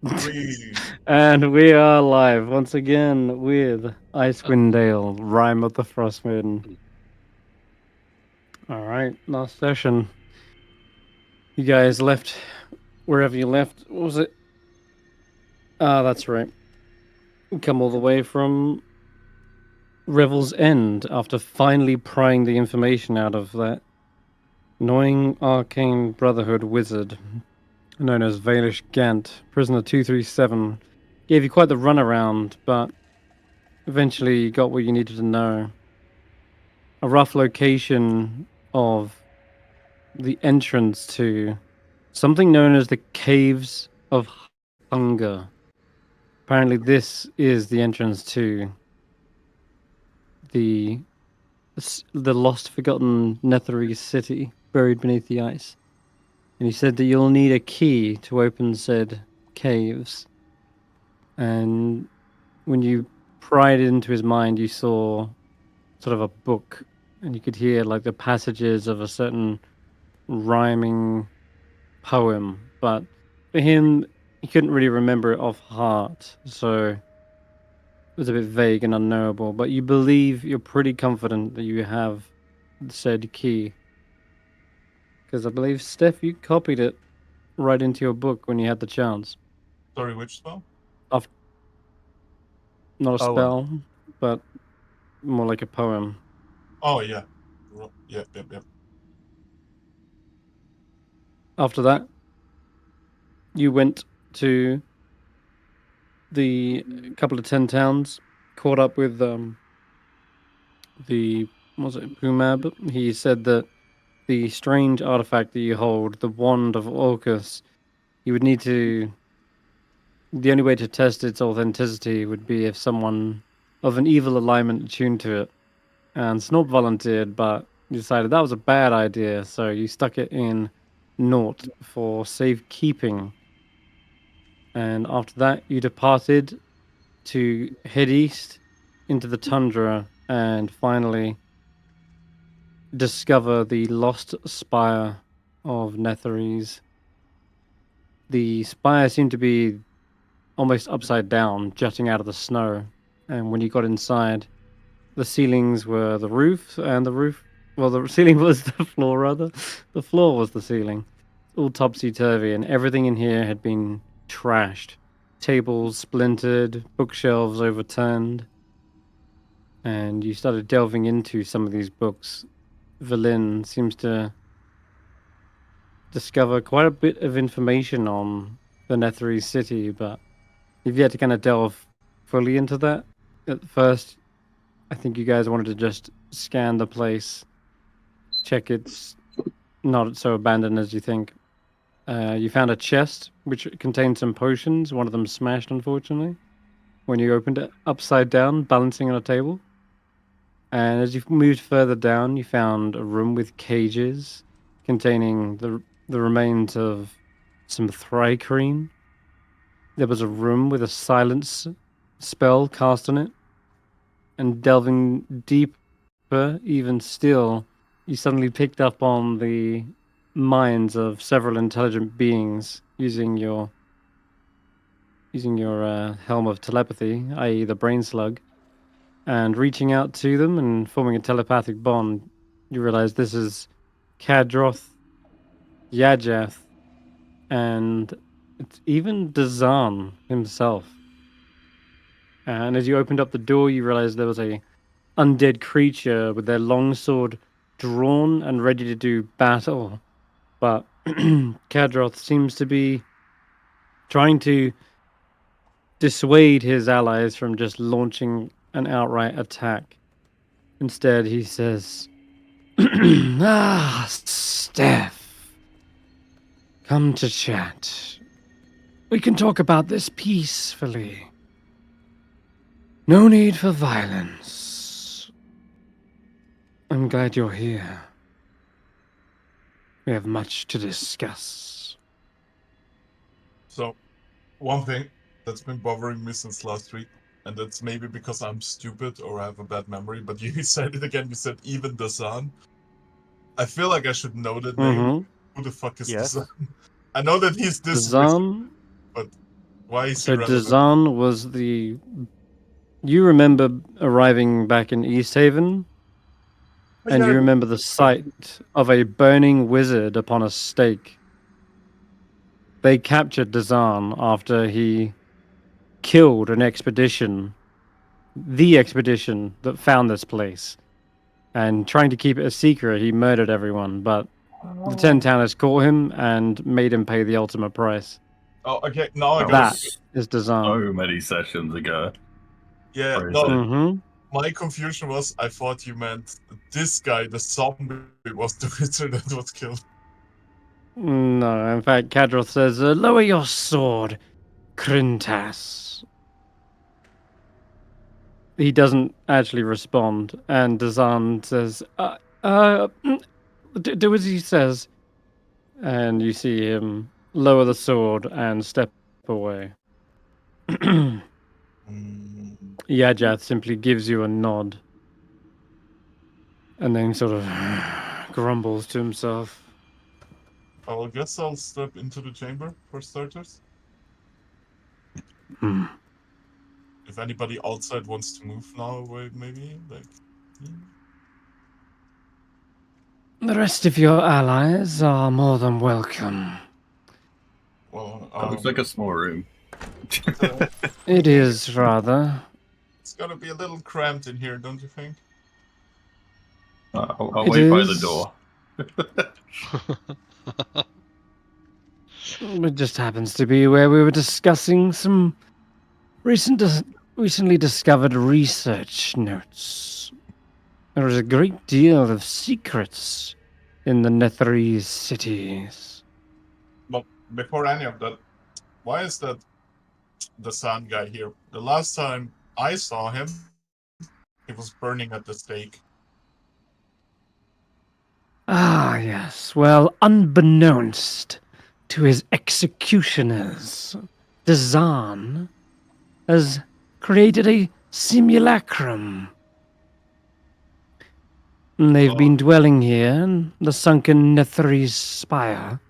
Three. And we are live once again with Icewindale, Rime of the Frostmaiden. Alright, last session. You guys left wherever you left. What was it? Ah, that's right. Come all the way from Revel's End after finally prying the information out of that annoying arcane brotherhood wizard known as Valish Gant, prisoner 237. Gave you quite the runaround, but eventually you got what you needed to know. A rough location of the entrance to something known as the Caves of Hunger. Apparently, this is the entrance to the the lost, forgotten Netherese city buried beneath the ice. And he said that you'll need a key to open said caves. And when you pried into his mind, you saw sort of a book, and you could hear like the passages of a certain rhyming poem, but for him, he couldn't really remember it off heart, so it was a bit vague and unknowable. But you believe you're pretty confident that you have said key, because I believe Steph, you copied it right into your book when you had the chance. Sorry, which spell? Off, not a Poem. spell, but more like a poem. Oh, yeah. Yep, yep, yep. After that, you went to the couple of 10 towns, caught up with the was it Pumab? He said that the strange artifact that you hold, the Wand of Orcus, you would need to. The only way to test its authenticity would be if someone of an evil alignment attuned to it. And Snorp volunteered, but you decided that was a bad idea, so you stuck it in Naught for safekeeping. And after that, you departed to head east into the tundra and finally discover the lost spire of Netherese. The spire seemed to be almost upside down, jutting out of the snow. And when you got inside, the ceilings were the roof, and the roof, well, the ceiling was the floor, rather. The floor was the ceiling. All topsy turvy, and everything in here had been trashed. Tables splintered, bookshelves overturned. And you started delving into some of these books. Velin seems to discover quite a bit of information on the Netherese city, but you've yet to kind of delve fully into that. At first, I think you guys wanted to just scan the place, check it's not so abandoned as you think. You found a chest which contained some potions. One of them smashed, unfortunately, when you opened it upside down, balancing on a table. And as you moved further down, you found a room with cages containing the remains of some thry-cream. There was a room with a silence spell cast on it. And delving deeper, even still, you suddenly picked up on the minds of several intelligent beings using your helm of telepathy, i.e., the brain slug, and reaching out to them and forming a telepathic bond. You realize this is Kadroth, Yajath, and it's even Dazan himself. And as you opened up the door, you realized there was a undead creature with their longsword drawn and ready to do battle. But Kadroth seems to be trying to dissuade his allies from just launching an outright attack. Instead, he says, Ah, Steph, come to chat. We can talk about this peacefully. No need for violence. I'm glad you're here. We have much to discuss. So, one thing that's been bothering me since last week, and that's maybe because I'm stupid or I have a bad memory, but you said it again. You said even the sun. I feel like I should know that name. Mm-hmm. Who the fuck is the Yes. sun? I know that he's this wizard, Zan, but Why is So he relevant? Dazan was the. You remember arriving back in East Haven, Oh, and yeah, you remember the that's right. sight of a burning wizard upon a stake. They captured Dazan after he killed an expedition, the expedition that found this place. And trying to keep it a secret, he murdered everyone. But the Ten Towners caught him and made him pay the ultimate price. Oh, okay. Now I That got That was is Dazan. so many sessions ago. Yeah, Crazy. no. Mm-hmm. My confusion was I thought you meant this guy, the zombie, was the wizard that was killed. No, in fact, Kadroth says, lower your sword, Krintas. He doesn't actually respond, and Dazan says, do as he says. And you see him lower the sword and step away. Yajath simply gives you a nod and then sort of grumbles to himself. I guess I'll step into the chamber for starters. Hmm. If anybody outside wants to move now, maybe like. The rest of your allies are more than welcome. Well, That looks like a small room. It is rather. It's gonna be a little cramped in here, don't you think? I'll It wait by the is. door. It just happens to be where we were discussing some recently discovered research notes. There is a great deal of secrets in the Netherese cities. But before any of that, why is that the sand guy here? The last time I saw him, he was burning at the stake. Ah, yes. Well, unbeknownst to his executioners, Dazan has created a simulacrum. And they've been dwelling here in the sunken Netherese spire,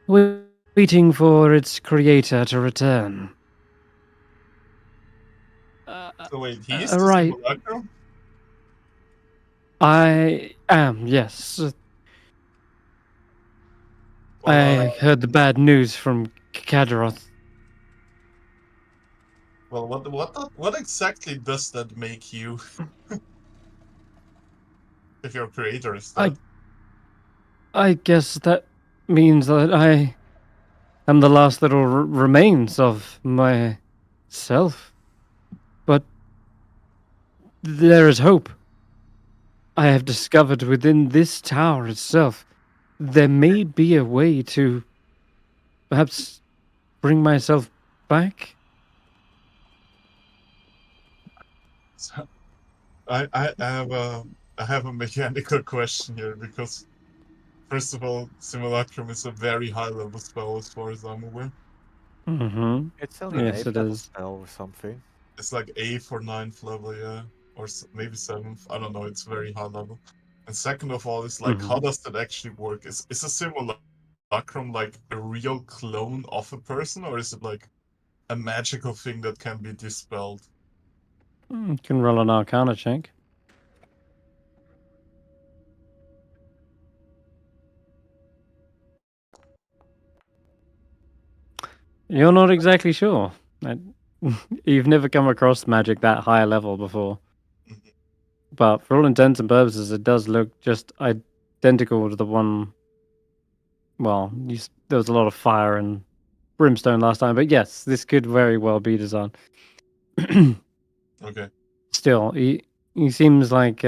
waiting for its creator to return. So wait, he's the Right. simulacrum? I am, yes. I heard the bad news from Kadroth. Well, what exactly does that make you? If your creator is dead. I guess that means that I am the last little remains of myself. But there is hope. I have discovered within this tower itself there may be a way to perhaps bring myself back. So, I have a mechanical question here because first of all, simulacrum is a very high level spell as far as I'm aware. Mm-hmm. It's only Yes, an it 8th level is. spell or something. It's like A for 9th level, yeah, or maybe 7th. I don't know. It's very high level. And second of all, it's like how does that actually work? Is a simulacrum like a real clone of a person, or is it like a magical thing that can be dispelled? You can roll an Arcana check. You're not exactly sure. You've never come across magic that high level before. But for all intents and purposes, it does look just identical to the one. Well, there was a lot of fire and brimstone last time, but yes, this could very well be Dazan. Okay. Still, he seems like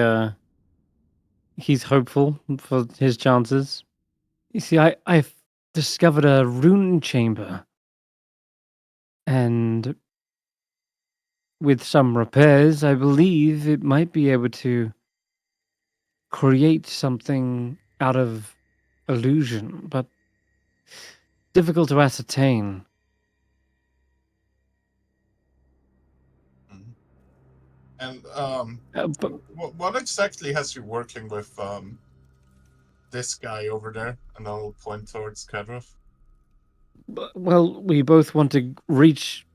he's hopeful for his chances. You see, I've discovered a rune chamber, and with some repairs, I believe it might be able to create something out of illusion, but difficult to ascertain. And But what exactly has you working with this guy over there? And I'll point towards Kadrov. Well, we both want to reach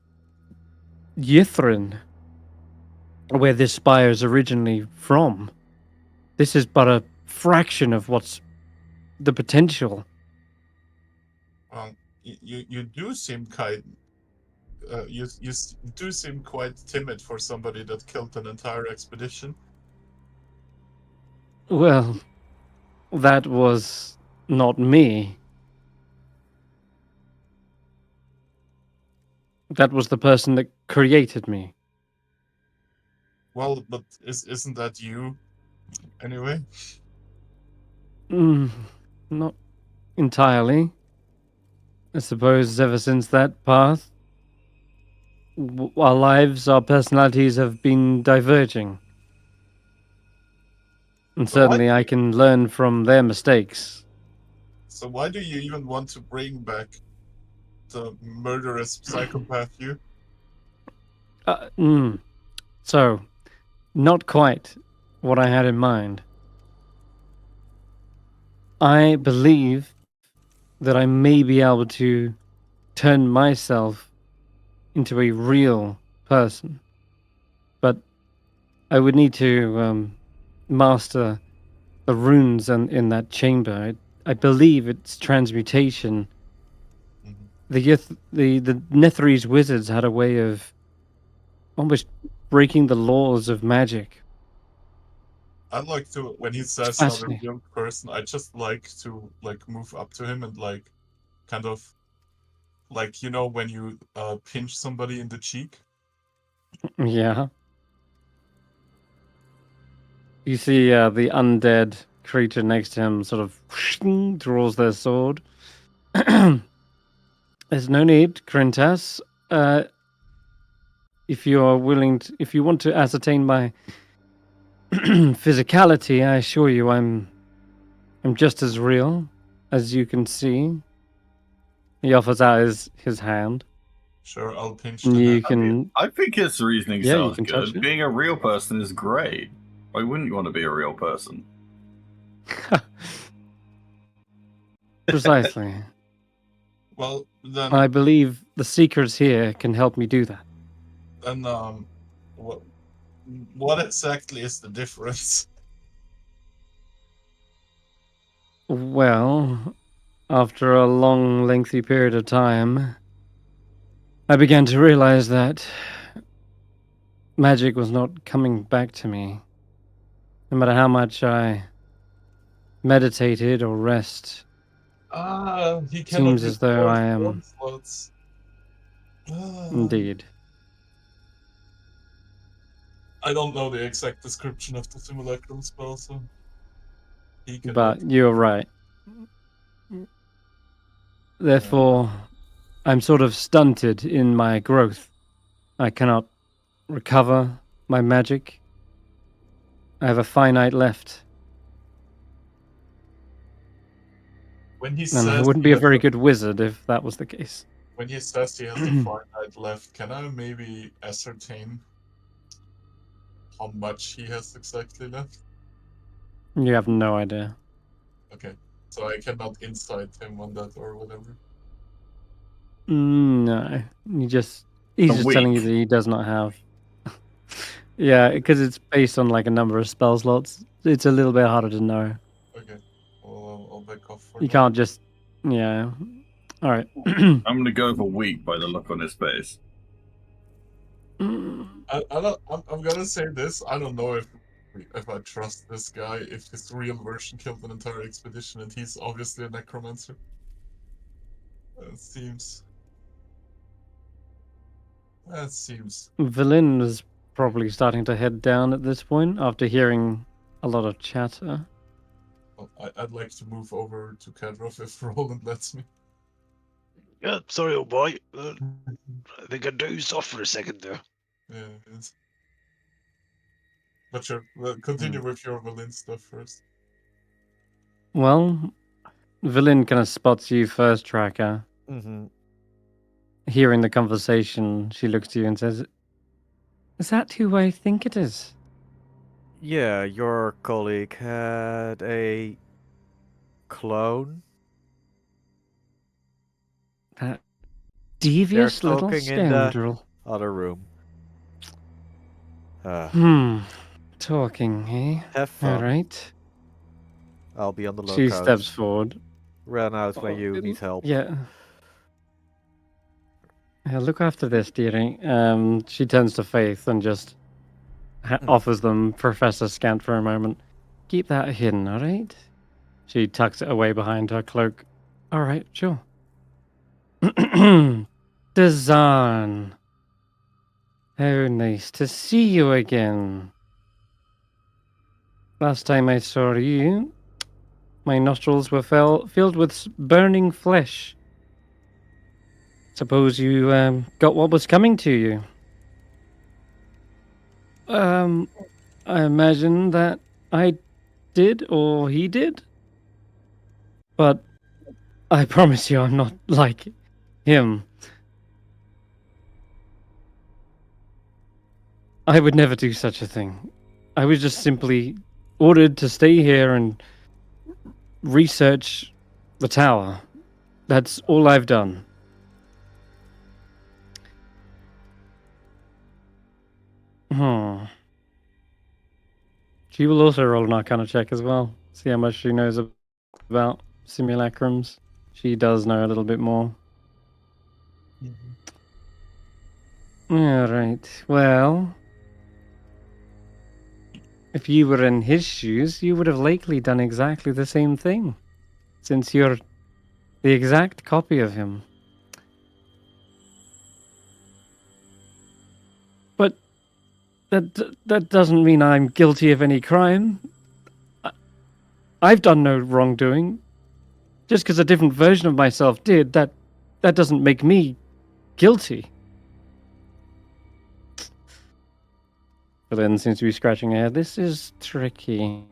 Yithrin, where this spire is originally from. This is but a fraction of what's the potential. You do seem you do seem quite timid for somebody that killed an entire expedition. Well, that was not me. That was the person that created me. Well, but isn't that you anyway? Not entirely. I suppose ever since that path, our lives, our personalities have been diverging. And So why certainly do I you, can learn from their mistakes. so why do you even want to bring back the murderous psychopath you? So, not quite what I had in mind. I believe that I may be able to turn myself into a real person. But I would need to master the runes in that chamber. I believe it's transmutation. The Netherese wizards had a way of almost breaking the laws of magic. I like to when he It's says not a fascinating. real person, I just like to move up to him and kind of when you pinch somebody in the cheek. Yeah. You see the undead creature next to him sort of draws their sword. There's no need, Krintas. If you are willing to, if you want to ascertain my physicality, I assure you I'm just as real as you can see. He offers out his hand. Sure, I'll pinch And the you hand. can, I think his reasoning yeah, you sounds can touch good. it. Being a real person is great. Why wouldn't you want to be a real person? Precisely. Well, then, I believe the secrets here can help me do that. then what exactly is the difference? Well, after a long, lengthy period of time, I began to realize that magic was not coming back to me. No matter how much I meditated or rest, He cannot seems as though restore I form am slots. indeed. I don't know the exact description of the simulacrum spell, so he cannot. But you're right. Therefore, I'm sort of stunted in my growth. I cannot recover my magic. I have a finite left. When he And I says wouldn't he be a has very good wizard if that was the case. when he says he has a finite left, can I maybe ascertain how much he has exactly left? You have no idea. Okay, so I cannot insight him on that or whatever. No. He's just telling you week. that he does not have. Yeah, because it's based on like a number of spell slots. It's a little bit harder to know. Okay, well, I'll back off for You now. can't just, yeah. All right. I'm gonna go for weak by the look on his face. I'm gonna say this. I don't know if I trust this guy. If his real version killed an entire expedition, and he's obviously a necromancer. That seems. That seems. Villin was probably starting to head down at this point after hearing a lot of chatter. Well, I'd like to move over to Kadrov if Roland lets me. Yeah, sorry, old boy. I think I dozed off for a second there. Yeah, it is. But sure, well, continue with your Valin stuff first. Well, Villin kind of spots you first, Tracker. Mm-hmm. Hearing the conversation, she looks to you and says, "Is that who I think it is?" Yeah, your colleague had a clone. That They're devious little talking in the scoundrel. other room. Talking, eh? Have fun. Alright. I'll be on the She lookout. steps forward. Run out when you need help. Yeah. Look after this, dearie. She turns to Faith and just offers them Professor Scant for a moment. Keep that hidden, alright? She tucks it away behind her cloak. Alright, sure. Dazan. How nice to see you again. Last time I saw you, my nostrils were filled with burning flesh. Suppose you got what was coming to you. I imagine that I did or he did. But I promise you I'm not like him. I would never do such a thing. I was just simply ordered to stay here and research the tower. That's all I've done. She will also roll an Arcana check as well. See how much she knows about simulacrums. She does know a little bit more. Alright, well... If you were in his shoes, you would have likely done exactly the same thing. Since you're the exact copy of him. But that doesn't mean I'm guilty of any crime. I've done no wrongdoing. Just because a different version of myself did, that doesn't make me guilty. Lynn seems to be scratching her head. This is tricky.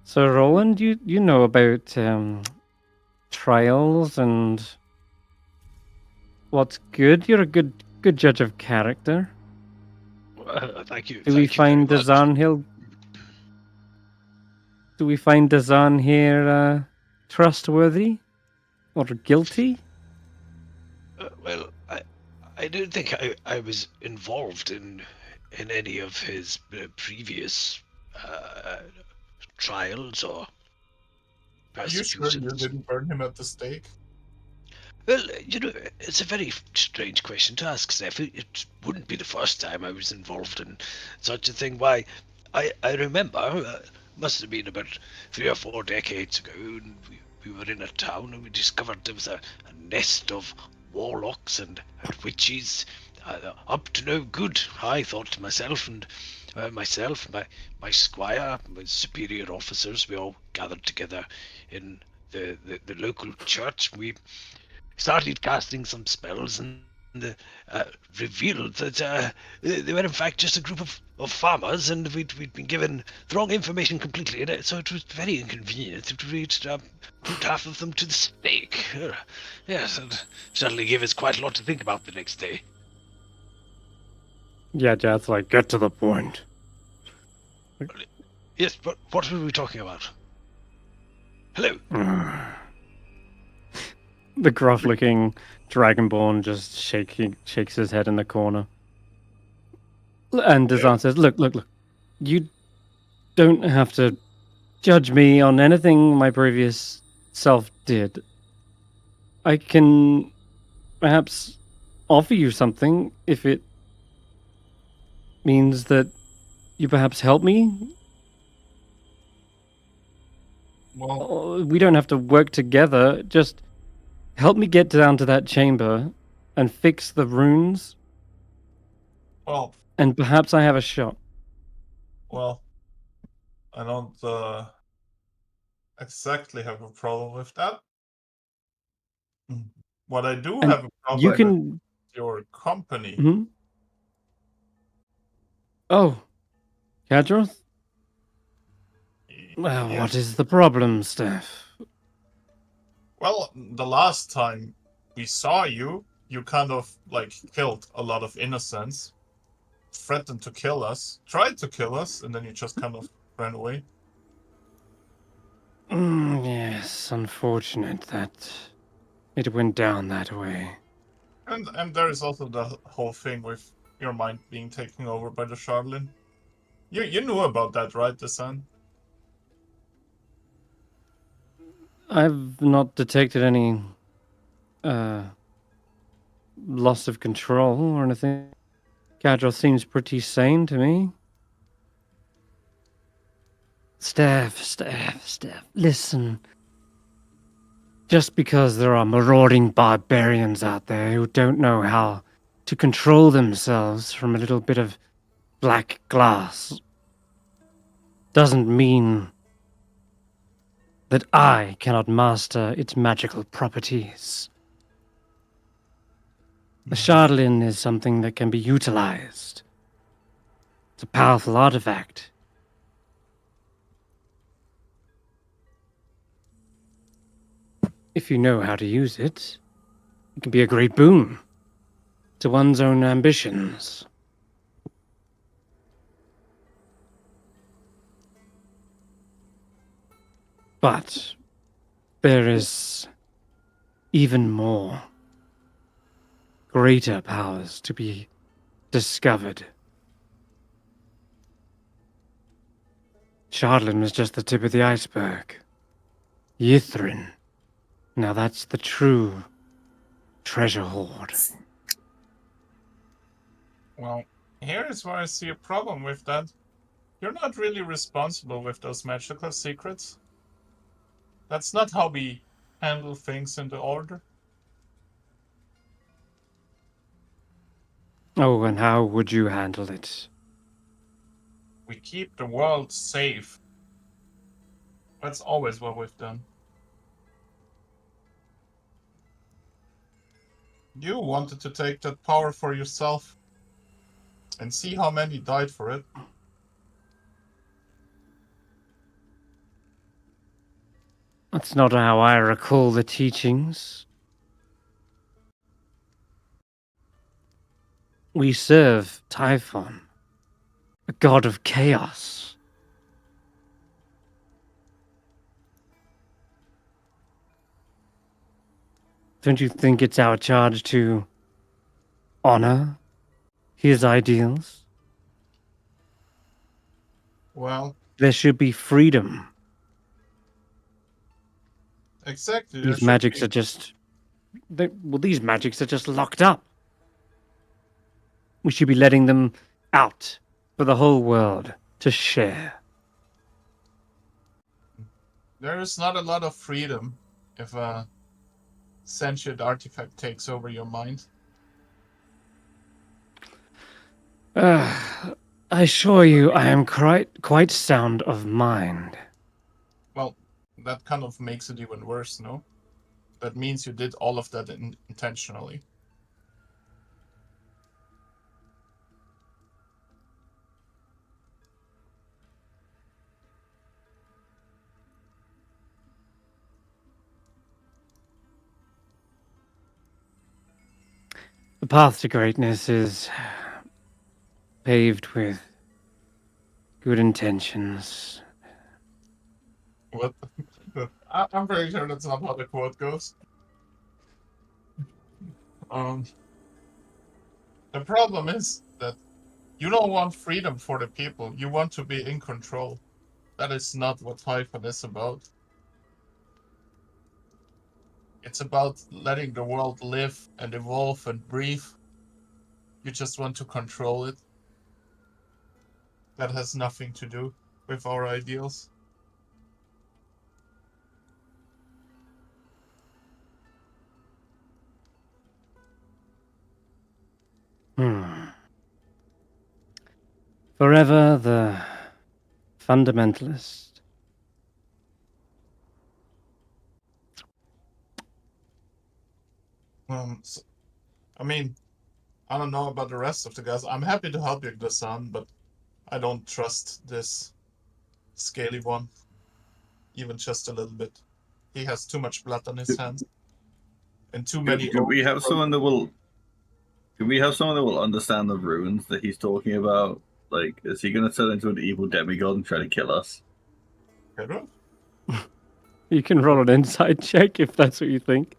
So, Roland, you know about trials and what's good? You're a good judge of character. Thank you. Do we find Dazan here? Do we find Dazan here trustworthy or guilty? Well, I don't think I was involved in any of his previous trials or Are you sure you didn't burn him at the stake? Well, it's a very strange question to ask, Stef. It wouldn't be the first time I was involved in such a thing. Why, I remember, must have been about 3 or 4 decades ago, and we were in a town and we discovered there was a nest of warlocks and witches, up to no good, I thought to myself, and myself, my squire, my superior officers, we all gathered together in the local church. We started casting some spells and revealed that they were in fact just a group of farmers, and we'd been given the wrong information completely, and so it was very inconvenient to put half of them to the stake. Yes, and certainly gave us quite a lot to think about the next day. Yeah, Jad's like, get to the point. Yes, but what were we talking about? Hello. The gruff-looking dragonborn just shakes his head in the corner. And Dazan says, look. You don't have to judge me on anything my previous self did. I can perhaps offer you something if it means that you perhaps help me. Well, we don't have to work together. Just help me get down to that chamber and fix the runes. well, and perhaps I have a shot. well, I don't exactly have a problem with that. What I do And have a problem you with can. your company. Mhm. Oh, Kadroth? Well, Yes. what is the problem, Stef? Well, the last time we saw you, you kind of like killed a lot of innocents, threatened to kill us, tried to kill us, and then you just kind of ran away. Yes, unfortunate that it went down that way. And there is also the whole thing with your mind being taken over by the Charlin. You knew about that, right, the son? I've not detected any loss of control or anything. Gadril seems pretty sane to me. Stef, listen. Just because there are marauding barbarians out there who don't know how to control themselves from a little bit of black glass doesn't mean that I cannot master its magical properties. The Shardlin is something that can be utilized. It's a powerful artifact. If you know how to use it, it can be a great boon to one's own ambitions. But there is even more, greater powers to be discovered. Shardlin was just the tip of the iceberg. Yithrin. Now that's the true treasure hoard. Well, here is where I see a problem with that. You're not really responsible with those magical secrets. That's not how we handle things in the Order. Oh, and how would you handle it? We keep the world safe. That's always what we've done. You wanted to take that power for yourself. And see how many died for it. That's not how I recall the teachings. We serve Typhon, a god of chaos. Don't you think it's our charge to honor his ideals? Well, There should be freedom. exactly. These magics are just... these magics are just locked up. We should be letting them out for the whole world to share. There is not a lot of freedom if a sentient artifact takes over your mind. I assure you I am quite sound of mind. Well, that kind of makes it even worse, no? That means you did all of that intentionally. The path to greatness is paved with good intentions. What? I'm pretty sure that's not how the quote goes. The problem is that you don't want freedom for the people. You want to be in control. That is not what Typhon is about. It's about letting the world live and evolve and breathe. You just want to control it. That has nothing to do with our ideals. Forever the fundamentalist. So, I mean, I don't know about the rest of the guys. I'm happy to help you, Gdasan, but I don't trust this scaly one. Even just a little bit. He has too much blood on his hands. And too many... Could we have someone that will... Could we have someone that will understand the runes that he's talking about? Like, is he going to turn into an evil demigod and try to kill us? Pedro? You can roll an insight check if that's what you think.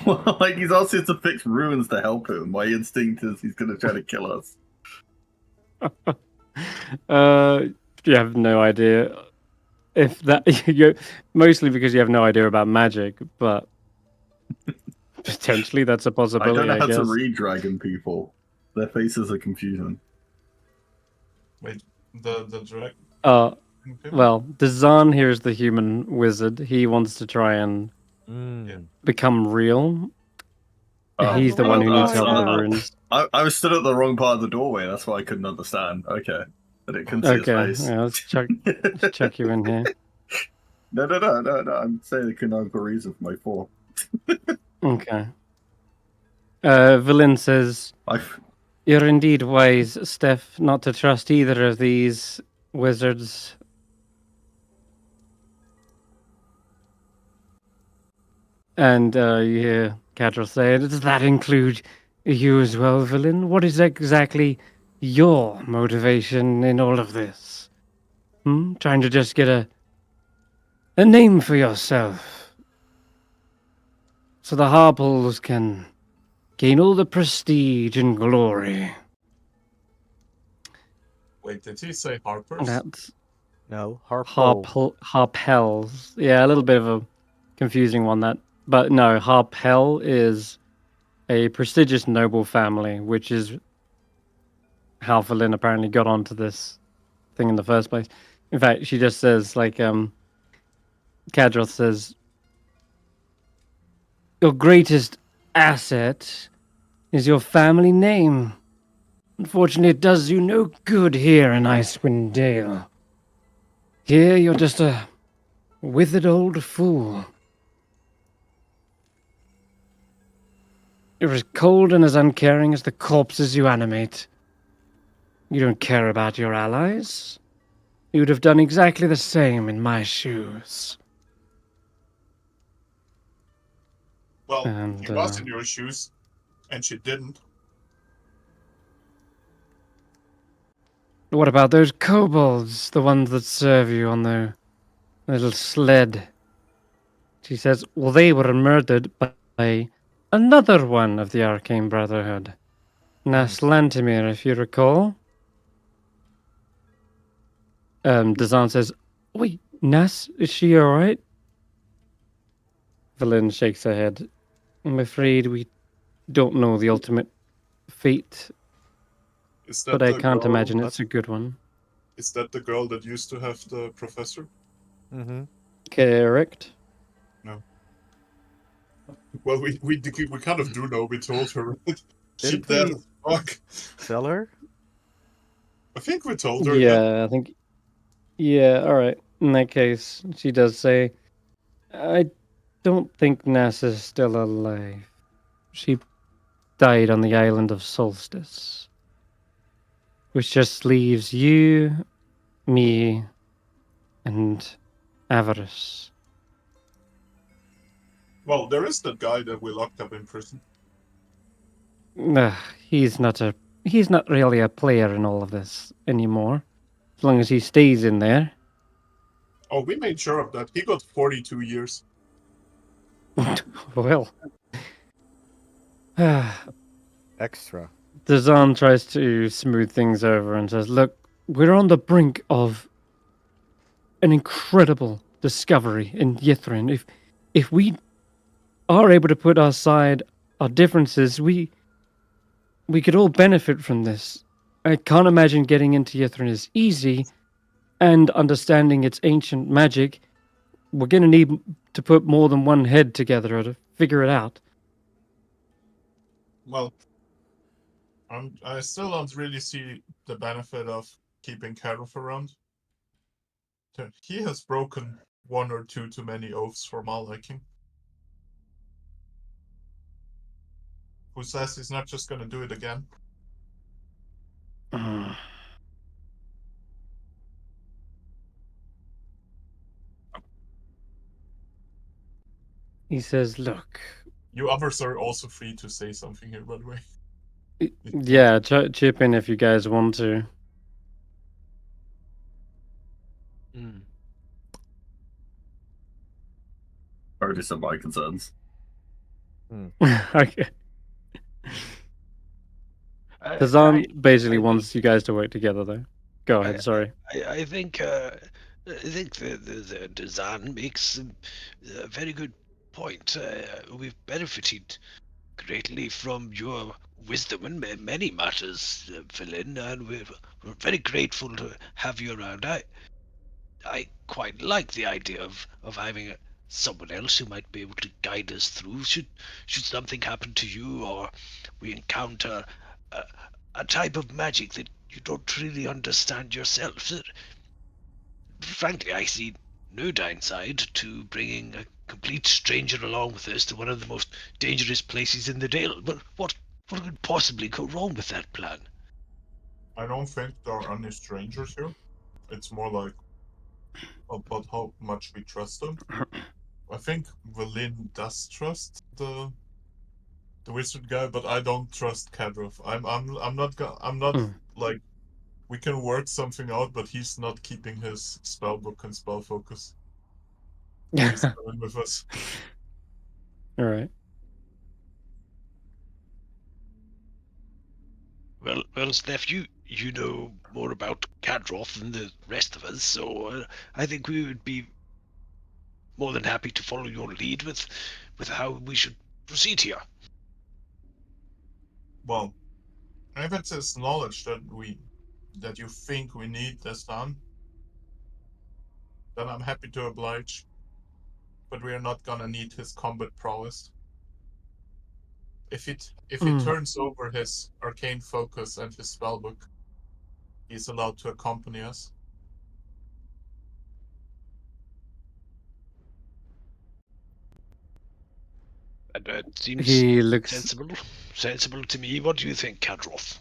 Like, he's asked us to fix ruins to help him. My instinct is he's going to try to kill us. You have no idea if that you mostly because you have no idea about magic, but potentially that's a I possibility. don't know how guess. to read dragon people. Their faces are confusing. Wait, the dragon. Well, Dazan here is the human wizard. He wants to try and become real. He's the one who needs help with the runes. I was stood at the wrong part of the doorway. That's why I couldn't understand. Okay, but it couldn't see his face. Yeah, let's check you in here. No. I'm saying I couldn't have a reason for my fall. Okay. Villain says, "You're indeed wise, Stef, not to trust either of these wizards." And you hear Cadril say, "Does that include you as well, Villain? What is exactly your motivation in all of this? Trying to just get a name for yourself, so the Harples can gain all the prestige and glory." Wait, did he say Harpers? That's No, Harpole. Harpels. Yeah, a little bit of a confusing one, that. But no, Harpel is a prestigious noble family, which is how Valin apparently got onto this thing in the first place. In fact, she just says, like, Kadroth says, "Your greatest asset is your family name. Unfortunately, it does you no good here in Icewindale. Here, you're just a withered old fool. You're as cold and as uncaring as the corpses you animate. You don't care about your allies. You would have done exactly the same in my shoes." Well, And, she was in your shoes, and she didn't. What about those kobolds, the ones that serve you on their little sled? She says, "Well, they were murdered by another one of the Arcane Brotherhood. Nas Lantimir, if you recall." Dazan says, "Wait, Nas, is she alright?" Valin shakes her head. "I'm afraid we don't know the ultimate fate, Is that but I the can't girl- imagine it's a good one." Is that the girl that used to have the professor? Mm-hmm. Correct. Well, we kind of do know. We told her. Right? She Didn't dead we- as fuck. Tell her? I think we told her. Yeah, I think. Yeah, alright. In that case, she does say, "I don't think Nas is still alive. She died on the island of Solstice. Which just leaves you, me, and Avarice." Well, there is that guy that we locked up in prison. He's not really a player in all of this anymore. As long as he stays in there. Oh, we made sure of that. He got 42 years. Well. Extra. Dazan tries to smooth things over and says, "Look, we're on the brink of an incredible discovery in Yithrin. If we are able to put aside our differences, we could all benefit from this. I can't imagine getting into Yithrin is easy, and understanding its ancient magic, we're going to need to put more than one head together to figure it out." Well, I still don't really see the benefit of keeping Karif around. He has broken one or two too many oaths for my liking. Who says he's not just gonna do it again? He says, "Look." You others are also free to say something here, by the way. Yeah, chip in if you guys want to. Already said my concerns. Okay. Kazan basically wants you guys to work together, though. Go ahead. Sorry. I think the Dazan makes a very good point. We've benefited greatly from your wisdom in many matters, Philin, and we're very grateful to have you around. I quite like the idea of having someone else who might be able to guide us through. Should something happen to you, or we encounter a type of magic that you don't really understand yourself. Frankly, I see no downside to bringing a complete stranger along with us to one of the most dangerous places in the Dale. But what could possibly go wrong with that plan? I don't think there are any strangers here. It's more like about how much we trust them. I think Valin does trust the wizard guy, but I don't trust Kadrov. I'm not like, we can work something out, but he's not keeping his spell book and spell focus. He's coming with us. All right. Well, Stef, you know more about Kadrov than the rest of us, so I think we would be more than happy to follow your lead with how we should proceed here. Well, if it's his knowledge that you think we need this done, then I'm happy to oblige. But we are not gonna need his combat prowess. If he turns over his arcane focus and his spellbook, he's allowed to accompany us. It seems He looks sensible to me. What do you think, Kadrov?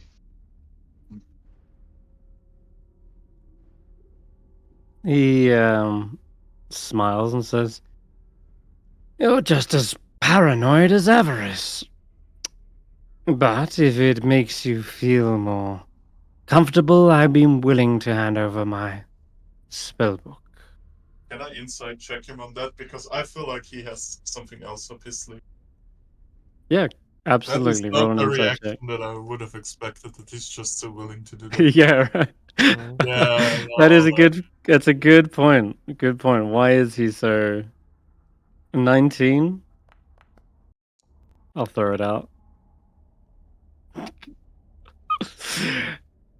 He smiles and says, "You're just as paranoid as avarice. But if it makes you feel more comfortable, I'd be willing to hand over my spellbook." Can I insight check him on that? Because I feel like he has something else up his sleeve. Yeah, absolutely. That is Roll not an the insight reaction check. that I would have expected, that he's just so willing to do that. Yeah, right. Yeah, That is that's a good point. Good point. Why is he so 19? I'll throw it out.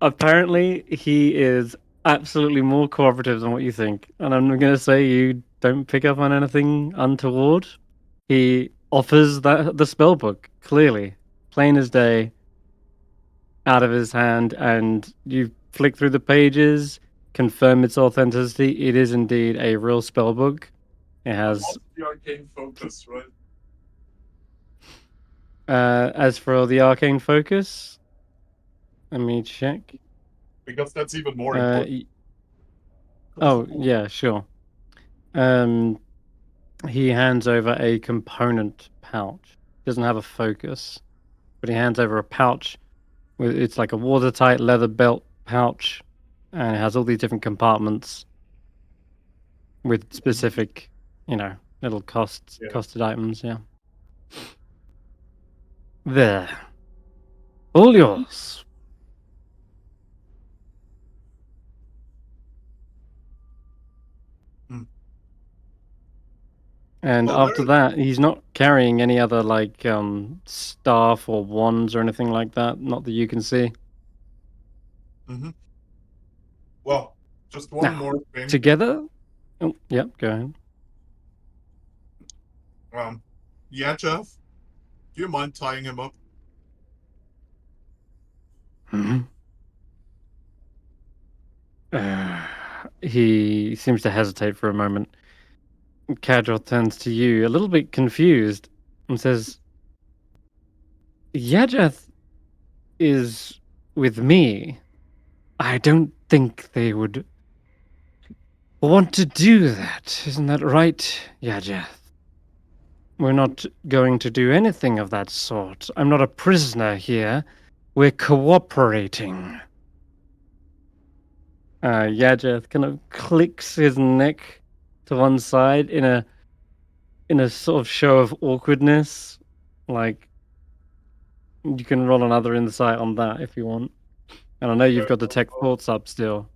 Apparently, he is absolutely more cooperative than what you think. And I'm going to say you don't pick up on anything untoward. He offers the spell book, clearly. Plain as day, out of his hand, and you flick through the pages, confirm its authenticity. It is indeed a real spell book. It has the arcane focus, right? As for the arcane focus, let me check. Because that's even more important. Oh, yeah, sure. He hands over a component pouch. Doesn't have a focus, but he hands over a pouch. It's like a watertight leather belt pouch, and it has all these different compartments with specific, little costed items. Yeah. There. All yours. And after that, he's not carrying any other staff or wands or anything like that. Not that you can see. Mm-hmm. Well, just one more thing. Together? Oh, yeah, go ahead. Yeah, Jeff? Do you mind tying him up? He seems to hesitate for a moment. Kadril turns to you, a little bit confused, and says, "Yajath is with me. I don't think they would want to do that. Isn't that right, Yajath? We're not going to do anything of that sort. I'm not a prisoner here. We're cooperating." Yajath kind of clicks his neck to one side in a in a sort of show of awkwardness. Like, you can roll another insight on that if you want. And I know you've got detect thoughts up still.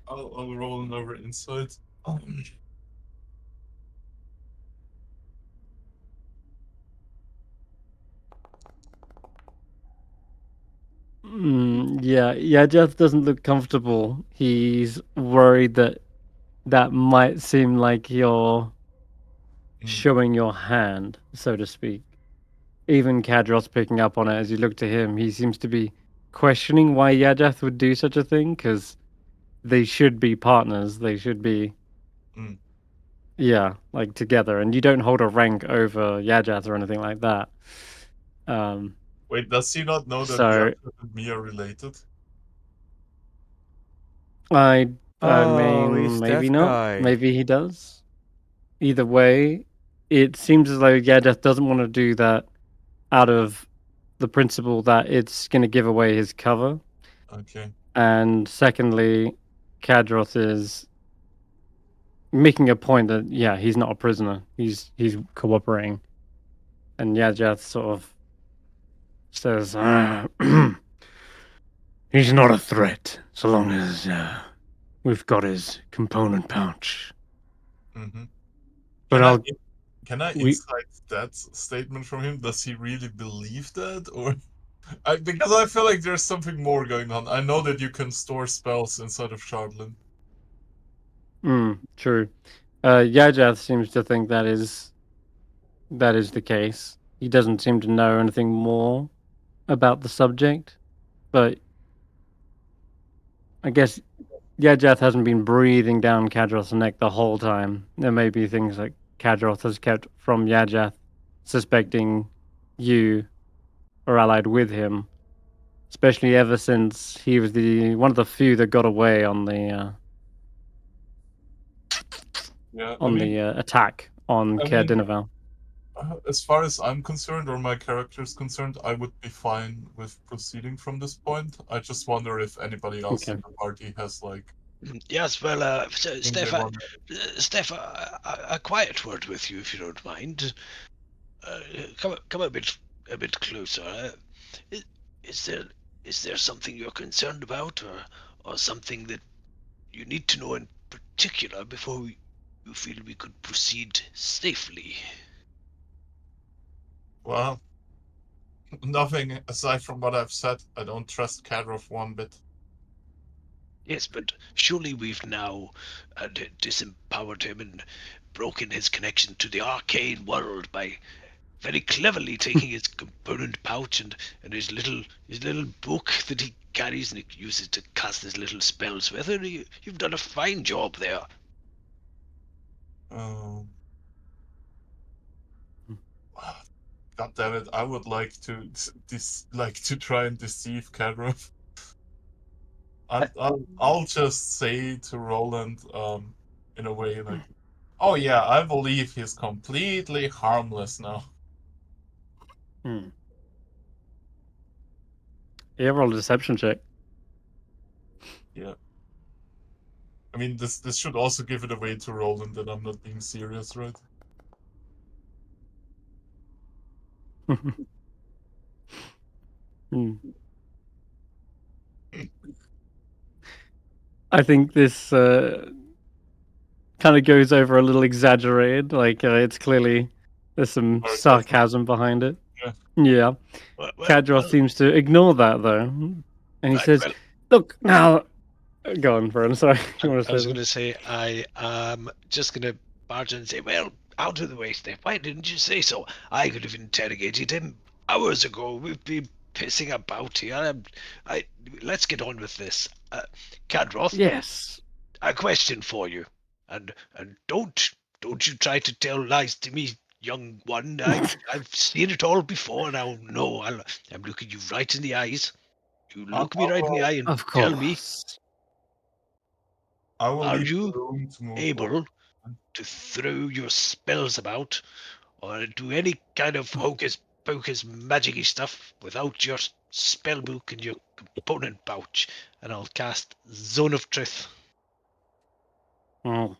I'll roll another insight. Yeah, Jeff doesn't look comfortable. He's worried that might seem like you're showing your hand, so to speak. Even Kadros picking up on it as you look to him. He seems to be questioning why Yajath would do such a thing, because they should be partners. They should be, yeah, like together. And you don't hold a rank over Yajath or anything like that. Wait, does he not know that So- Yajath and me are related? I Oh, mean, he's maybe that not. guy. Maybe he does. Either way, it seems as though Yajath doesn't want to do that out of the principle that it's going to give away his cover. Okay. And secondly, Kadroth is making a point that, yeah, he's not a prisoner. He's cooperating. And Yajath sort of says, he's not a threat so long as we've got his component pouch. Mm-hmm. But Can I insight that statement from him? Does he really believe that, or because I feel like there's something more going on. I know that you can store spells inside of Shardlin. True. Yajath seems to think that is the case. He doesn't seem to know anything more about the subject, but I guess Yajath hasn't been breathing down Kadroth's neck the whole time. There may be things that Kadroth has kept from Yajath, suspecting you are allied with him, especially ever since he was one of the few that got away on the attack on Caer Dineval. As far as I'm concerned, or my character is concerned, I would be fine with proceeding from this point. I just wonder if anybody else in the party has like. Yes, well, Stef, a quiet word with you, if you don't mind. Come a bit closer. Is there something you're concerned about, or something that you need to know in particular before you feel we could proceed safely? Well, nothing aside from what I've said. I don't trust Kadroth one bit. Yes, but surely we've now disempowered him and broken his connection to the arcane world by very cleverly taking his component pouch and his little book that he carries and he uses to cast his little spells with. And you've done a fine job there. God damn it! I would like to try and deceive Kadroth. I'll just say to Roland, in a way like, oh yeah, I believe he's completely harmless now. Yeah, roll a deception check. Yeah. I mean, this should also give it away to Roland that I'm not being serious, right? I think this kind of goes over a little exaggerated. Like, it's clearly there's some sarcasm behind it. Yeah. Kadroth seems to ignore that, though. And he says, look, now... Go on, Vern, sorry. I was going to say, I am just going to barge in and say, well, out of the way, Stef. Why didn't you say so? I could have interrogated him hours ago. We've been pissing about here. Let's get on with this. Kadroth? Yes. A question for you. And don't you try to tell lies to me, young one. I've seen it all before now. No, I'm looking you right in the eyes. You look me right in the eye and tell me. Are you able to throw your spells about or do any kind of hocus pocus magic-y stuff without your spellbook and your component pouch? And I'll cast Zone of Truth. Oh.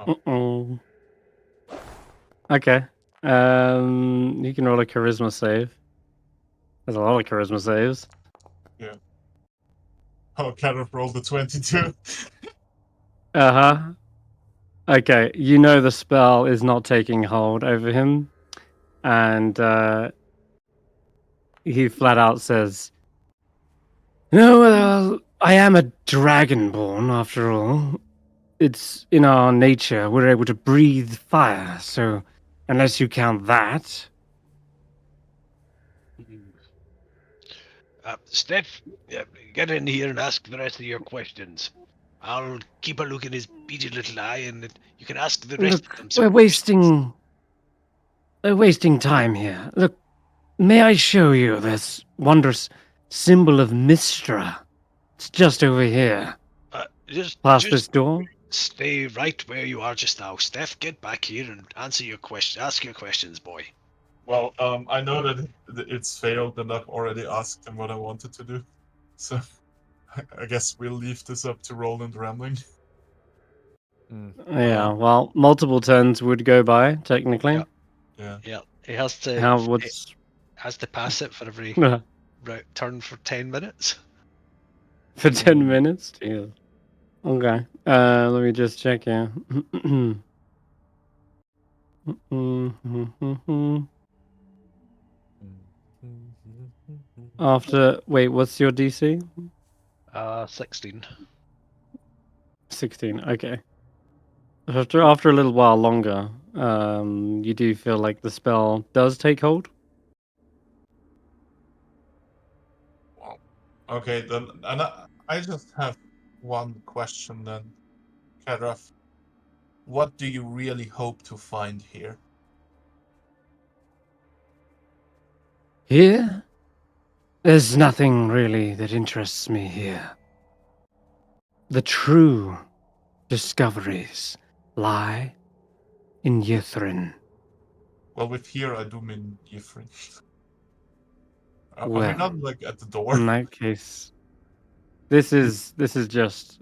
Uh-oh. Okay. You can roll a charisma save. There's a lot of charisma saves. Oh, Kenneth rolled the 22. Uh-huh. Okay, you know the spell is not taking hold over him, and he flat out says, "No, I am a dragonborn after all. It's in our nature. We're able to breathe fire, so unless you count that." Steph, get in here and ask the rest of your questions. I'll keep a look in his beady little eye, and you can ask the rest of Look, them. we're wasting time here. Look, may I show you this wondrous symbol of Mistra? It's just over here, Just past this door. stay right where you are just now. Steph, get back here and ask your questions, boy. Well, I know that it's failed, and I've already asked him what I wanted to do. So I guess we'll leave this up to Roland rambling. Yeah, well, multiple turns would go by, technically. Yeah. Yeah. He has to. Has to pass it for every turn for 10 minutes. For 10 minutes? Jeez. Okay. Let me just check here. Wait, what's your DC? 16. 16. Okay. After a little while longer, you do feel like the spell does take hold. Well, okay, then, and I just have one question then, Kadraf. What do you really hope to find here? Here? There's nothing really that interests me here. The true discoveries lie in Yithrin. Well, with here I do mean Yifrin. Are we Well, not like at the door? in that case, this is just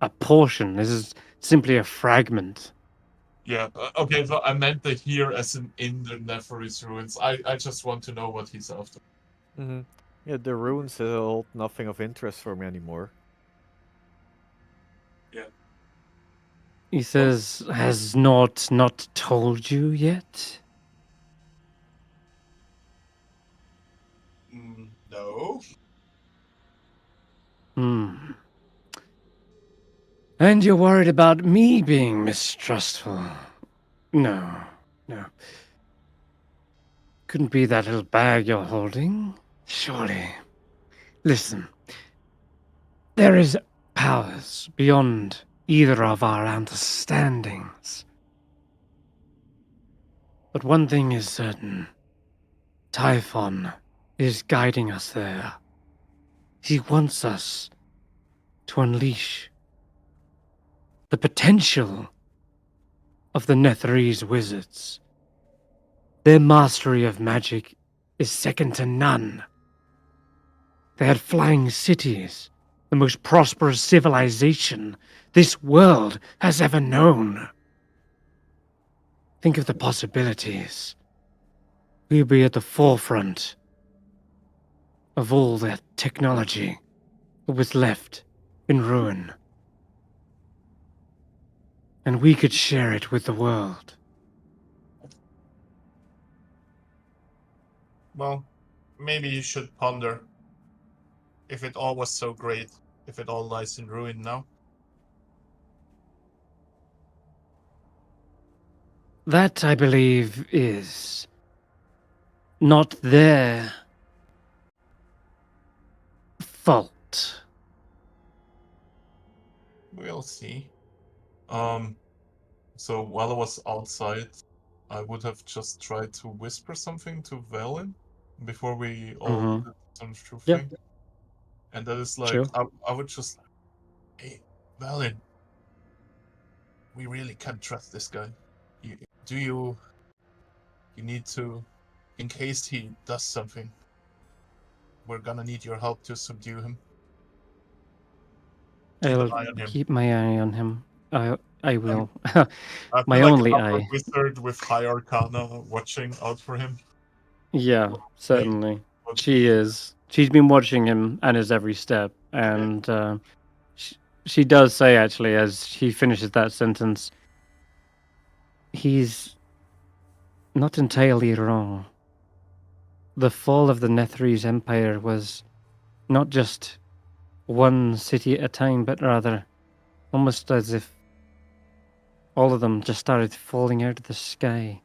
a portion. This is simply a fragment. Yeah. Okay. So I meant the here as in the Nephris ruins. I just want to know what he's after. Yeah, the ruins hold nothing of interest for me anymore. Yeah. He says, "Has Nort not told you yet?" No. And you're worried about me being mistrustful? No. Couldn't be that little bag you're holding, surely. Listen, there is powers beyond either of our understandings. But one thing is certain. Typhon is guiding us there. He wants us to unleash the potential of the Netherese wizards. Their mastery of magic is second to none. They had flying cities, the most prosperous civilization this world has ever known. Think of the possibilities. We'll be at the forefront of all that technology that was left in ruin. And we could share it with the world. Well, maybe you should ponder if it all was so great, if it all lies in ruin now. That, I believe, is not their fault. We'll see. So while I was outside, I would have just tried to whisper something to Velen before we all did some true thing. And that is like, I would just, hey, Velen, we really can't trust this guy. You need to, in case he does something, we're gonna need your help to subdue him. I'll keep my eye on him. I will. I My feel like only another eye. wizard with high arcana watching out for him. Yeah, certainly. What She he- is. She's been watching him and his every step, and she does say actually as she finishes that sentence, he's not entirely wrong. The fall of the Netherese Empire was not just one city at a time, but rather almost as if all of them just started falling out of the sky.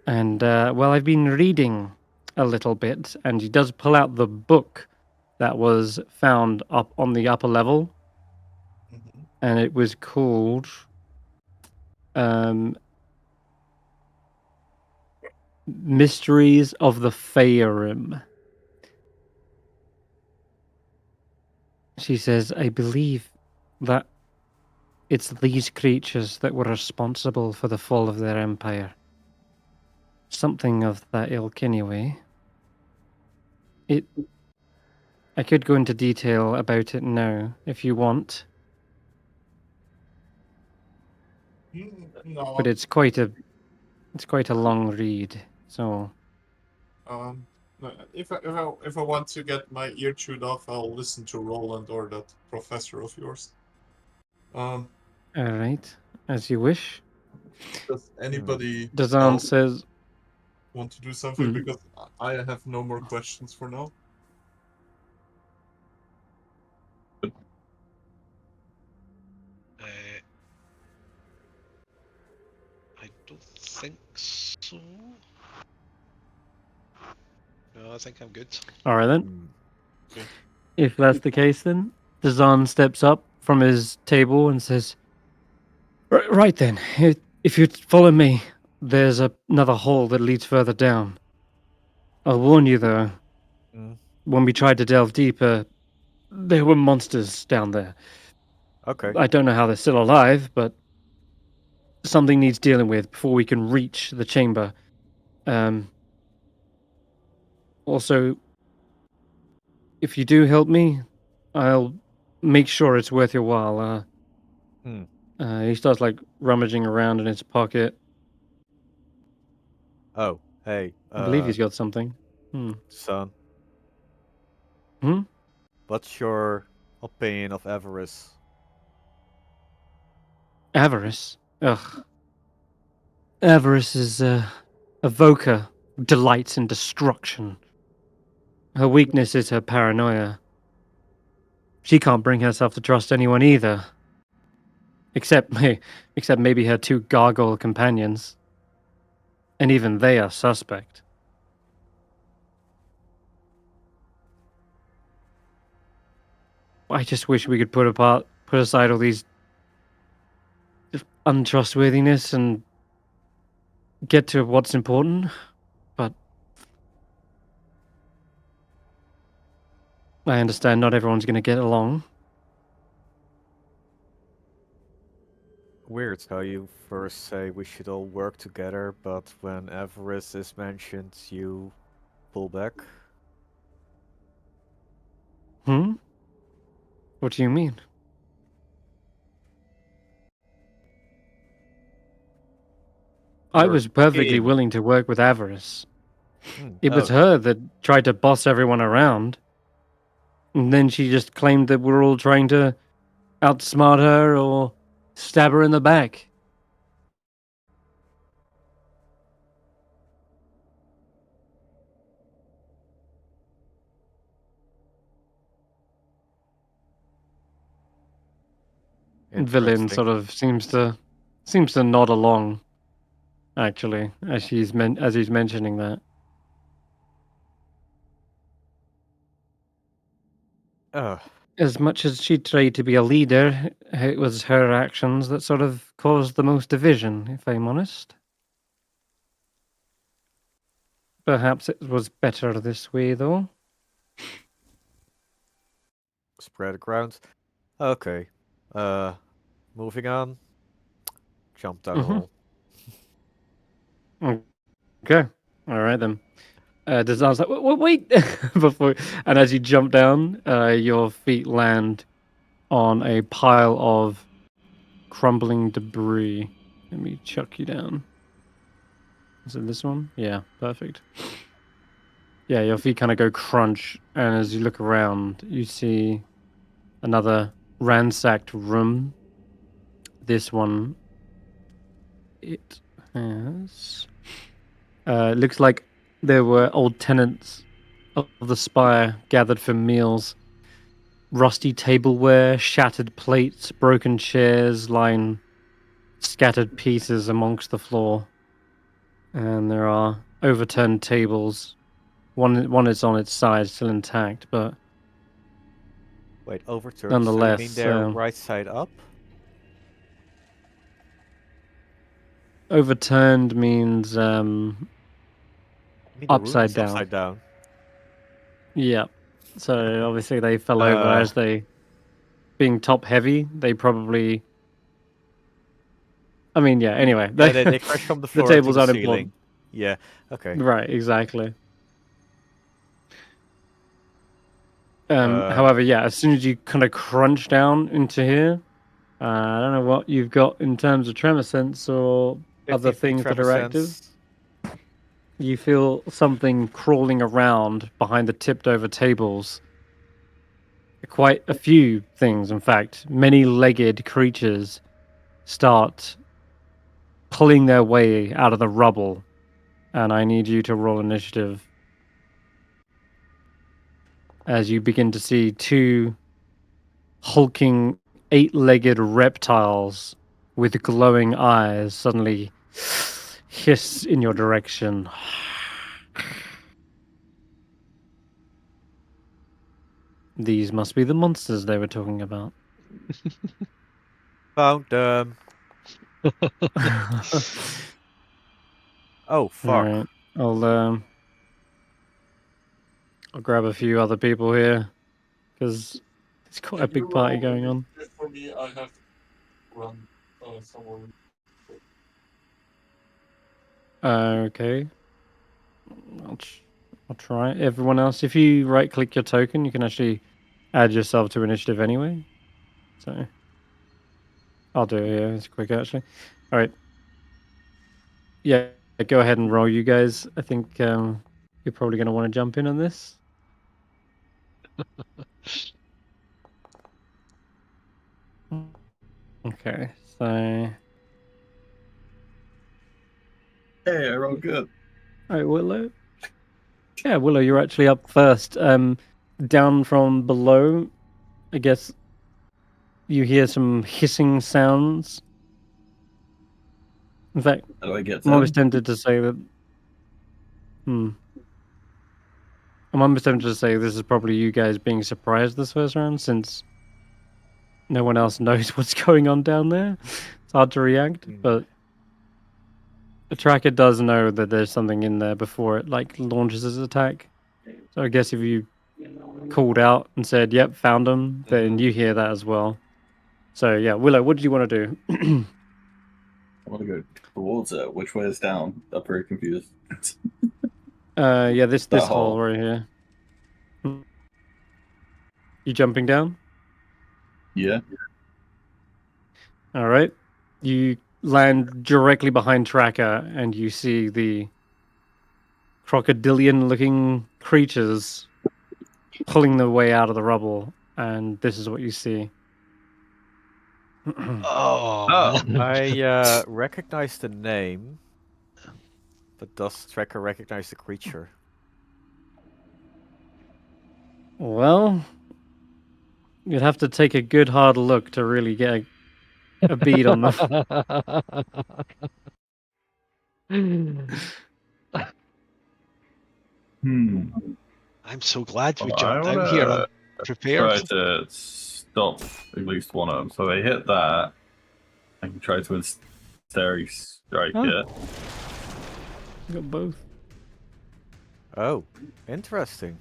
And, well, I've been reading a little bit, and he does pull out the book that was found up on the upper level, Mhm. and it was called Mysteries of the Faerun. She says, I believe that it's these creatures that were responsible for the fall of their empire. Something of that ilk, anyway. I could go into detail about it now, if you want, No, but it's quite a long read. So no, if I want to get my ear chewed off, I'll listen to Roland or that professor of yours. all right, as you wish. Does anybody Dazan else says, want to do something? Mm. Because I have no more questions for now. I don't think so. No, I think I'm good. all right then. Hmm. If that's the case, then Dazan steps up from his table and says, Right then, if you follow me, there's another hole that leads further down. I'll warn you though, Mm. when we tried to delve deeper, there were monsters down there. Okay. I don't know how they're still alive, but something needs dealing with before we can reach the chamber. Also, if you do help me, I'll make sure it's worth your while. Hmm. He starts like rummaging around in his pocket. Oh, hey, I believe he's got something. son. Hmm? What's your opinion of avarice? Avarice. Ugh. Avarice is a evoker, delights in destruction. Her weakness is her paranoia. She can't bring herself to trust anyone either. Except maybe her two gargoyle companions. And even they are suspect. I just wish we could put aside all these untrustworthiness and get to what's important. But I understand not everyone's going to get along. Weird how you first say we should all work together, but when avarice is mentioned, you pull back. Hmm? What do you mean? I You're was perfectly in. willing to work with Avarice. It was Oh. her that tried to boss everyone around. And then she just claimed that we're all trying to outsmart her or stab her in the back. Villain Interesting. sort of seems to nod along, actually, as he's mentioning that. Ugh. As much as she tried to be a leader, it was her actions that sort of caused the most division, if I'm honest. Perhaps it was better this way, though. Spread the ground. Okay. Moving on. Jump down a Mhm. hole. Okay. All right then. Dazan's like, wait, before, and as you jump down, your feet land on a pile of crumbling debris. Let me chuck you down. Is it this one? Yeah, perfect. Yeah, your feet kind of go crunch, and as you look around, you see another ransacked room. This one, it has... it looks like there were old tenants of the spire gathered for meals. Rusty tableware, shattered plates, broken chairs line scattered pieces amongst the floor. And there are overturned tables. One is on its side, still intact, but Wait, overturned. nonetheless, So you mean they're right side up? overturned means I mean, the room upside is down. Upside down. Yeah. So obviously they fell over as they, being top heavy, they probably. I mean, yeah. Anyway, Yeah, they crash from the the floor tables to the aren't ceiling. important. Yeah. Okay. Right. Exactly. However, yeah. As soon as you kind of crunch down into here, I don't know what you've got in terms of tremor sense or other 15 things that tremor are active. sense. You feel something crawling around behind the tipped over tables. Quite a few things, in fact. Many-legged creatures start pulling their way out of the rubble. And I need you to roll initiative. As you begin to see two hulking, 8-legged reptiles with glowing eyes suddenly hiss in your direction. These must be the monsters they were talking about. Found them. Oh, fuck. Alright. I'll grab a few other people here because it's quite a Can you big party roll going on. initiative for me? I have to run somewhere. Okay. I'll try. Everyone else, if you right-click your token, you can actually add yourself to initiative anyway. So I'll do it here. It's quick, actually. All right. Yeah, go ahead and roll, you guys. I think you're probably going to want to jump in on this. Okay, so... Hey, I rolled good. All right, Willow. Yeah, Willow, you're actually up first. Down from below, I guess you hear some hissing sounds. In fact, How do I get I'm almost them? tempted to say that. I'm almost tempted to say this is probably you guys being surprised this first round, since no one else knows what's going on down there. It's hard to react, but the tracker does know that there's something in there before it launches its attack. So I guess if you called out and said, "Yep, found them," then you hear that as well. So yeah, Willow, what did you want to do? I want to go towards it. Which way is down? I'm very confused. Yeah, this That hole hole. right here. You jumping down? Yeah. All right. You land directly behind Tracker, and you see the crocodilian-looking creatures pulling their way out of the rubble, and this is what you see. Oh, man. I recognize the name, but does Tracker recognize the creature? Well, you'd have to take a good hard look to really get a bead on them. I'm so glad we Well, jumped I out here wanna unprepared. try to stop at least one of them. So they hit that. I can try to sterry strike it. Got both. Oh, interesting.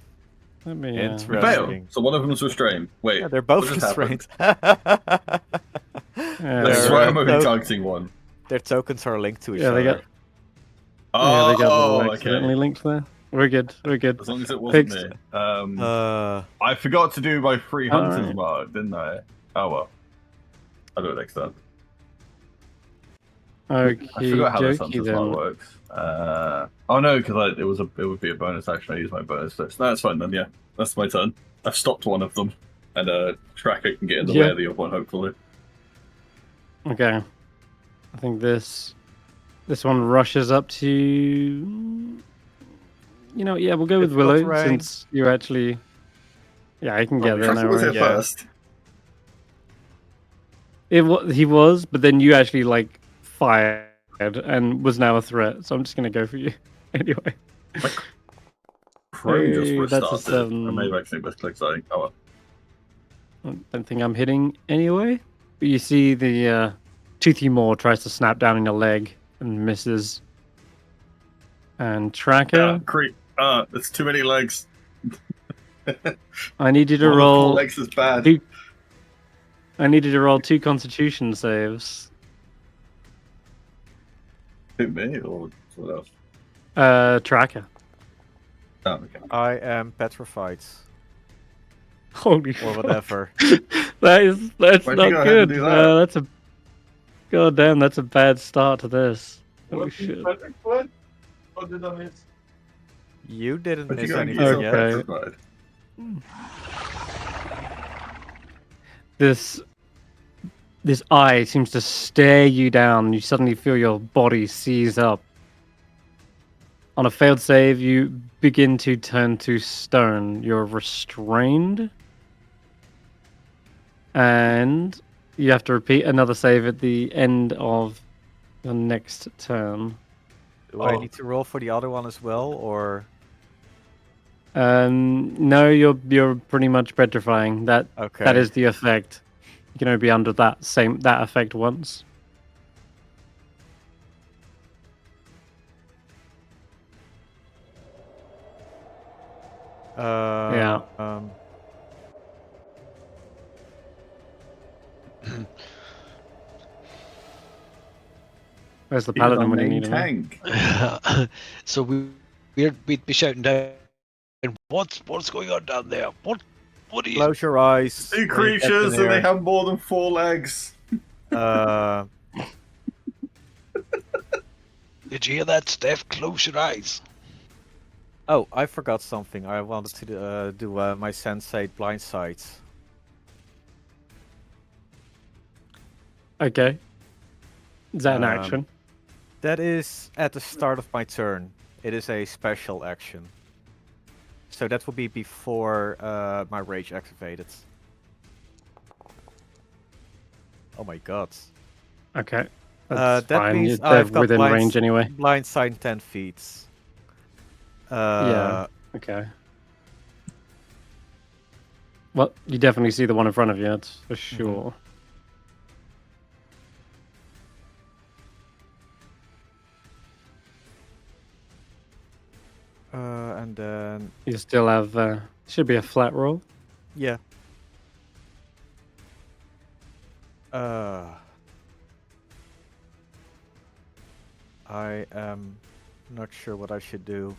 Let me. Fail. Interesting. So one of them is restrained. Wait. Yeah, they're both what just happened? restrained. That's They're, why I'm only to- targeting one. Their tokens are linked to each Yeah, other. they got. Oh, Yeah, they got a little accidentally okay. linked there. We're good. We're good. As long as it wasn't Fixed. me. Uh, I forgot to do my free hunters Alright. mark, didn't I? Oh well. I'll do it next time. Okay, I forgot how this dokie hunter smart then. works. Oh no, because it would be a bonus action. I use my bonus first. No, that's fine then. Yeah, that's my turn. I've stopped one of them, and Tracker can get in the way Yeah. of the other one. Hopefully. Okay. I think this one rushes up to. You know, yeah, we'll go with Difficult Willow terrain. since you actually. Yeah, I can get there. Tracker No was worries. here Yeah. first. He was, but then you actually like fired and was now a threat. So I'm just gonna go for you anyway. Chrome just Hey, that's a restarted. I may 7. have accidentally misclicked something. Oh well. I don't think I'm hitting anyway. But you see the toothy maw tries to snap down on your leg and misses. And Tracker, Creep. It's too many legs. I need you to More than 4 roll. legs is bad. I need you to roll 2 Constitution saves. Who, me or what else? Tracker. Oh, okay. I am petrified. Holy Or fuck. whatever. That's Why'd you not go ahead good. and do that? That's a goddamn. That's a bad start to this. Holy What shit. What did I miss? You didn't Why'd you miss go and get anything yourself yet. petrified? This eye seems to stare you down. You suddenly feel your body seize up. On a failed save, you begin to turn to stone. You're restrained. And you have to repeat another save at the end of the next turn. Do I need to roll for the other one as well, or No, you're pretty much petrifying. That okay? is the effect. You can only be under that effect once. Yeah. Where's the He was paladin our when you main need him? tank. So we'd be shouting down, what's going on down there? What are you? Close your eyes. Two when you get creatures in and they here. have more than 4 legs. Did you hear that, Stef? Close your eyes. Oh, I forgot something. I wanted to do my sensate blind sight. Okay. Is that an Um, action? That is at the start of my turn. It is a special action. So that will be before my rage activated. Oh my god. Okay. That's that fine. means They're I've got within blind, range anyway. blind sight 10 feet. Yeah. Okay. Well, you definitely see the one in front of you, that's for sure. And then You still have should be a flat roll. yeah. I am not sure what I should do.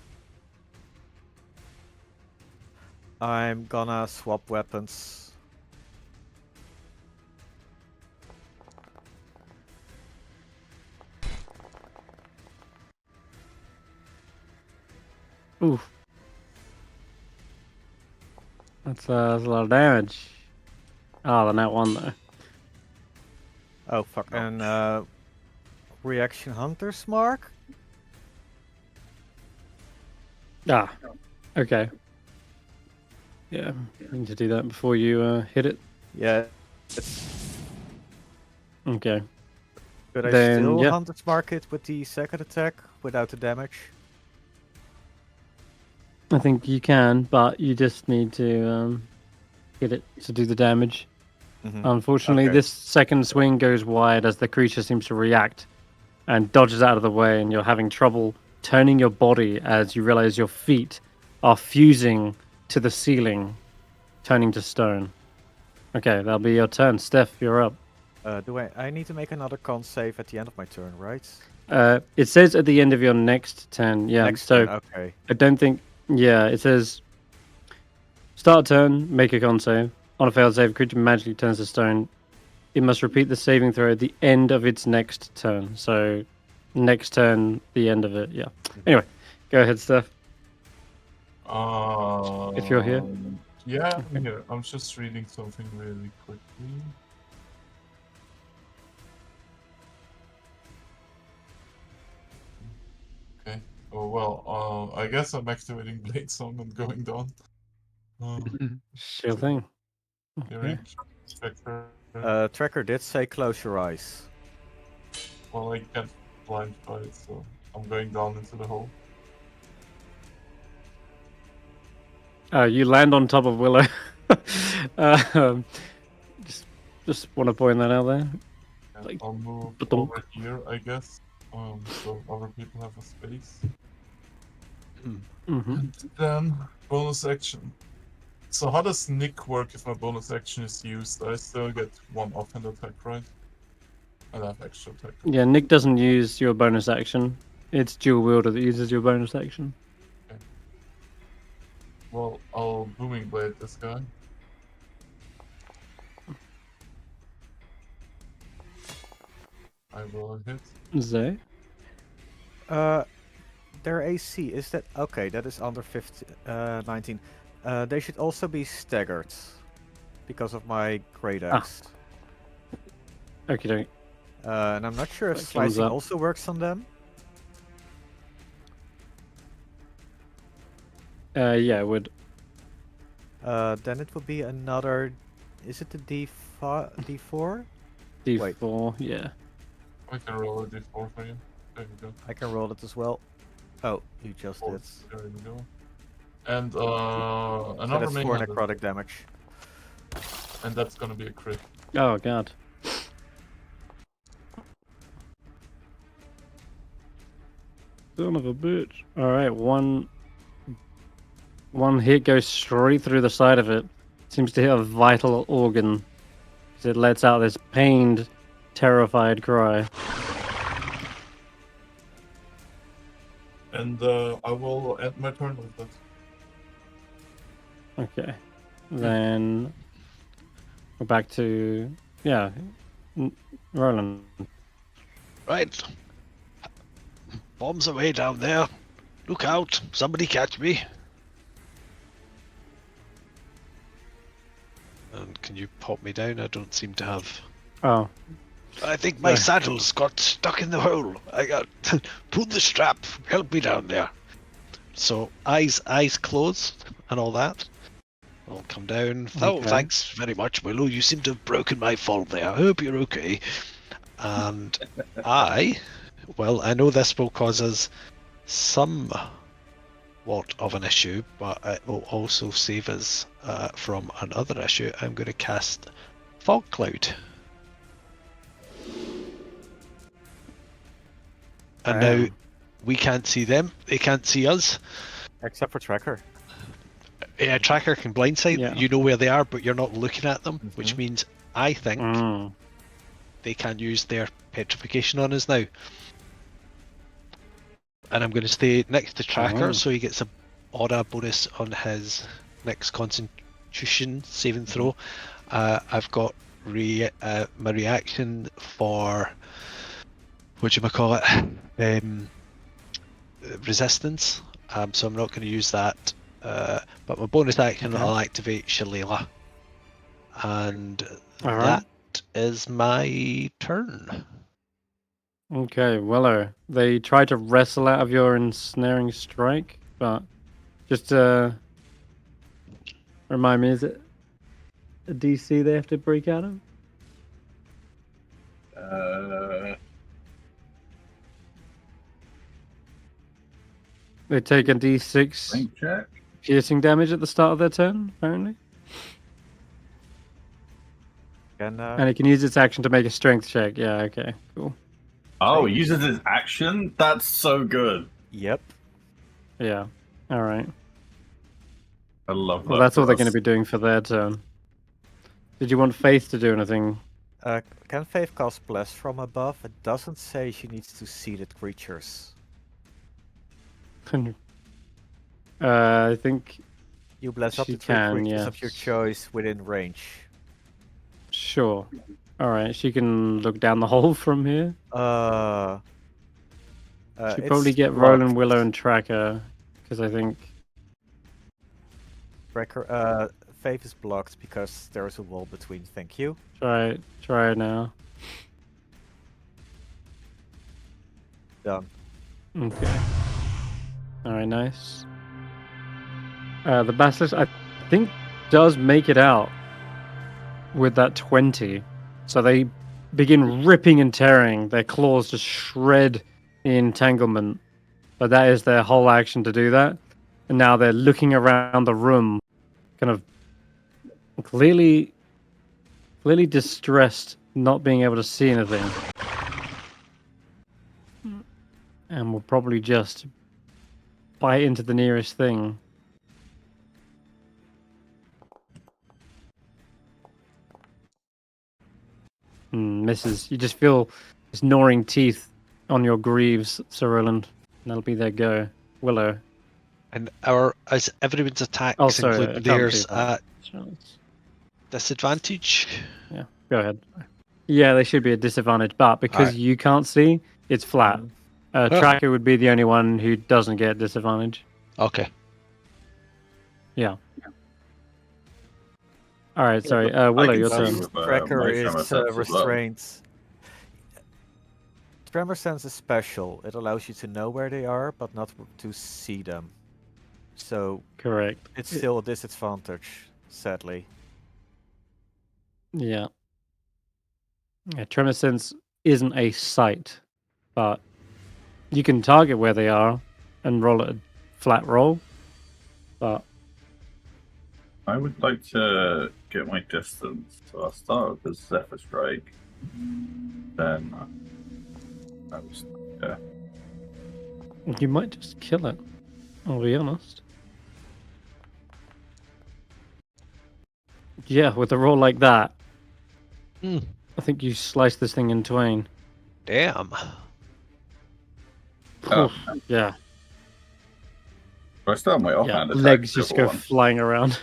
I'm gonna swap weapons. Oof. That's a lot of damage. Oh, the net one though. Oh fuck. And reaction hunter's mark? Ah. Okay. Yeah, I need to do that before you hit it. Yeah. It's, Okay. could I Then, still yeah. hunter's mark it with the second attack without the damage? I think you can, but you just need to hit it to do the damage. Unfortunately, Okay. this second swing goes wide as the creature seems to react and dodges out of the way, and you're having trouble turning your body as you realize your feet are fusing to the ceiling, turning to stone. Okay, that'll be your turn. Stef, you're up. I need to make another con save at the end of my turn, right? It says at the end of your next turn. Yeah, Next so turn, okay. I don't think... Yeah, it says... Start turn, make a con save. On a failed save, creature magically turns to stone. it must repeat the saving throw at the end of its next turn. So, next turn, the end of it. Yeah. Anyway, go ahead, Steph. If you're here. Yeah, I'm here. I'm just reading something really quickly. Okay. Oh well. I guess I'm activating Blade Song and going down. Sure thing. Okay. Hearing Tracker. Tracker did say close your eyes. Well, I can't blind fight, so I'm going down into the hole. You land on top of Willow. um, just want to point that out there. And Like, I'll move ba-dunk. over here, I guess. So other people have a space. Mm-hmm. And then bonus action. So how does Nick work if my bonus action is used? I still get one offhand attack, right? And I have extra attack. Yeah, Nick doesn't use your bonus action. It's dual wielder that uses your bonus action. Well, I'll booming blade this guy. I will hit. Zay? Their AC, is that... Okay, that is under 19. They should also be staggered. Because of my great axe. Okay. And I'm not sure if That comes slicing up. also works on them. Yeah, it would. Then it would be another... Is it the D4? D4, yeah. I can roll a d4 for you. There you go. I can roll it as well. Oh, you just Oh, did. there you go. And So another that's main 4 hand, necrotic damage. and that's gonna be a crit. Oh, God. Son of a bitch. Alright, one hit goes straight through the side of it. Seems to hit a vital organ. Because it lets out this pained, terrified cry. And I will end my turn with that. Okay. Then we're back to... Yeah. Roland. Right. Bombs away down there. Look out. Somebody catch me. And can you pop me down? I don't seem to have... Oh. I think my Yeah. saddle's got stuck in the hole. I got... Pull the strap. Help me down there. So, eyes closed and all that. I'll come down. Oh, Okay. thanks very much, Willow. You seem to have broken my fall there. I hope you're okay. And well, I know this will cause us somewhat of an issue, but it will also save us from another issue. I'm going to cast Fog Cloud. And now we can't see them, they can't see us. Except for Tracker. Yeah, Tracker can blindside, Yeah. you know where they are, but you're not looking at them, which means I think they can use their petrification on us now. And I'm going to stay next to Tracker, so he gets a aura bonus on his next Constitution saving throw. I've got my reaction for resistance. So I'm not going to use that. But my bonus action, I'll activate Shillelagh. And that is my turn. Okay, Willow. They try to wrestle out of your ensnaring strike, but just remind me, is it a DC they have to break out of? They take a D6 Strength check. piercing damage at the start of their turn, apparently. And it can use its action to make a strength check. Yeah, okay, cool. Oh, he uses his action? That's so good. Yep. Yeah, alright. I love that. Well, that's all they're for going to us. be doing for their turn. Did you want Faith to do anything? Can Faith cast Bless from above? It doesn't say she needs to seeded creatures. I think... You bless up She to 3 can, creatures yes. of your choice within range. Sure. All right, she can look down the hole from here. Should probably It's get blocked. Roland, Willow, and Tracker, because I think. Faith is blocked because there is a wall between. Thank you. Try it now. Done. Okay. All right, nice. The Basilisk, I think, does make it out with that 20. So they begin ripping and tearing. Their claws just shred the entanglement. But that is their whole action to do that. And now they're looking around the room, kind of clearly distressed, not being able to see anything. And we'll probably just bite into the nearest thing. Misses. You just feel this gnawing teeth on your greaves, Sir Roland. And that'll be their go. Willow. And as everyone's attacks, Oh, sorry, I including can't theirs, do that. at disadvantage. Yeah, go ahead. Yeah, they should be at disadvantage, but because Alright. you can't see, it's flat. Oh. Tracker would be the only one who doesn't get disadvantage. Okay. Yeah. All right, sorry. Willow, can your see turn. with, Tracker my is tremor sense as well. restrained. Tremor sense is special. It allows you to know where they are, but not to see them. So Correct. it's still a disadvantage, sadly. Yeah. Yeah, Tremor Sense isn't a sight, but you can target where they are and roll it a flat roll. But I would like to get my distance, so I'll start with the Zephyr Strike. Then you might just kill it. I'll be honest. Yeah, with a roll like that, Hmm. I think you slice this thing in twain. Damn. Oh. Oof, yeah. I still have my Yeah, offhand attack. legs just triple go one. flying around.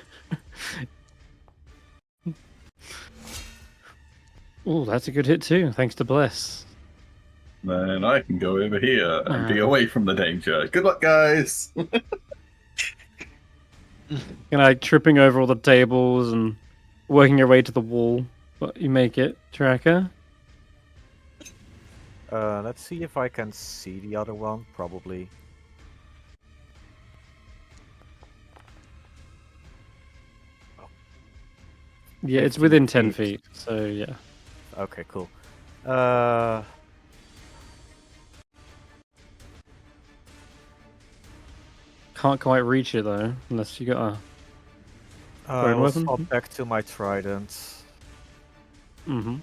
Oh, that's a good hit too, thanks to Bless. Then I can go over here and be Ah. away from the danger. Good luck, guys. Like tripping over all the tables and working your way to the wall. But you make it, Tracker. Let's see if I can see the other one. Probably. Yeah, it's 15 within 10 feet. feet, so yeah. Okay, cool. Can't quite reach it though, unless you got a. I will weapon? swap back to my trident. Mm-hmm.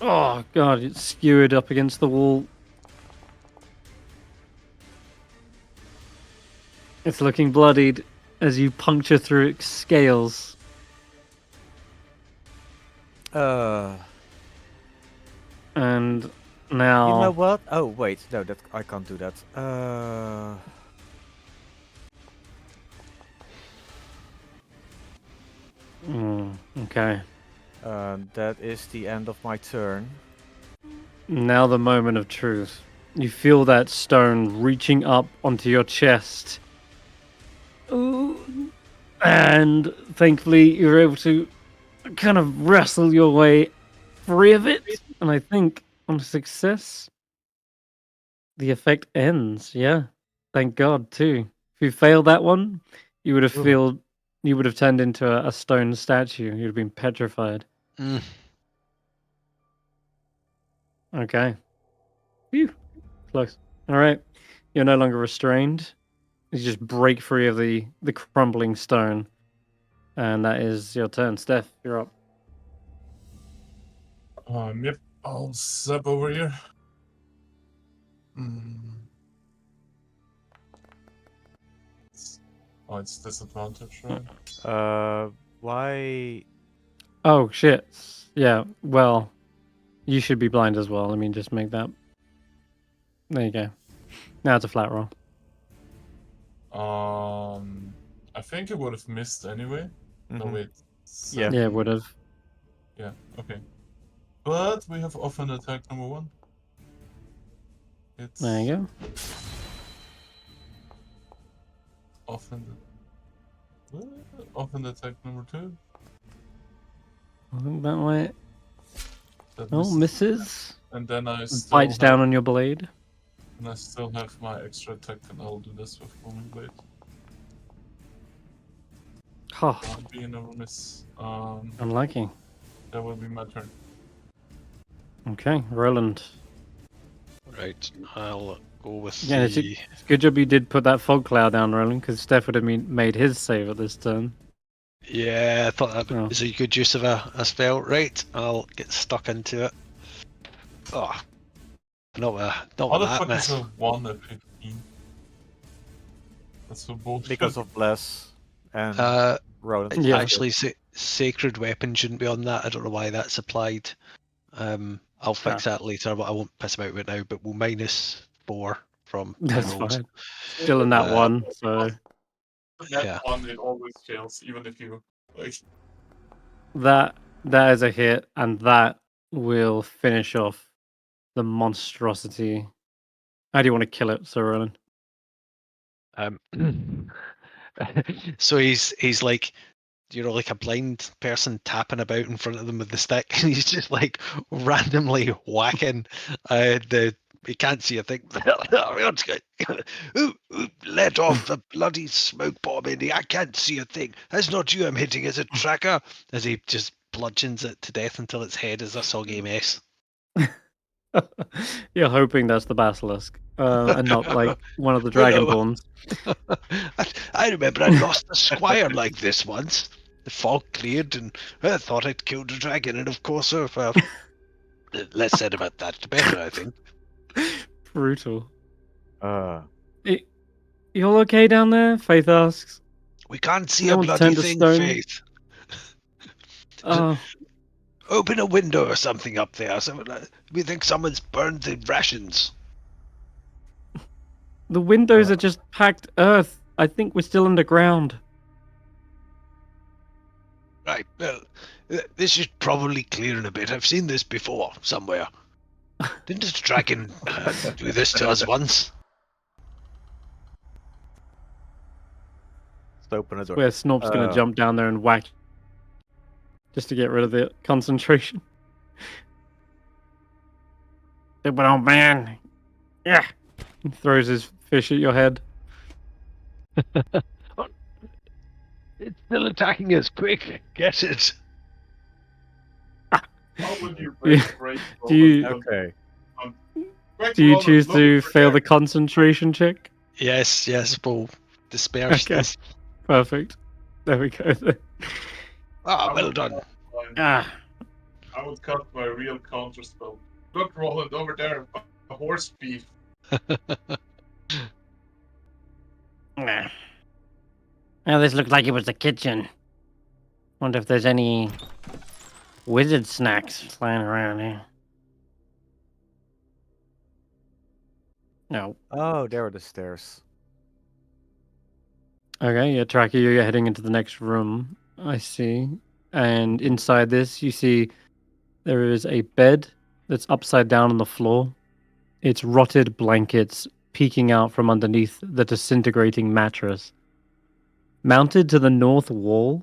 Oh god, it's skewered up against the wall. It's looking bloodied as you puncture through its scales. And now. You know what? Oh wait, no, that I can't do that. Okay. That is the end of my turn. Now the moment of truth. You feel that stone reaching up onto your chest. Ooh. And thankfully you're able to kind of wrestle your way free of it. And I think on success, the effect ends. Yeah. Thank God too. If you failed that one, you would have turned into a stone statue. You'd have been petrified. Mm. Okay. Phew. Close. All right. You're no longer restrained. You just break free of the crumbling stone. And that is your turn. Stef, you're up. Yep. I'll step over here. It's disadvantage, right? Why? Oh, shit. Yeah, well, you should be blind as well. Let me just make that. There you go. Now it's a flat roll. I think it would have missed anyway. No, Mhm. wait. Yeah. Yeah, would have. Yeah, okay. But we have offhand attack number 1. It's There you go. offhand attack number 2. I think that way. That Oh, missed. misses. And then I still Bites have, down on your blade. and I still have my extra attack, and I'll do this with Booming Blade. Ha, That'll be another miss. unlucky. That will be my turn. Okay, Roland. Right, I'll go with Yeah, the. good job you did put that fog cloud down, Roland, because Stef would have made his save at this turn. Yeah, I thought that Oh. was a good use of a spell. Right, I'll get stuck into it. Oh, not with How the that fuck miss. is a 1 at 15? That's so bullshit. Because of Bless and Roland. Yeah. Actually, sacred weapon shouldn't be on that. I don't know why that's applied. I'll fix that later, but I won't piss him out right now. But we'll minus 4 from my That's rolls. fine. Still in that one, so That Yeah. 1, it always fails, even if you like. that is a hit, and that will finish off the monstrosity. How do you want to kill it, Sir Roland? So he's like, like a blind person tapping about in front of them with the stick, and he's just like randomly whacking the. He can't see a thing. Who let off the bloody smoke bomb in here? I can't see a thing. That's not you I'm hitting, is it, Tracker? As he just bludgeons it to death until its head is a soggy mess. You're hoping that's the basilisk, and not like one of the No, no. dragonborns. I remember I lost a squire like this once. The fog cleared, and I thought I'd killed a dragon, and of course, less said about that, the better, I think. Brutal. You all okay down there? Faith asks. We can't see No a one's bloody turned to thing, stone? Faith. Oh, Open a window or something up there. We think someone's burned the rations. the windows are just packed earth. I think we're still underground. Right, well, this is probably clearing a bit. I've seen this before, somewhere. Didn't a dragon do this to us once? Let's open the door. Where Snorp's gonna jump down there and whack, just to get rid of the concentration. Stupid old man. Yeah. He throws his fish at your head. It's still attacking us. Quick, get it. How would you Yeah. break Do you- Okay. Do you choose to fail the concentration check? Yes, we'll disperse Okay. this. Perfect. There we go. Then. Ah, well done. Ah, I would cut my real counter spell. Look, Roland, over there, a horse beef. nah. Now this looked like it was the kitchen. Wonder if there's any wizard snacks flying around here. No. Oh, there are the stairs. Okay, yeah, Tracker, you're heading into the next room. I see. And inside this, you see there is a bed that's upside down on the floor. It's rotted blankets peeking out from underneath the disintegrating mattress. Mounted to the north wall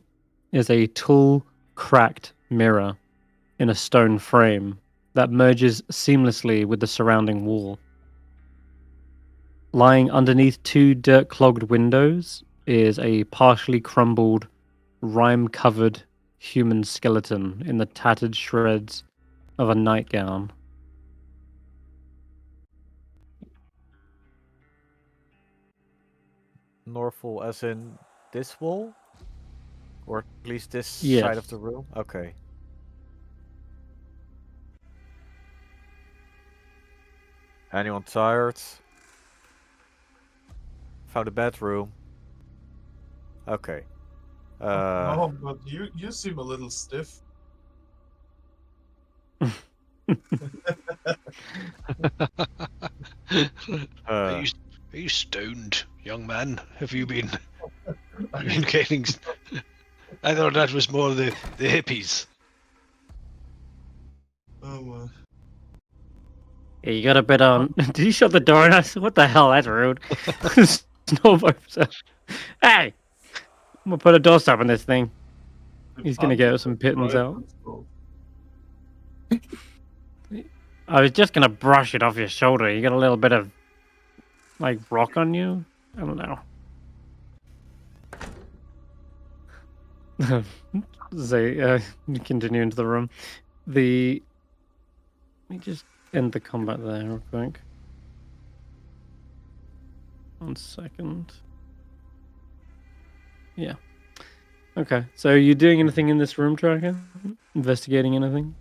is a tall, cracked mirror in a stone frame that merges seamlessly with the surrounding wall. Lying underneath 2 dirt-clogged windows is a partially crumbled, rime-covered human skeleton in the tattered shreds of a nightgown. North wall as in this wall? Or at least this Yes. side of the room? Okay. Anyone tired? Found a bedroom. Okay. Oh, but you seem a little stiff. Are Are you stoned, young man? Have you been getting... I thought that was more the hippies. Oh well. Yeah, you got a bit on. Did you shut the door? And I said, "What the hell? That's rude." Snowball said, "Hey, I'm gonna put a doorstop on this thing." He's gonna get some pittance out. I was just gonna brush it off your shoulder. You got a little bit of like rock on you. I don't know. You continue into the room. Let me just end the combat there real quick. 1 second. Yeah. Okay. So are you doing anything in this room, Tracker? Investigating anything?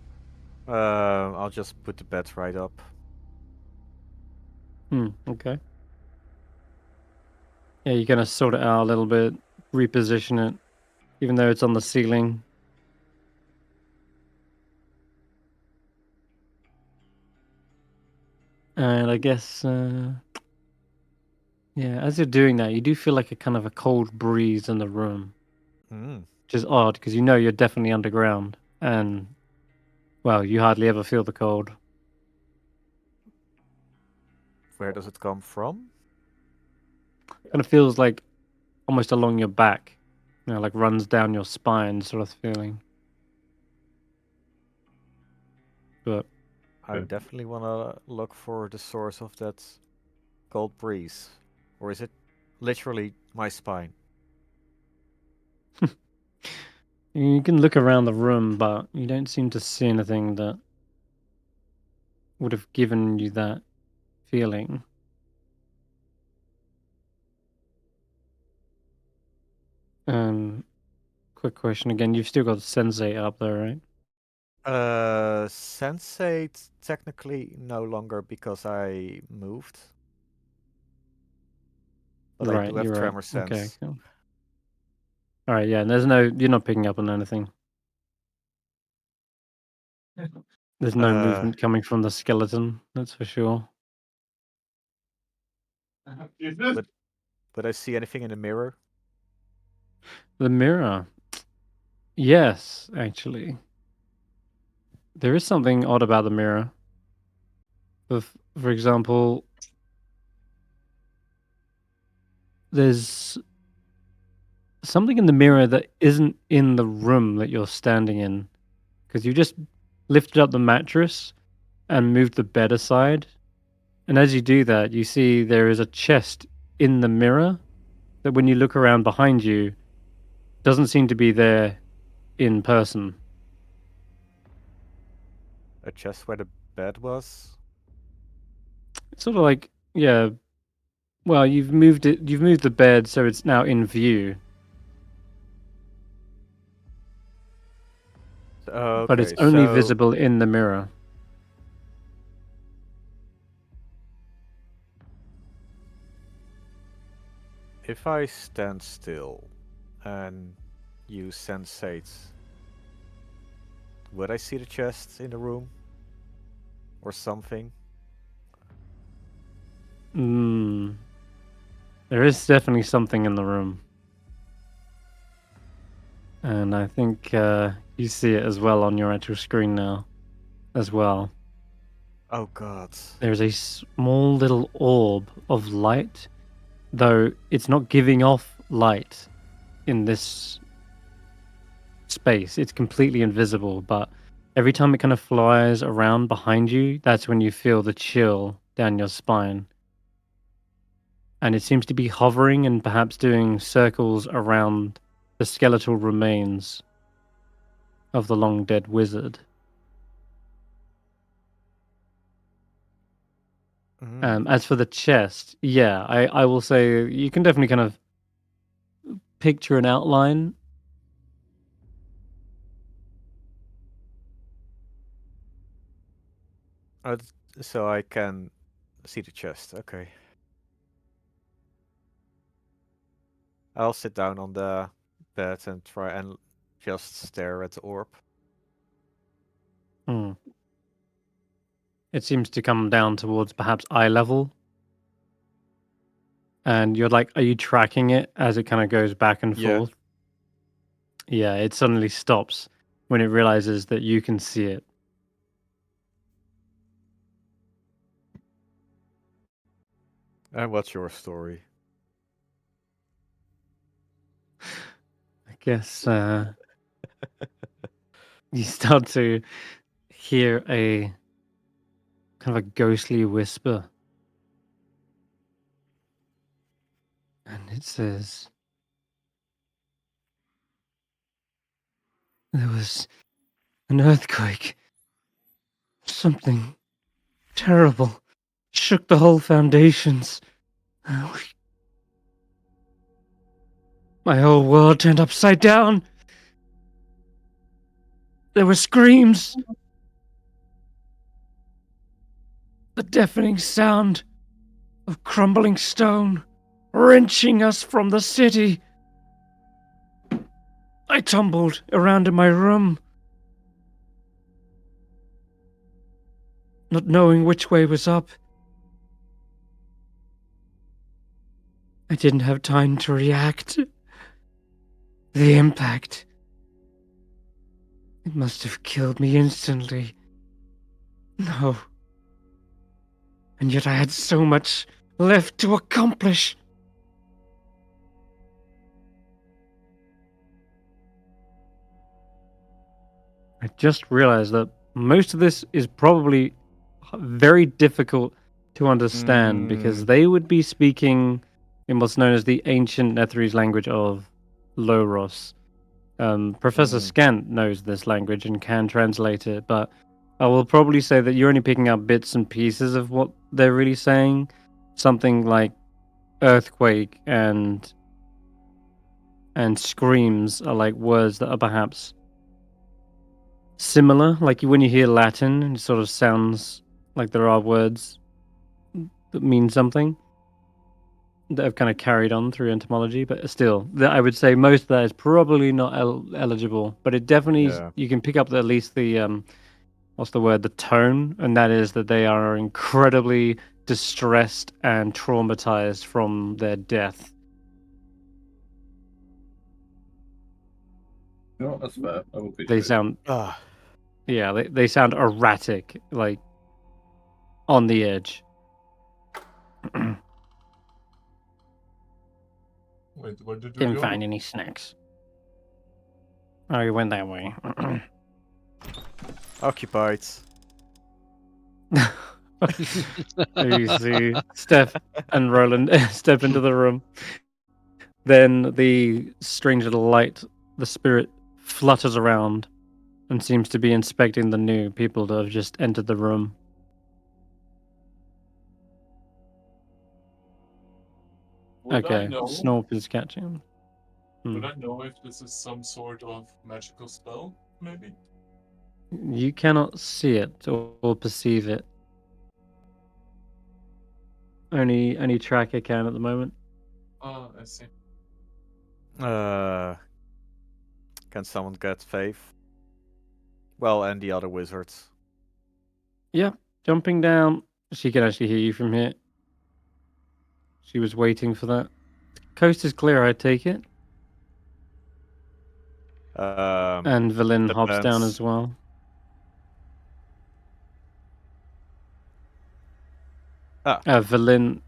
I'll just put the bed right up. Okay. Yeah, you're gonna sort it out a little bit, reposition it, even though it's on the ceiling. And I guess, yeah, as you're doing that, you do feel like a kind of a cold breeze in the room, Mm. which is odd because you know you're definitely underground, and well, you hardly ever feel the cold. Where does it come from? Kind of feels like almost along your back, like runs down your spine, sort of feeling. But I definitely want to look for the source of that cold breeze. Or is it literally my spine? you can look around the room, but you don't seem to see anything that would have given you that feeling. Quick question again. You've still got Sensei up there, right? Sensate technically no longer because I moved. But I Right, do have you're right. tremor Okay, sense. cool. All right, yeah. You're not picking up on anything. There's no movement coming from the skeleton. That's for sure. But I see anything in the mirror? The mirror. Yes, actually. There is something odd about the mirror. For example, there's something in the mirror that isn't in the room that you're standing in. Because you just lifted up the mattress and moved the bed aside. And as you do that, you see there is a chest in the mirror that when you look around behind you, doesn't seem to be there in person. A chest where the bed was? It's sort of like, yeah, well, you've moved the bed so it's now in view, but it's Okay, only so visible in the mirror. if I stand still and use sensate, would I see the chest in the room? Or something? There is definitely something in the room. And I think you see it as well on your actual screen now, as well. Oh god. There's a small little orb of light, though it's not giving off light in this space. It's completely invisible, but every time it kind of flies around behind you, that's when you feel the chill down your spine. And it seems to be hovering and perhaps doing circles around the skeletal remains of the long dead wizard. As for the chest, yeah, I will say you can definitely kind of picture an outline. So I can see the chest, okay. I'll sit down on the bed and try and just stare at the orb. It seems to come down towards perhaps eye level. And you're like, are you tracking it as it kind of goes back and Yeah. forth? Yeah, it suddenly stops when it realizes that you can see it. And what's your story? I guess you start to hear a kind of a ghostly whisper. And it says, there was an earthquake. Something terrible shook the whole foundations. My whole world turned upside down. There were screams. The deafening sound of crumbling stone wrenching us from the city. I tumbled around in my room, not knowing which way was up. I didn't have time to react. The impact. It must have killed me instantly. No. And yet I had so much left to accomplish. I just realized that most of this is probably very difficult to understand because they would be speaking in what's known as the ancient Netherese language of Loros. Professor Scant knows this language and can translate it, but I will probably say that you're only picking up bits and pieces of what they're really saying. Something like earthquake and screams are like words that are perhaps similar. Like when you hear Latin, it sort of sounds like there are words that mean something that have kind of carried on through entomology, but still, I would say most of that is probably not eligible. But it definitely you can pick up at least the what's the word? The tone, and that is that they are incredibly distressed and traumatized from their death. No, that's fair. I will be They sound, yeah, they sound erratic, like on the edge. Wait, where did you Didn't go? find any snacks. Oh, you went that way. Occupied. You see Steph and Roland step into the room. Then the strange little light, the spirit, flutters around and seems to be inspecting the new people that have just entered the room. Would I Okay, know? Snorp is catching him. Would I know if this is some sort of magical spell, maybe? You cannot see it or perceive it. Only tracker can at the moment. Ah, I see. Can someone get Faith? Well, and the other wizards. Yeah, jumping down. She can actually hear you from here. She was waiting for that. Coast is clear, I take it. And Valin hops down as well. Valin,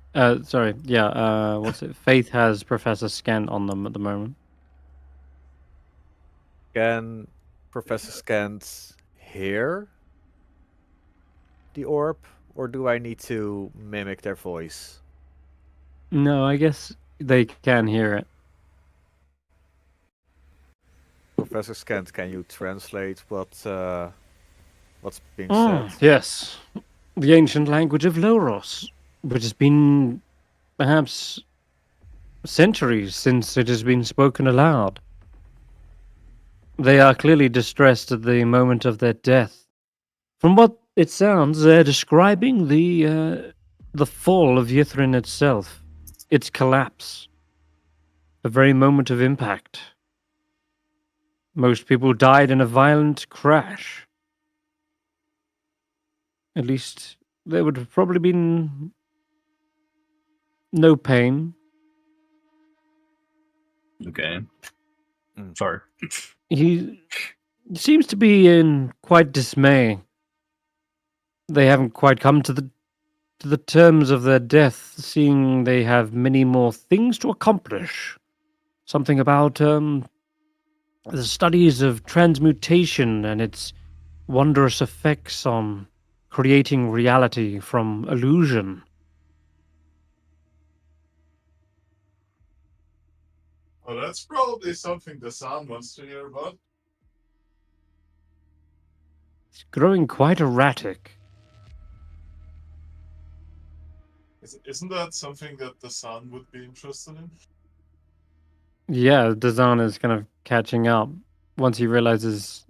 sorry, yeah, what's it? Faith has Professor Scant on them at the moment. Can Professor Scant hear the orb, or do I need to mimic their voice? No, I guess they can hear it. Professor Scant, can you translate what's being said? Yes, the ancient language of Loros, which has been perhaps centuries since it has been spoken aloud. They are clearly distressed at the moment of their death. From what it sounds, they're describing the fall of Yithrin itself, its collapse, the very moment of impact. Most people died in a violent crash. At least there would have probably been no pain, Okay. Mm. Sorry. He seems to be in quite dismay. They haven't quite come to the terms of their death, seeing they have many more things to accomplish. Something about the studies of transmutation and its wondrous effects on creating reality from illusion. Well, that's probably something the Sun wants to hear about. It's growing quite erratic. Isn't that something that the Sun would be interested in? Yeah, Dazan is kind of catching up once he realizes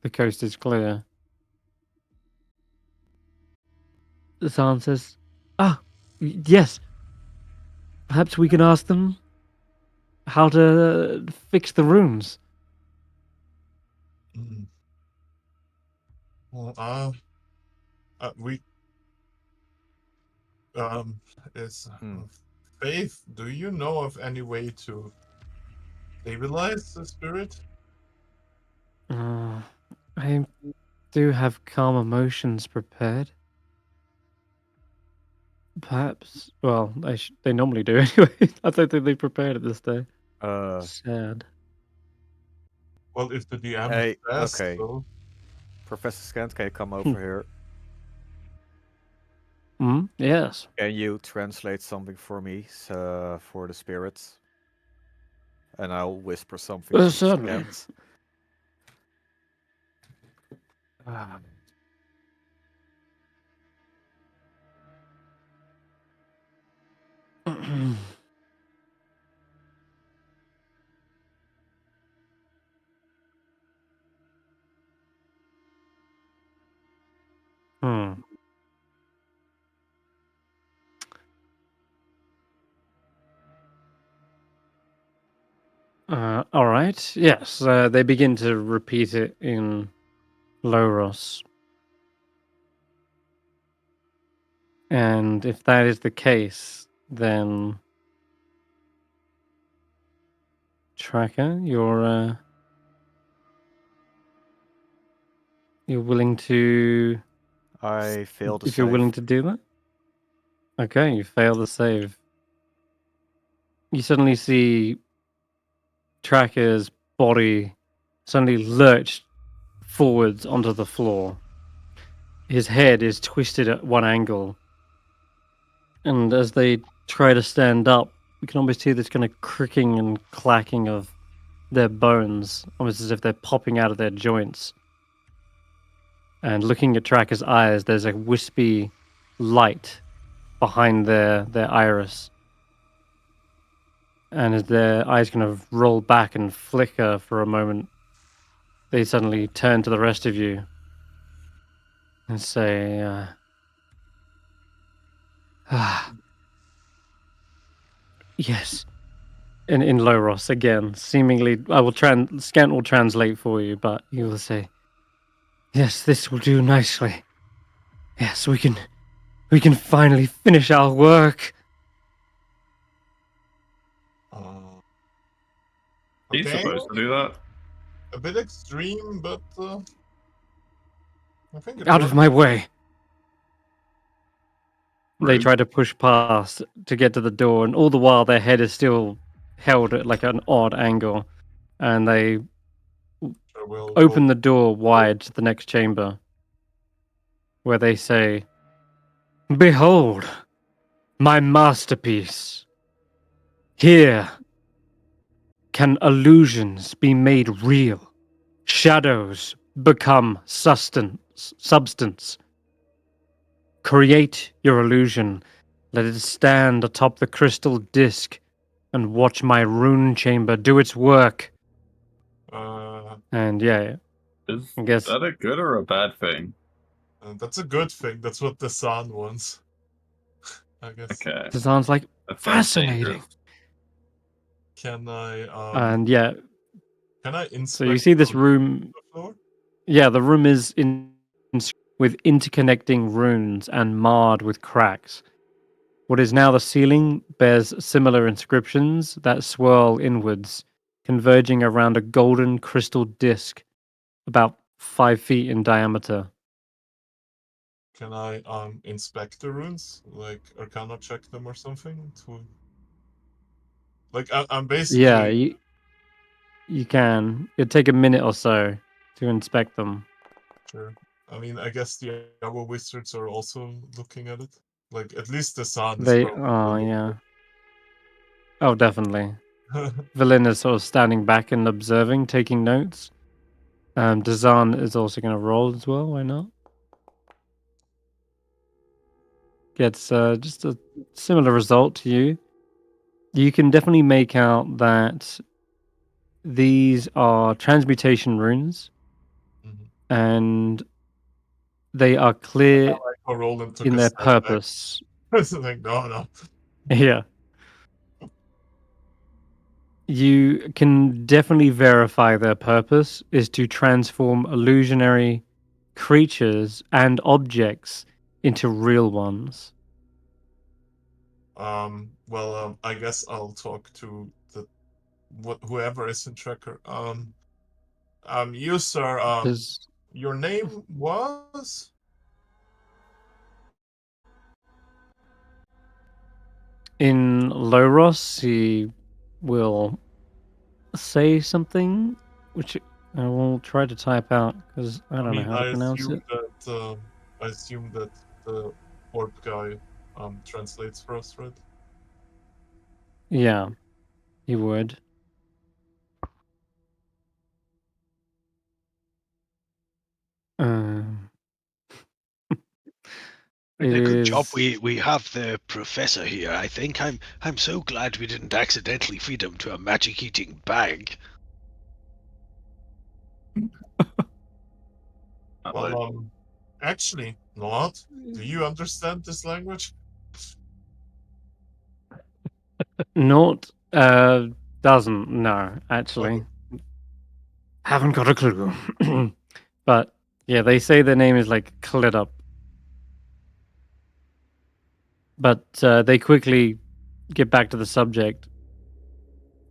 the coast is clear. Dazan says, yes. Perhaps we can ask them how to fix the runes. Mm. Well, we is Faith. Do you know of any way to stabilize the spirit? I do have calm emotions prepared. Perhaps. Well, they normally do anyway. I don't think they prepared it this day. Sad. Well, if the DM Hey, says okay. so. Professor Scant, can you come over here? Yes. Can you translate something for me for the spirits? And I'll whisper something to Certainly. Scant. All right. Yes, they begin to repeat it in Loros. And if that is the case, then Tracker, you're willing to. I failed the If you're willing save. to do that, okay, you fail the save. You suddenly see Tracker's body suddenly lurch forwards onto the floor. His head is twisted at one angle, and as they try to stand up, you can almost hear this kind of cricking and clacking of their bones, almost as if they're popping out of their joints. And looking at Tracker's eyes, there's a wispy light behind their iris. And as their eyes kind of roll back and flicker for a moment, they suddenly turn to the rest of you and say, yes. In Loros again, seemingly, Scant will translate for you, but he will say, yes, this will do nicely. Yes, we can finally finish our work. He's Okay. supposed to do that. A bit extreme, but I think it Out works. of my way. They Rude. try to push past to get to the door, and all the while their head is still held at like an odd angle, and they open the door wide to the next chamber, where they say, behold, my masterpiece. Here can illusions be made real, shadows become substance. Create your illusion, let it stand atop the crystal disc, and watch my rune chamber do its work. And yeah, Is I guess that a good or a bad thing? That's a good thing. That's what the Sun wants. I guess. Okay. it sounds like That sounds fascinating. dangerous. Can I And yeah, can I inspect so you see this room. the floor? Yeah, the room is in with interconnecting runes and marred with cracks. What is now the ceiling bears similar inscriptions that swirl inwards, converging around a golden crystal disc about 5 feet in diameter. Can I inspect the runes, like Arcana check them or something? Like I'm basically Yeah, you can. It'd take a minute or so to inspect them. sure. I mean, I guess the other wizards are also looking at it. Like at least the sun is They, probably oh looking yeah. Oh, definitely. at it. Velen is sort of standing back and observing, taking notes. Dazan is also going to roll as well. Why not? Gets just a similar result to you. You can definitely make out that these are transmutation runes, Mhm. and they are clear Like how Roland took in a their step back. purpose. It's like no. Yeah. You can definitely verify their purpose is to transform illusionary creatures and objects into real ones. Well, I guess I'll talk to whoever is in tracker. You sir. Does Your name was? in Loros he will say something which I will try to type out because I don't know how to pronounce it. I assume that the orb guy translates for us, right? Yeah, he would. Um, it A good job is we have the professor here. I think I'm so glad we didn't accidentally feed him to a magic eating bag. Well, actually, not. Do you understand this language? not doesn't no actually. Okay. Haven't got a clue. But yeah, they say their name is like clit up. But they quickly get back to the subject.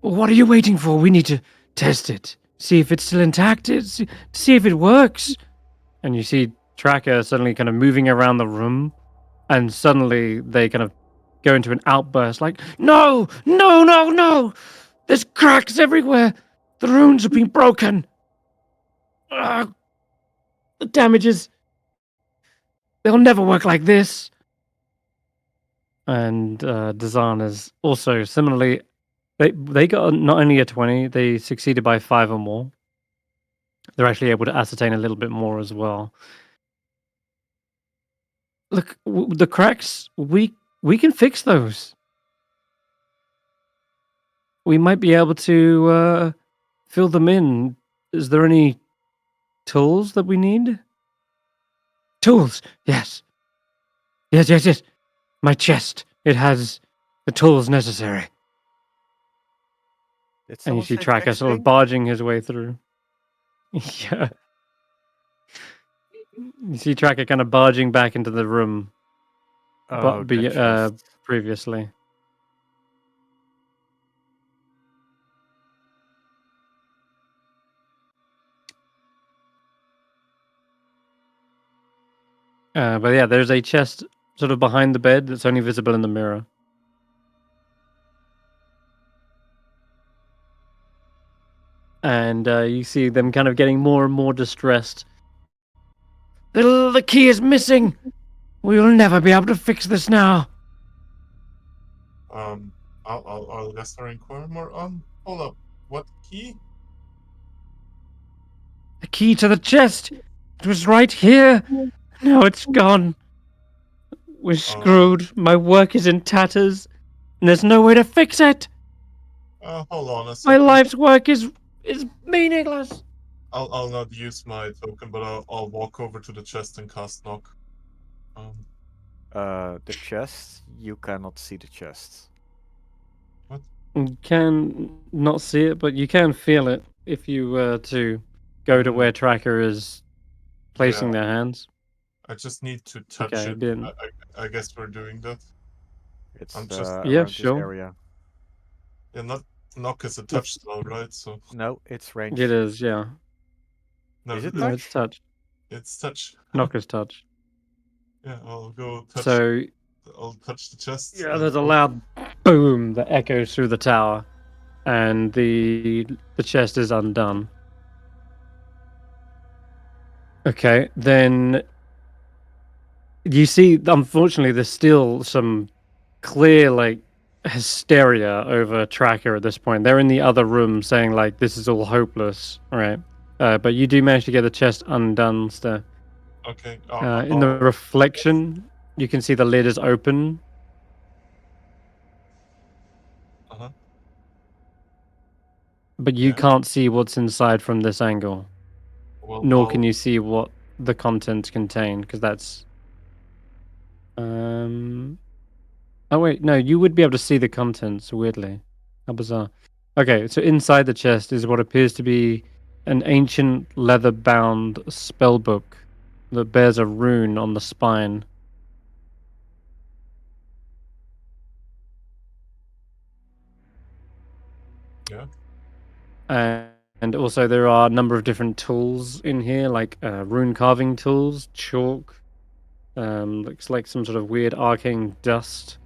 What are you waiting for? We need to test it. See if it's still intact. See if it works. And you see Tracker suddenly kind of moving around the room, and suddenly they kind of go into an outburst like, no, no, no, no! There's cracks everywhere! The runes have been broken! The damages. They'll never work like this. And Dazan is also similarly. They got not only a 20, they succeeded by 5 or more. They're actually able to ascertain a little bit more as well. Look, the cracks, we can fix those. We might be able to fill them in. Is there any tools that we need? Tools, yes. Yes. My chest, it has the tools necessary. Did And you someone see say Tracker sort of fixing? barging his way through. Yeah. You see Tracker kind of barging back into the room, Oh, but the chest. previously. But yeah, there's a chest sort of behind the bed that's only visible in the mirror. And you see them kind of getting more and more distressed. The key is missing! We will never be able to fix this now! I'll guess or inquire more. Hold up. What key? The key to the chest! It was right here! Now it's gone! We're screwed. My work is in tatters, and there's no way to fix it! Hold on a My second. life's work is meaningless! I'll not use my token, but I'll walk over to the chest and cast knock. The chest. You cannot see the chest. You can not see it, but you can feel it if you were to go to where Tracker is placing Yeah. their hands. I just need to touch Okay, it. then. I guess we're doing that. It's I'm just- Yeah, around sure. this area. Yeah, not knock is a touch spell, right? So No, it's ranged. It is, yeah. no, Is it No, it's touch. It's touch. Knock is touch. Yeah, I'll go touch. So I'll touch the chest. yeah, there's a loud boom that echoes through the tower, and the chest is undone. Okay, then you see, unfortunately, there's still some clear like hysteria over Tracker at this point. They're in the other room saying like this is all hopeless, right? But you do manage to get the chest undone, Stef. Okay. In the reflection, you can see the lid is open. Uh-huh. But you Yeah. can't see what's inside from this angle, Well, nor can you see what the contents contain, because that's. Oh wait, no, you would be able to see the contents. Weirdly, how bizarre. Okay, so inside the chest is what appears to be an ancient leather-bound spellbook that bears a rune on the spine. Yeah. And also there are a number of different tools in here, like rune carving tools, chalk, looks like some sort of weird arcane dust.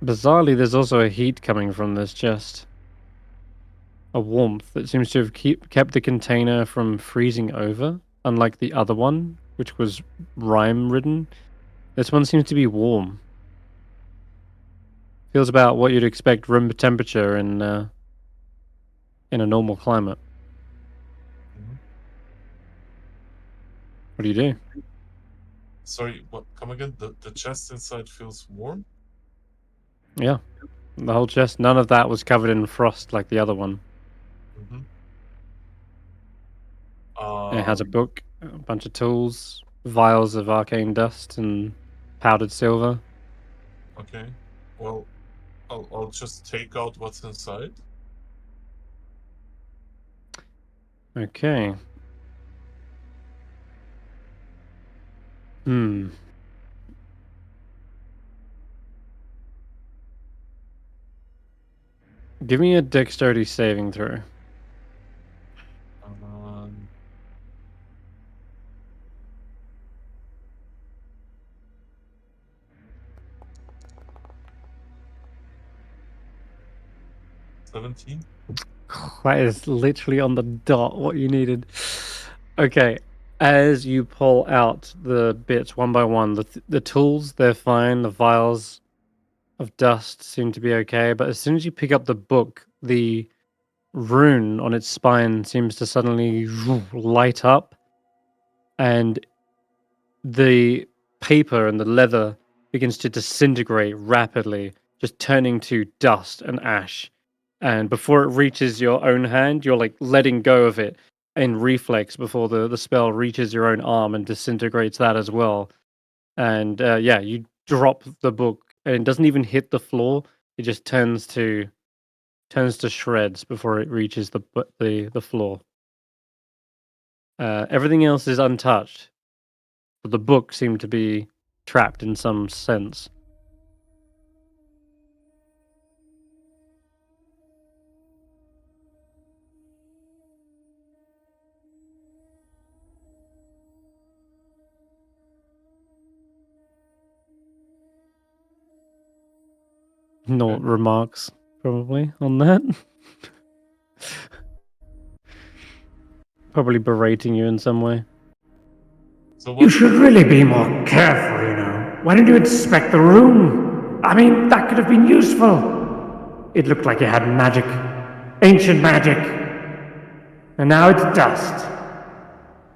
Bizarrely, there's also a heat coming from this chest. A warmth that seems to have kept the container from freezing over, unlike the other one, which was rime-ridden. This one seems to be warm. Feels about what you'd expect room temperature in a normal climate. Mhm. What do you do? Sorry, what? Come again? The chest inside feels warm. Yeah, the whole chest. None of that was covered in frost like the other one. Mm-hmm. It has a book, a bunch of tools, vials of arcane dust, and powdered silver. Okay. Well, I'll just take out what's inside. Okay. Hmm. Give me a dexterity saving throw. Um, $17. That is literally on the dot what you needed. Okay. As you pull out the bits one by one, the tools, they're fine. The vials of dust seem to be okay. But as soon as you pick up the book, the rune on its spine seems to suddenly light up, and the paper and the leather begins to disintegrate rapidly, just turning to dust and ash. And before it reaches your own hand, you're like letting go of it in reflex before the spell reaches your own arm and disintegrates that as well. And yeah, you drop the book and it doesn't even hit the floor. It just turns to shreds before it reaches the floor. Everything else is untouched, but the book seemed to be trapped in some sense. No Okay. remarks, probably, on that. Probably berating you in some way. So You what? should really be more careful, you know. Why don't you inspect the room? I mean, that could have been useful. It looked like it had magic. Ancient magic. And now it's dust.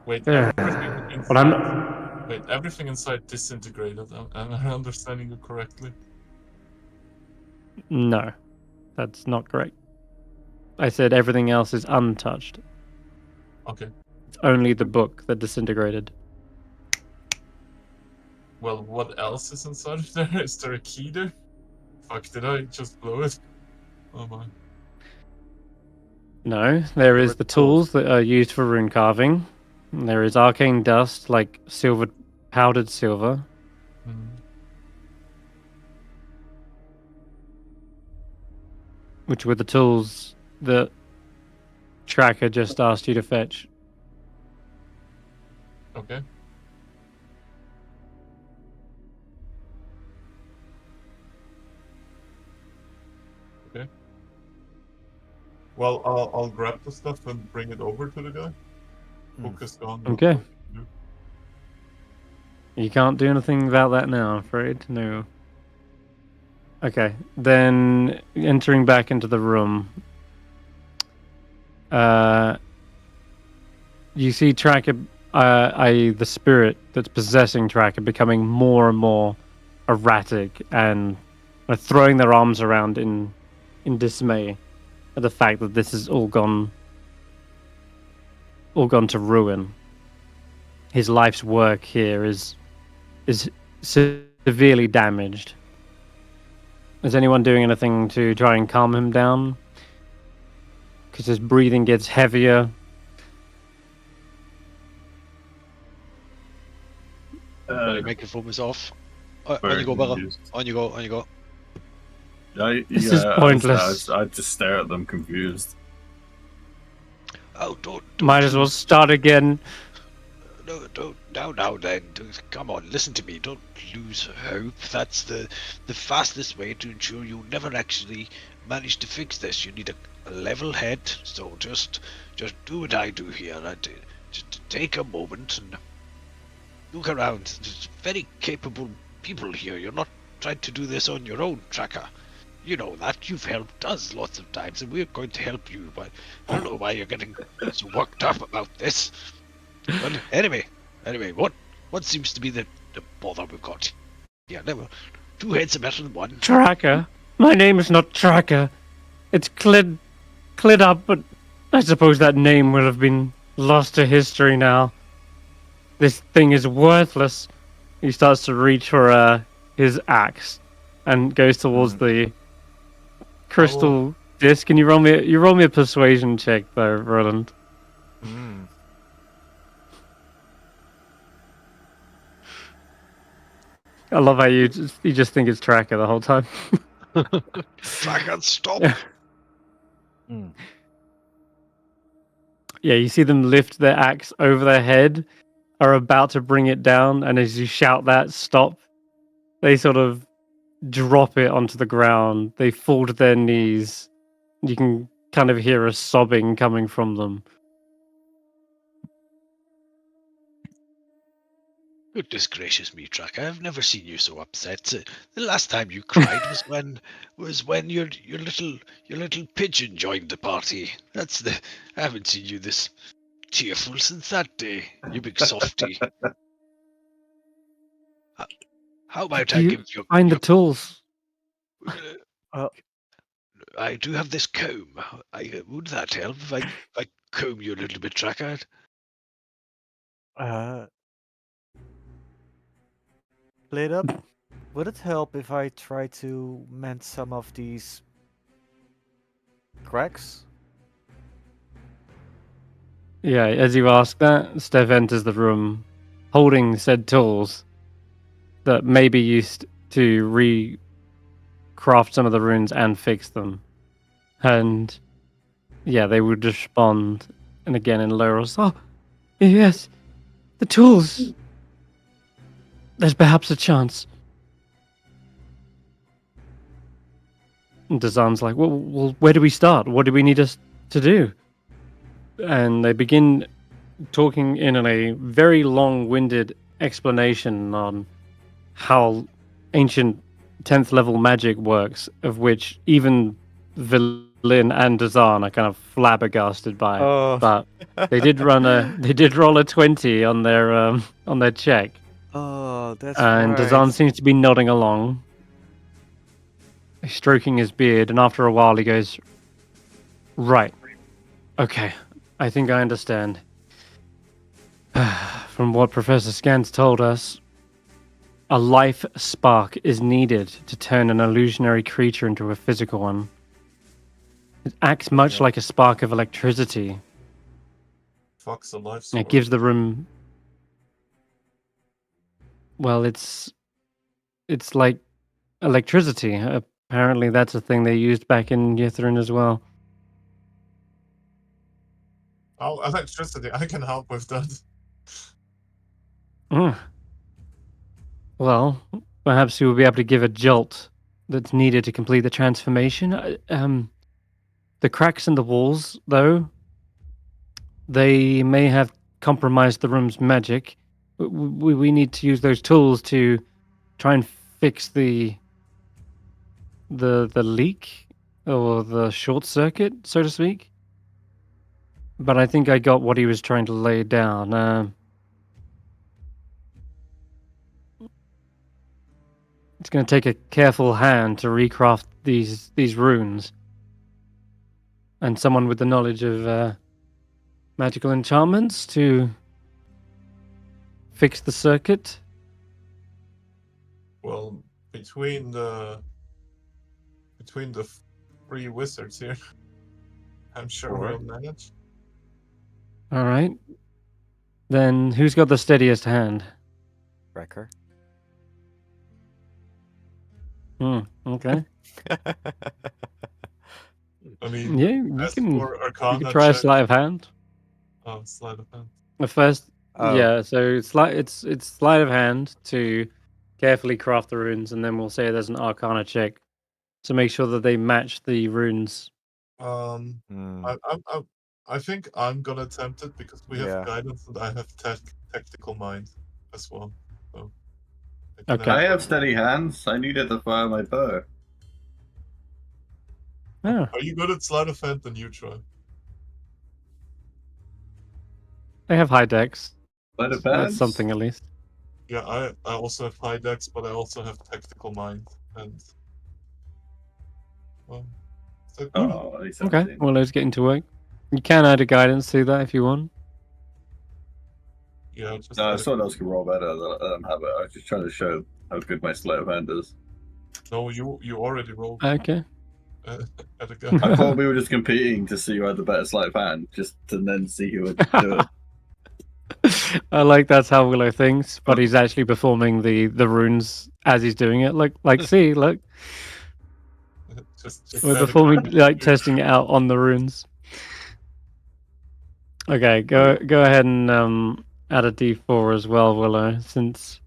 Wait, Ugh. everything Well, inside. Wait, everything inside disintegrated. Am I understanding you correctly? No, that's not correct. I said everything else is untouched. Okay. It's only the book that disintegrated. Well, what else is inside of there? Is there a key there? Fuck, did I just blow it? Oh my. No, there is the tools that are used for rune carving. And there is arcane dust, like silver, powdered silver. Which were the tools that Tracker just asked you to fetch. Okay. Okay. Well, I'll grab the stuff and bring it over to the guy. Focused on. what Okay. we can do. You can't do anything about that now, I'm afraid. No. Okay, then entering back into the room, you see Tracker, the spirit that's possessing Tracker, becoming more and more erratic and throwing their arms around in dismay at the fact that this has all gone to ruin. His life's work here is severely damaged. Is anyone doing anything to try and calm him down? Because his breathing gets heavier. My microphone was off. On you go, brother. On you go. This is pointless. I just stare at them confused. Oh, don't Might as well start again. No, don't. Now then. Come on, listen to me. Don't lose hope. That's the fastest way to ensure you'll never actually manage to fix this. You need a level head. So just do what I do here. Just take a moment and look around. There's very capable people here. You're not trying to do this on your own, Tracker. You know that. You've helped us lots of times, and we're going to help you. But I don't know why you're getting so worked up about this. But anyway, what seems to be the bother we've got? Yeah, never. Two heads are better than one. Tracker? My name is not Tracker. It's Clid up, but I suppose that name will have been lost to history now. This thing is worthless. He starts to reach for his axe and goes towards the crystal disc. Can you roll me a persuasion check though, Roland? I love how you just think it's Tracker the whole time. Tracker, stop! Yeah, you see them lift their axe over their head, are about to bring it down, and as you shout that stop, they sort of drop it onto the ground. They fall to their knees. You can kind of hear a sobbing coming from them. Goodness gracious me, Tracker! I've never seen you so upset. The last time you cried was when your little pigeon joined the party. I haven't seen you this tearful since that day. You big softy. How about I give you find the tools? I do have this comb. Would that help if I comb you a little bit, Tracker? Lit up. Would it help if I try to mend some of these cracks? Yeah, as you ask that, Stef enters the room, holding said tools that may be used to recraft some of the runes and fix them. And yeah, they would respond, and again in low rolls. Oh, yes, the tools. There's perhaps a chance. And Dazan's like, well, where do we start? What do we need us to do? And they begin talking in a very long-winded explanation on how ancient 10th level magic works, of which even Villain and Dazan are kind of flabbergasted by. But they did roll a 20 on their check. Oh, that's and right. Dazan seems to be nodding along, stroking his beard, and after a while he goes, right, okay, I think I understand. From what Professor Scans told us, a life spark is needed to turn an illusionary creature into a physical one. It acts much Yeah. like a spark of electricity. Fuck's a life It sword. gives the room. Well, it's like electricity. Apparently, that's a thing they used back in Ythrun as well. Oh, electricity. I can help with that. Mm. Well, perhaps you will be able to give a jolt that's needed to complete the transformation. The cracks in the walls, though, they may have compromised the room's magic. We need to use those tools to try and fix the leak or the short circuit, so to speak. But I think I got what he was trying to lay down. It's going to take a careful hand to recraft these runes, and someone with the knowledge of magical enchantments to fix the circuit. Well, between the three wizards here, I'm sure Sure. we'll manage. All right. Then who's got the steadiest hand? Wrecker. Okay. I mean, Yeah, you as can for Arcana try a check, sleight of hand. oh, sleight of hand. The first, Oh. yeah. So it's sleight of hand to carefully craft the runes, and then we'll say there's an Arcana check to make sure that they match the runes. Um, Hmm. I think I'm gonna attempt it because we have Yeah. guidance and I have tactical mind as well. So Okay. I have steady hands. I needed to fire my bow. Oh, Are you good at sleight of hand? Then you try. they have high decks. Sleight of That's hands? something at least. Yeah, I also have high dex, but I also have tactical mind and. Well, so Oh, at least Okay. 17. Well, let's get into work. You can add a guidance to that if you want. yeah, just No, add a- someone else can roll better. I don't have it. I was just trying to show how good my sleight of hand is. no, you already rolled Okay. at a gun. I thought we were just competing to see who had the better sleight of hand, just to then see who would do it. I like that's how Willow thinks, but he's actually performing the runes as he's doing it. Like, see, look, just we're add a performing gun. like testing it out on the runes. Okay, go ahead and add a D4 as well, Willow, since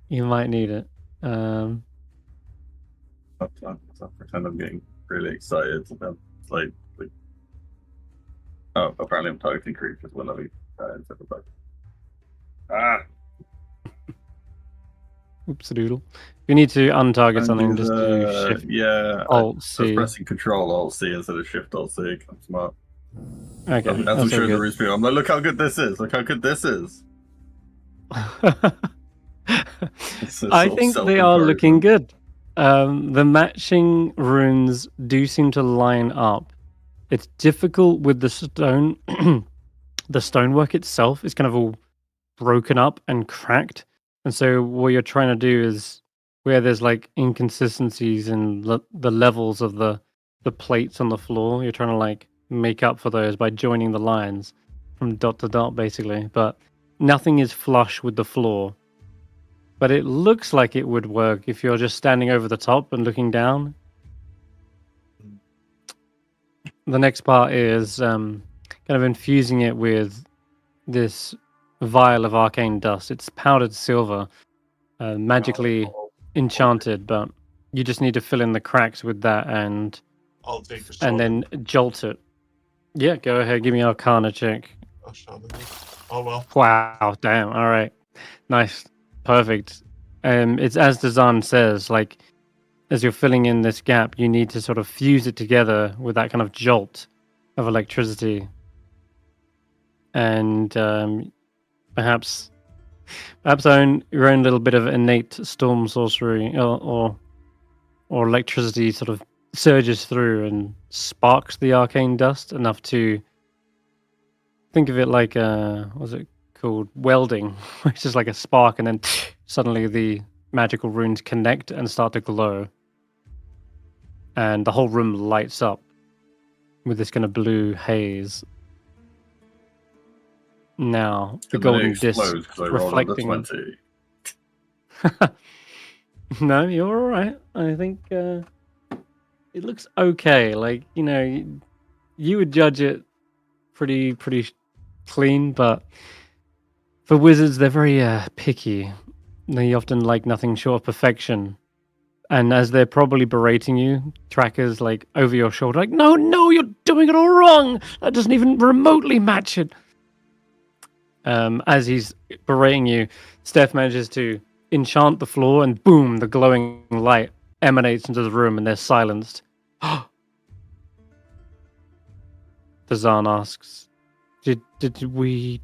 you might need it. I pretend I'm getting really excited. And it's like, oh, apparently I'm targeting creatures when I instead of Ah, Oops, a doodle. If you need to untarget and something, do just do Shift yeah. Alt I was C. pressing Control Alt C instead of Shift Alt C. I'm smart. Okay, As I'm that's all showing the good. runes people, I'm like, look how good this is. Look how good this is. It's a I sort of think they are looking self-encouragement. good. The matching runes do seem to line up. It's difficult with the stone. The stonework itself is kind of all broken up and cracked. And so what you're trying to do is where there's like inconsistencies in the levels of the plates on the floor, you're trying to like make up for those by joining the lines from dot to dot basically. But nothing is flush with the floor. But it looks like it would work if you're just standing over the top and looking down. The next part is kind of infusing it with this vial of arcane dust. It's powdered silver, magically enchanted, but you just need to fill in the cracks with that and I'll take a shot. and then jolt it. Yeah, go ahead. Give me an Arcana check. A shot at it. Oh well. Wow, damn. All right, nice, perfect. It's as Dazan says, like as you're filling in this gap, you need to sort of fuse it together with that kind of jolt of electricity, and perhaps your own little bit of innate storm sorcery or electricity sort of surges through and sparks the arcane dust enough to think of it like what's it called, welding, which is like a spark, and then suddenly the magical runes connect and start to glow, and the whole room lights up with this kind of blue haze. Now the And then it golden disc explodes because I rolled under reflecting. 20. No, you're all right. I think it looks okay. Like, you know, you would judge it pretty clean, but for wizards, they're very picky. They often like nothing short of perfection. And as they're probably berating you, Tracker's like over your shoulder, like, no, you're doing it all wrong. That doesn't even remotely match it. As he's berating you, Stef manages to enchant the floor, and boom, the glowing light emanates into the room, and they're silenced. The Zahn asks, Did we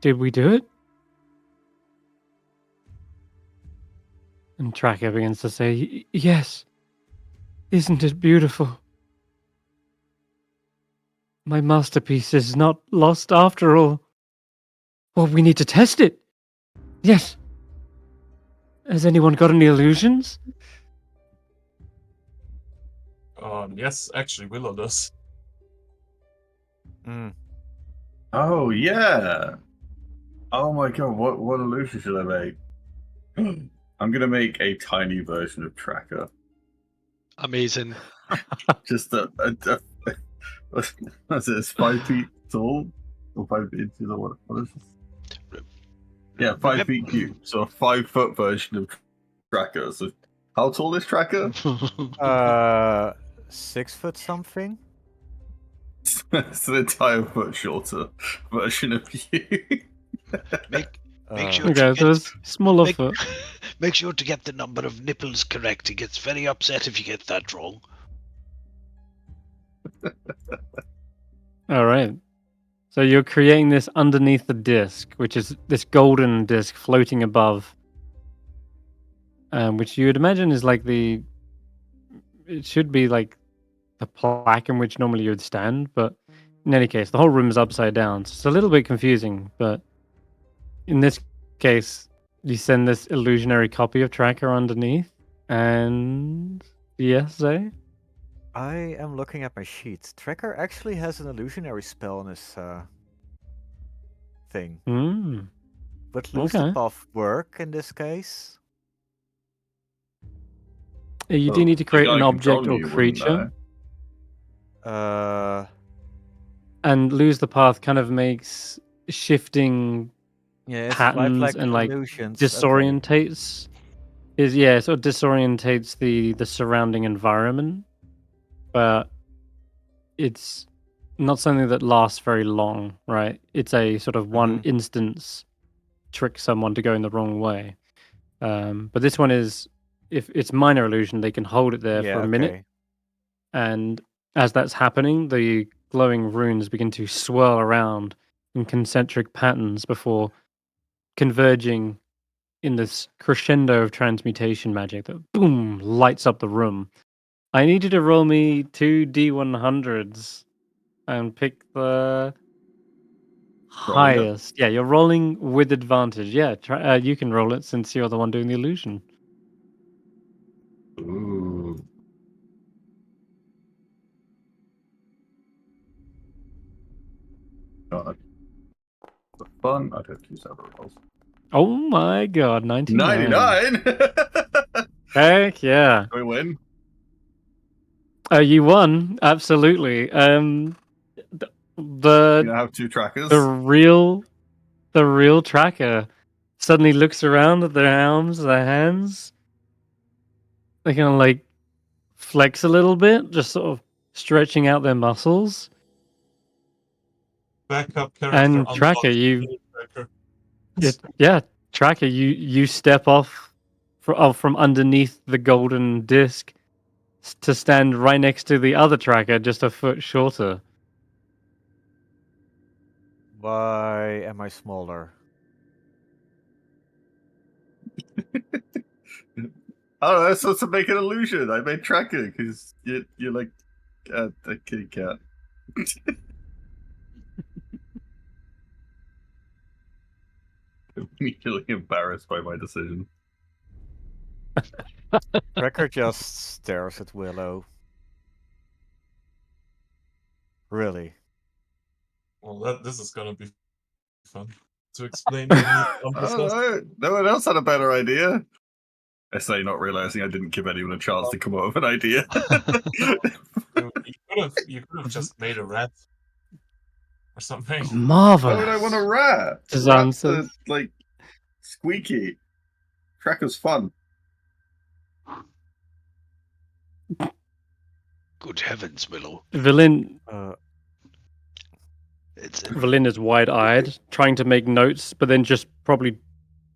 do it? And Tracker begins to say, yes. Isn't it beautiful? My masterpiece is not lost after all. Well, we need to test it. Yes. Has anyone got any illusions? Yes, actually, Willow does. Oh, yeah. Oh my god, what illusion should I make? I'm going to make a tiny version of Tracker. Amazing. Just what's it, it's 5 feet tall? Or 5 inches or what is this? Yeah, 5 feet cubed. So a 5-foot version of Tracker. So how tall is Tracker? 6 foot something. It's an entire foot shorter version of you. Make sure Okay, to so get, it's smaller make, foot. make sure to get the number of nipples correct. He gets very upset if you get that wrong. All right. So you're creating this underneath the disc, which is this golden disc floating above, which you would imagine is like it should be like the plaque in which normally you would stand, but in any case, the whole room is upside down. So it's a little bit confusing, but in this case, you send this illusionary copy of Tracker underneath, and yes, Zay? I am looking at my sheets. Tracker actually has an illusionary spell in his thing. Would lose the Okay. buff work in this case? You do Well, need to the create guy an object or controlling you wouldn't creature, know. and lose the path kind of makes shifting Yeah, it's patterns and like illusions. disorientates. It sort of disorientates the surrounding environment, but it's not something that lasts very long, right? It's a sort of one instance trick someone to go in the wrong way. But this one is, if it's minor illusion, they can hold it there for a minute, and as that's happening, the glowing runes begin to swirl around in concentric patterns before converging in this crescendo of transmutation magic that boom lights up the room. I need you to roll me 2 D100s and pick the Rolling it? highest. Yeah, you're rolling with advantage. Yeah, you can roll it since you're the one doing the illusion. Ooh. God. The fun. I'd have to use several rolls. Oh my god, 99. 99? Heck yeah. We win? You won, absolutely. You have 2 trackers? the real Tracker suddenly looks around at their arms, their hands. They kind of like flex a little bit, just sort of stretching out their muscles. Backup character. And Tracker, Tracker, you step off from underneath the golden disc to stand right next to the other Tracker, just a foot shorter. Why am I smaller? Oh, that's supposed to make an illusion. I made Tracker because you're like a kitty cat. I'm immediately embarrassed by my decision. Tracker just stares at Willow. Really? Well, this is gonna be fun to explain to me. No one else had a better idea. I say, not realizing I didn't give anyone a chance to come up with an idea. You could have just made a rat or something. Marvelous. Why would I want a rat? Zan Rats are, says. like, squeaky. Tracker's fun. Good heavens, Willow. Villin It's Villin is wide-eyed, trying to make notes, but then just probably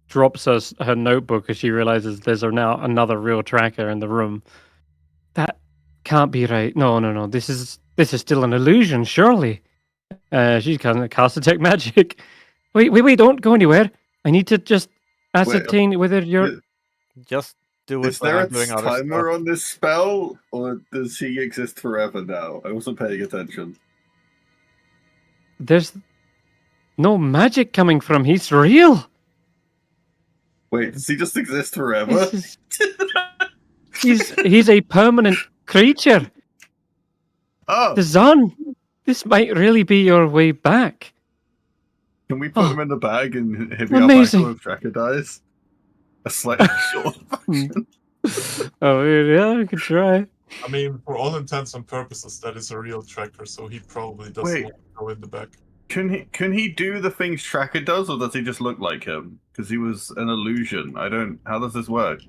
drops her notebook as she realizes there's now another real tracker in the room. That can't be right. No. This is still an illusion, surely. She's gonna cast detect magic. Wait! Don't go anywhere. I need to just ascertain whether you're. Just do it Is when there I'm a doing other timer stuff. on this spell, or does he exist forever now? I wasn't paying attention. There's no magic coming from. He's real. Wait, does he just exist forever? He's a permanent creature. Oh, The Zan. This might really be your way back. can we put him in the bag and he'll be Amazing. our back if Tracker dies? A slightly short version. Oh yeah, we could try. I mean, for all intents and purposes, that is a real tracker, so he probably doesn't Wait. want to go in the back. Can he do the things Tracker does, or does he just look like him? Because he was an illusion. How does this work?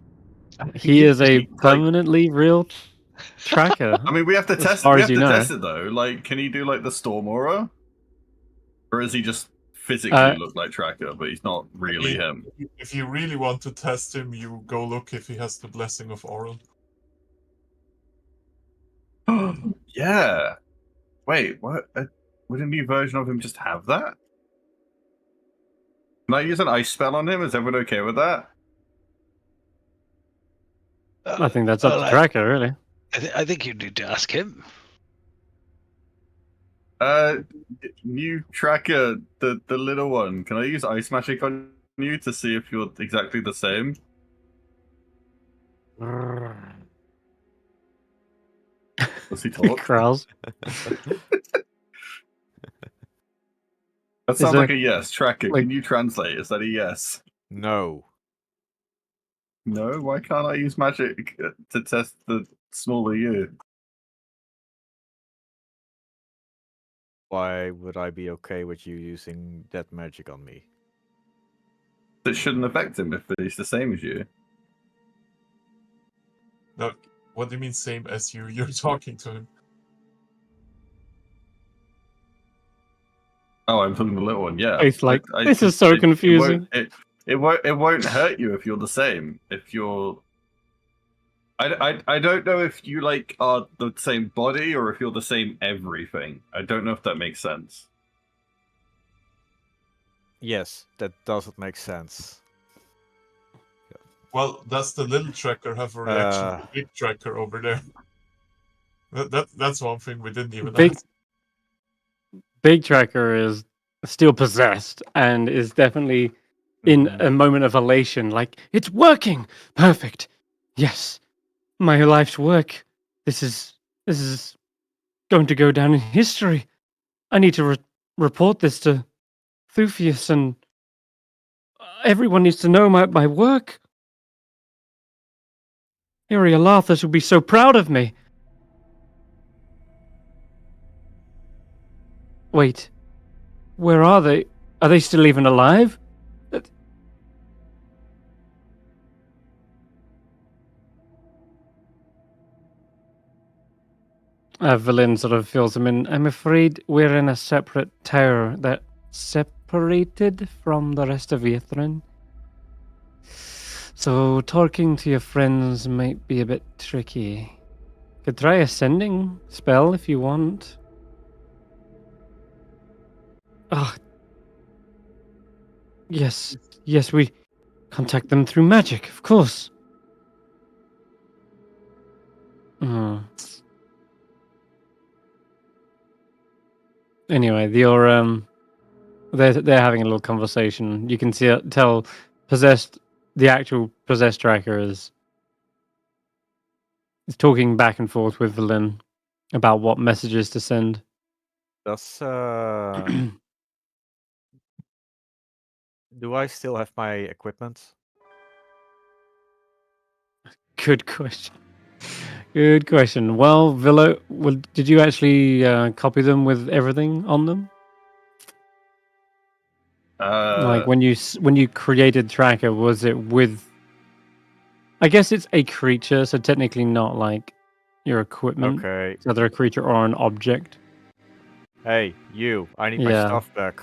He is a like- permanently real tracker. I mean, we have to As test. far We as have you to know. test it though. Like, can he do like the Storm Aura, or is he just physically look like Tracker, but he's not really him? If you really want to test him, you go look if he has the blessing of Oral. Yeah. Wait, what? Would a new version of him just have that? Can I use an ice spell on him? Is everyone okay with that? I think that's up well, to tracker, really. I think you need to ask him. New Tracker, the little one. Can I use ice magic on you to see if you're exactly the same? Does he He talk? growls. That sounds there, like a yes. Tracker, like- can you translate? Is that a yes? No. No? Why can't I use magic to test the smaller you? Why would I be okay with you using that magic on me? That shouldn't affect him if he's the same as you. No, what do you mean same as you? You're talking to him. Oh, I'm talking the little one. Yeah. It's like, this is so confusing. It won't hurt you if you're the same. If you're, I don't know if you like are the same body or if you're the same everything. I don't know if that makes sense. Yes, that doesn't make sense. Well, does the little tracker have a reaction to the big tracker over there? That's one thing we didn't even ask. Big tracker is still possessed and is definitely in a moment of elation, like, it's working! Perfect! Yes, my life's work. This is going to go down in history. I need to report this to Thufius, and everyone needs to know my work. Arialathus will be so proud of me. Wait, where are they? Are they still even alive? Evelyn sort of fills him in. I'm afraid we're in a separate tower that separated from the rest of Ythrin. So talking to your friends might be a bit tricky. Could try a sending spell if you want. Ah, yes, we contact them through magic, of course. Anyway, they're having a little conversation. You can tell the actual possessed tracker is talking back and forth with Valen about what messages to send. Does do I still have my equipment? Good question. Good question. Well, Willow, did you actually copy them with everything on them? Like when you created Tracker, was it with? I guess it's a creature, so technically not like your equipment. Okay. It's either a creature or an object. Hey, you! I need my Yeah. stuff back.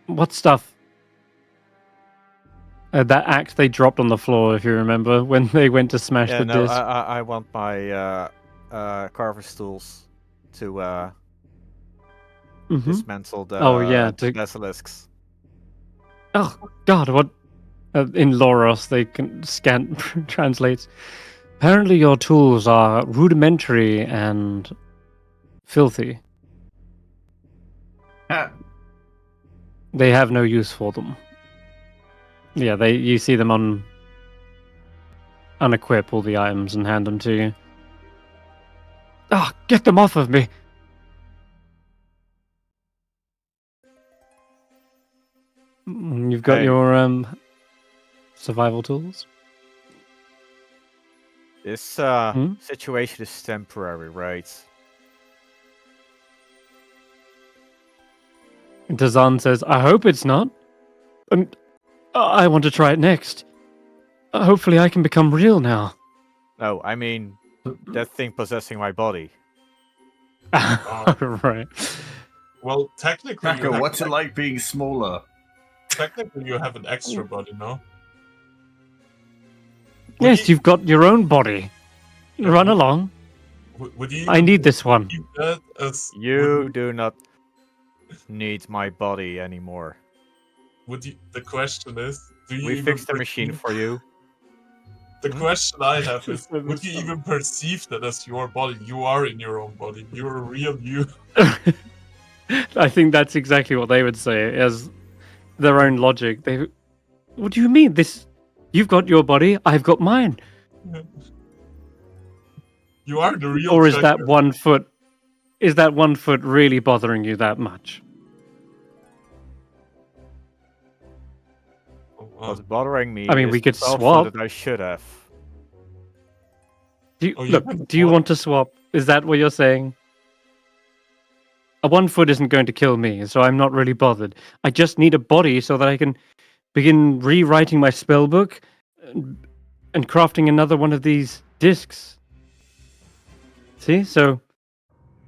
What stuff? That axe they dropped on the floor, if you remember, when they went to smash Yeah, the no, disc. I want my carver's tools to Mhm. dismantle the Oh yeah, basilisks. Oh God, what? In Loros, they can scan translates. Apparently, your tools are rudimentary and filthy. They have no use for them. Yeah, you see them unequip all the items and hand them to you. Ah, get them off of me! You've got Hey. your survival tools. This situation is temporary, right? Dazan says, "I hope it's not. And I want to try it next. Hopefully, I can become real now." No, I mean that thing possessing my body. Right. Well, technically, Tracker, what's it like being smaller? Technically, you have an extra body, no? Yes, you've got your own body. Run along. Would you I need this one. keep that as You do not need my body anymore. The question is, do you We even fixed the machine for you. The question I have is, Just would you even perceive that as your body? You are in your own body. You're a real you. I think that's exactly what they would say as their own logic. What do you mean? You've got your body, I've got mine. You are the real. Or is Tracker. that 1 foot? Is that 1 foot really bothering you that much? What's bothering me I mean, is we could the 12 swap. foot that I should have. Do you, Oh, you look, can do you swap? want to swap? Is that what you're saying? A 1 foot isn't going to kill me, so I'm not really bothered. I just need a body so that I can begin rewriting my spell book and crafting another one of these discs. See? So,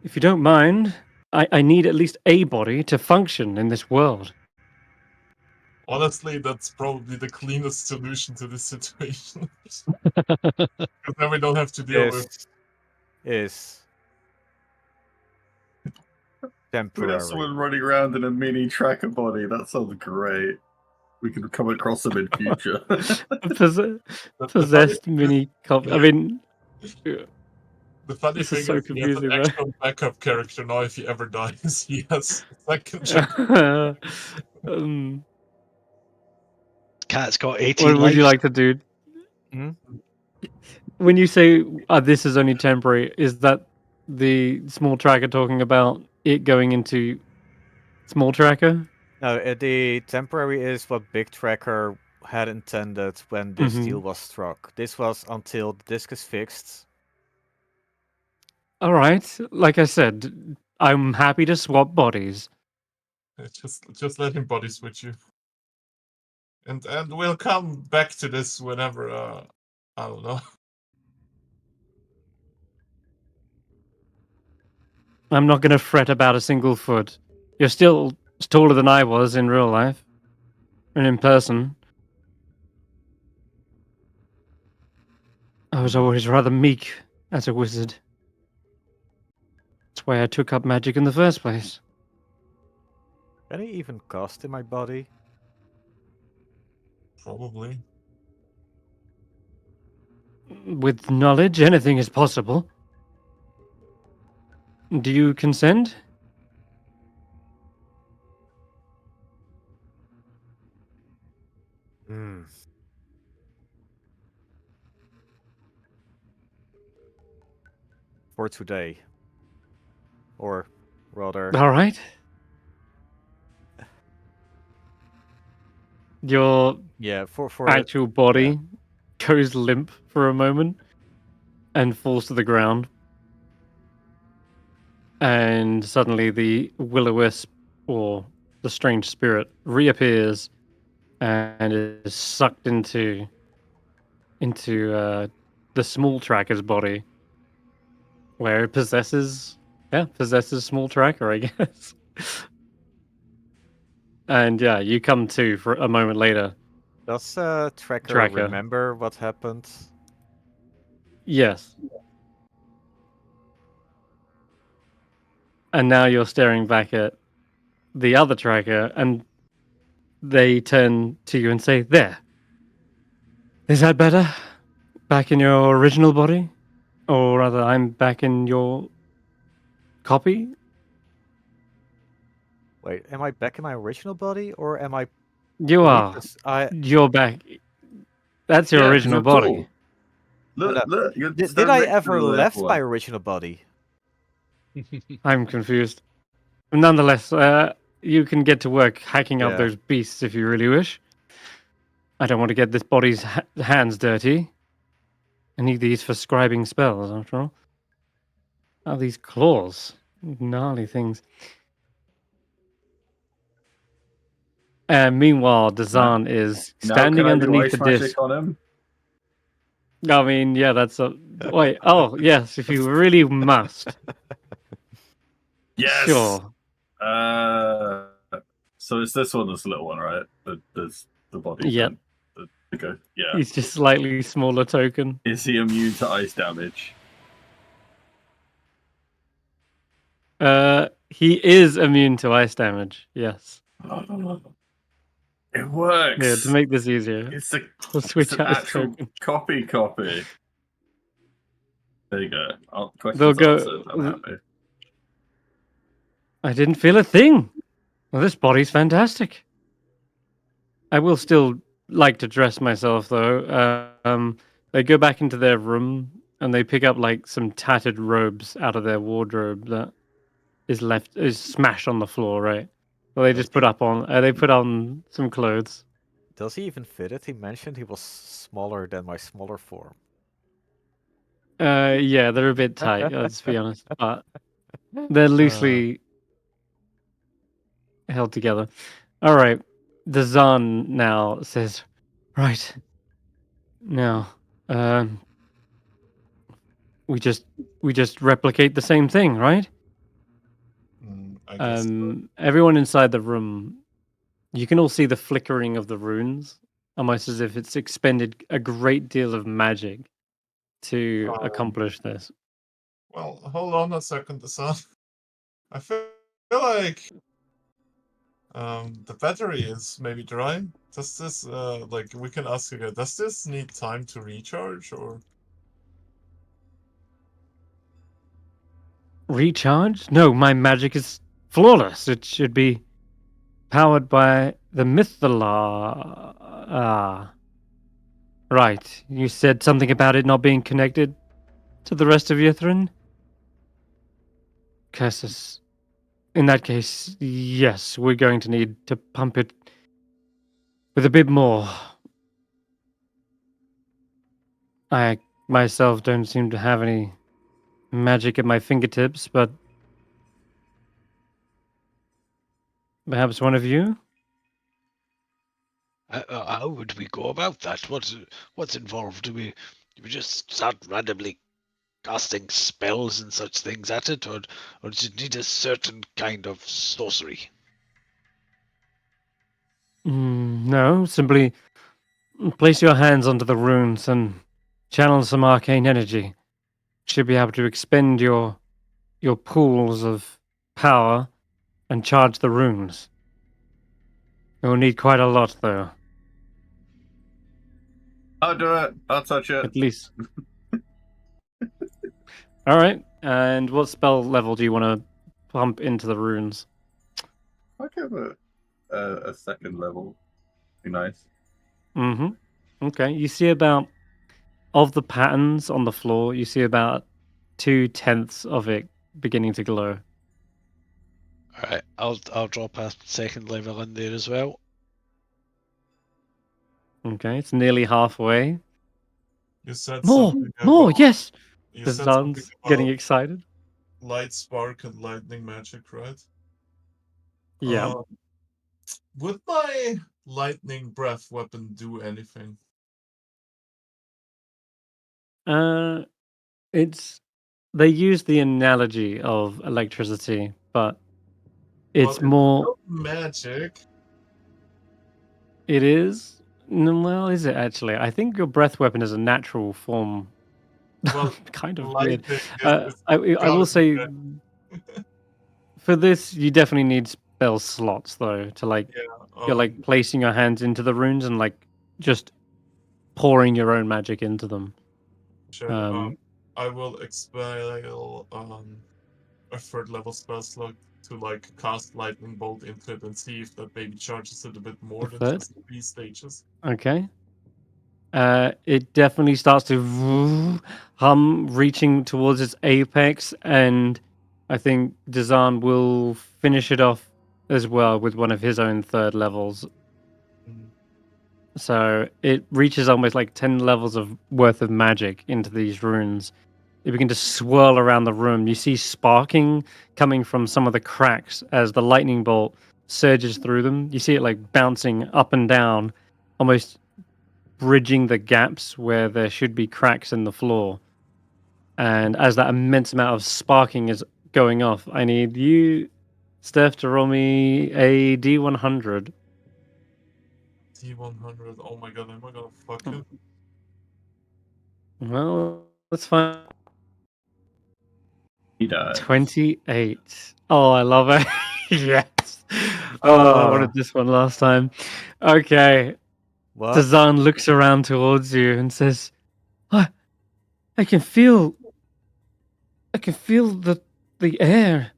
if you don't mind, I need at least a body to function in this world. Honestly, that's probably the cleanest solution to this situation. Because then we don't have to deal with. Is We have temporary. someone running around in a mini tracker body. That sounds great. We can come across them in future. Possessed mini cop. I mean, The funny this thing is so is, we have confusing, an right? actual backup character now. If he ever dies, he has a second chapter. Cat's got 18 What would you lives. like to do? Hmm? When you say this is only temporary, is that the small tracker talking about it going into small tracker? No, the temporary is what Big Tracker had intended when this deal was struck. This was until the disc is fixed. All right. Like I said, I'm happy to swap bodies. Just let him body switch you, and we'll come back to this whenever. I don't know. I'm not going to fret about a single foot. You're still taller than I was in real life and in person. I was always rather meek as a wizard. That's why I took up magic in the first place. Can I even cast in my body? Probably. With knowledge, anything is possible. Do you consent? Hmm. For today. or rather, All right. Your yeah, for actual body goes limp for a moment and falls to the ground. And suddenly the will-o-wisp, or the strange spirit, reappears and is sucked into the small tracker's body, where it possesses small tracker, I guess. And yeah, you come to for a moment later. does Tracker Tracker. remember what happened? Yes. And now you're staring back at the other tracker, and they turn to you and say, "There. Is that better? Back in your original body? Or rather, I'm back in your copy?" Wait, am I back in my original body, or am I? You are. You're back. That's your Yeah, 'cause original you're body. tall. Look, you're Did stand I next to ever the left left my one. original body? I'm confused. Nonetheless, you can get to work hacking up Yeah. those beasts if you really wish. I don't want to get this body's hands dirty. I need these for scribing spells, after all. Oh, these claws. Gnarly things. Meanwhile, Dazan is Now standing can I do underneath ice the disc. magic on him? I mean, yeah, that's a... Wait, oh, yes, if you really must. Yes. Sure. So it's this one, this little one, right? There's the body. Yep. Okay. Yeah. He's just slightly smaller token. Is he immune to ice damage? He is immune to ice damage, yes. It works. Yeah, to make this easier. It's a We'll switch an out his actual token. copy. There you go. They'll Questions go... answered. I'm happy. I didn't feel a thing. Well, this body's fantastic. I will still like to dress myself, though. They go back into their room and they pick up like some tattered robes out of their wardrobe that is smashed on the floor, right? Well, they just put on some clothes. Does he even fit it? He mentioned he was smaller than my smaller form. Yeah, they're a bit tight. Let's be honest, but they're loosely held together. All right, the Zan now says, "Right now, we just replicate the same thing, right?" I guess. Everyone inside the room, you can all see the flickering of the runes, almost as if it's expended a great deal of magic to accomplish this. Well, hold on a second, Hassan. I feel like the battery is maybe dry. Does this like we can ask again? Does this need time to recharge or? Recharge? No, my magic is flawless. It should be powered by the Mythala. Right. You said something about it not being connected to the rest of Yithrin? Curses. In that case, yes, we're going to need to pump it with a bit more. I myself don't seem to have any magic at my fingertips, but perhaps one of you? How would we go about that? What's involved? Do we just start randomly casting spells and such things at it, or does it need a certain kind of sorcery? No, simply place your hands onto the runes and channel some arcane energy. Should be able to expend your pools of power and charge the runes. You'll need quite a lot, though. I'll do it. I'll touch it. At least. All right. And what spell level do you want to pump into the runes? I'll give it a second level. Be nice. Mm-hmm. Okay. You see about, of the patterns on the floor, you see about 2/10 of it beginning to glow. Alright, I'll drop a second level in there as well. Okay, it's nearly halfway. You said More, something more, about yes. you The said something sun's getting about excited. light spark and lightning magic, right? Yeah. Would my lightning breath weapon do anything? It's they use the analogy of electricity, but it's Well, more. not magic. It is. Well, is it actually? I think your breath weapon is a natural form. Well, Kind of weird. lightning is I will gotta be say magic. for this, you definitely need spell slots though to like Yeah. you're like placing your hands into the runes and like just pouring your own magic into them. Sure. I will expel a third level spell slot to like cast lightning bolt into it and see if that maybe charges it a bit more A than third? just 3 stages. Okay. It definitely starts to hum, reaching towards its apex, and I think Dazan will finish it off as well with one of his own third levels. Mm. So it reaches almost like 10 levels of worth of magic into these runes. They begin to swirl around the room. You see sparking coming from some of the cracks as the lightning bolt surges through them. You see it like bouncing up and down, almost bridging the gaps where there should be cracks in the floor. And as that immense amount of sparking is going off, I need you, Steph, to roll me a D100. D100. Oh my god, am I gonna fuck Hmm. him? Well, let's find He died. 28. Oh, I love it. Yes. Oh, I wanted this one last time. Okay. What? Dazan looks around towards you and says, I can feel the air,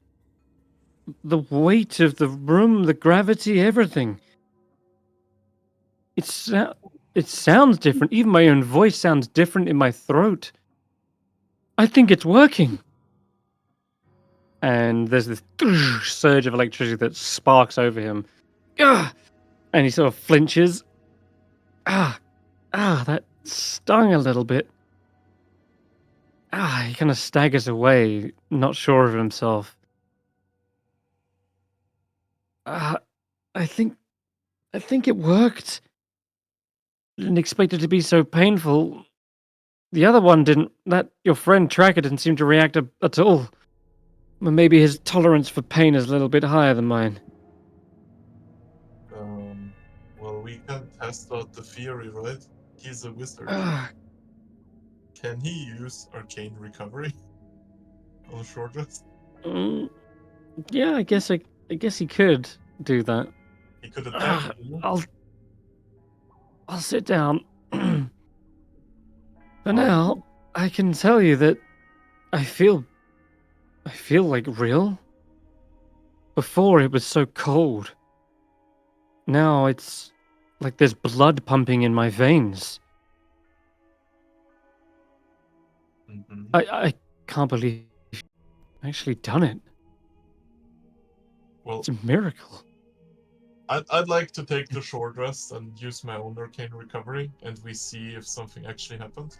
the weight of the room, the gravity, everything. It sounds different. Even my own voice sounds different in my throat. I think it's working. And there's this surge of electricity that sparks over him. Ah! And he sort of flinches. That stung a little bit. He kind of staggers away, not sure of himself. I think it worked. Didn't expect it to be so painful. The other one didn't. That your friend Tracker didn't seem to react at all. Well, maybe his tolerance for pain is a little bit higher than mine. Well, we can test out the theory, right? He's a wizard. Ah, Can he use arcane recovery on a short rest? yeah, I guess he could do that. He could attack Ah, you. I'll sit down. For Oh. now, I can tell you that I feel like real. Before it was so cold. Now it's like there's blood pumping in my veins. Mhm. I can't believe you've actually done it. Well, It's a miracle. I'd like to take the short rest and use my own arcane recovery, and we see if something actually happened.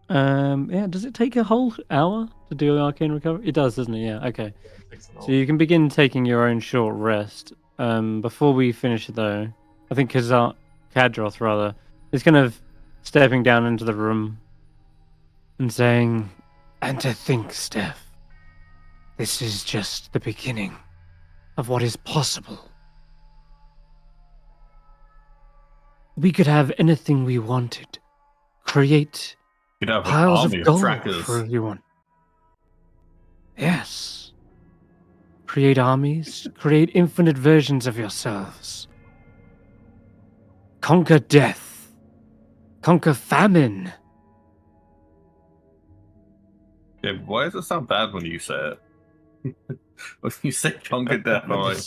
Yeah, does it take a whole hour to do arcane recovery? It does, doesn't it? Yeah, okay. It takes an So hour. you can begin taking your own short rest. Before we finish though, I think Kadroth rather is kind of stepping down into the room and saying, "And to think, Steph, this is just the beginning of what is possible. We could have anything we wanted. Create You'd have an piles army of of gold trackers. for everyone. Yes. Create armies, create infinite versions of yourselves. Conquer death. Conquer famine. Yeah, why does it sound bad when you say it? When you say conquer death, I'm like,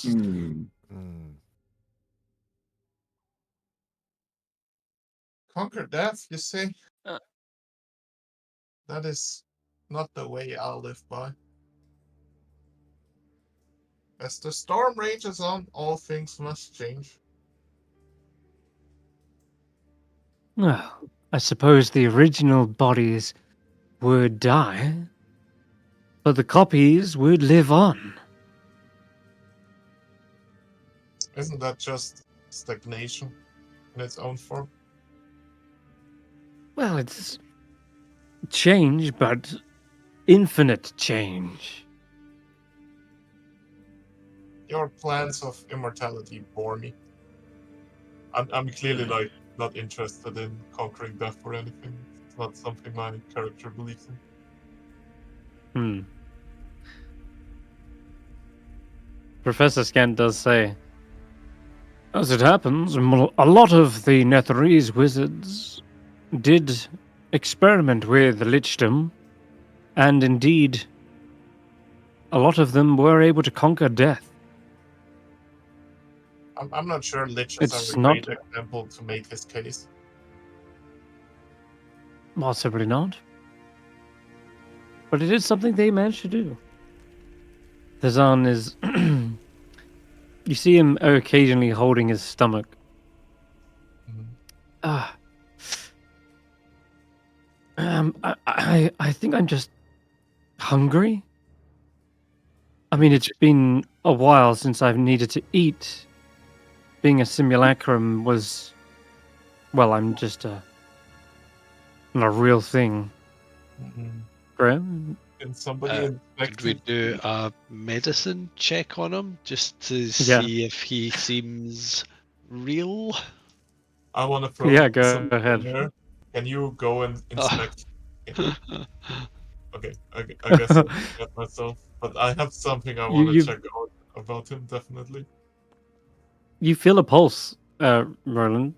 Conquer death, you say? Uh. That is Not the way I'll live by. As the storm rages on, all things must change. Well, I suppose the original bodies would die, but the copies would live on. Isn't that just stagnation in its own form? Well, it's change, but infinite change. Your plans of immortality bore me. I'm clearly like not interested in conquering death or anything. It's not something my character believes in. Professor Scant does say, as it happens, a lot of the Netherese wizards did experiment with lichdom, and indeed, a lot of them were able to conquer death. I'm not sure Lich It's is a not- great example to make his case. Possibly not. But it is something they managed to do. The Zan is... you see him occasionally holding his stomach. I think I'm just hungry. I mean, it's been a while since I've needed to eat. Being a simulacrum was... Well, I'm just not a real thing. Graham? Can somebody inspect Could we him? do a medicine check on him just to see if he seems real? I want to throw Yeah, go some ahead. in there. Can you go and inspect? Oh. Okay, I guess I'll get myself. But I have something I want to you- check out about him, definitely. You feel a pulse, Roland.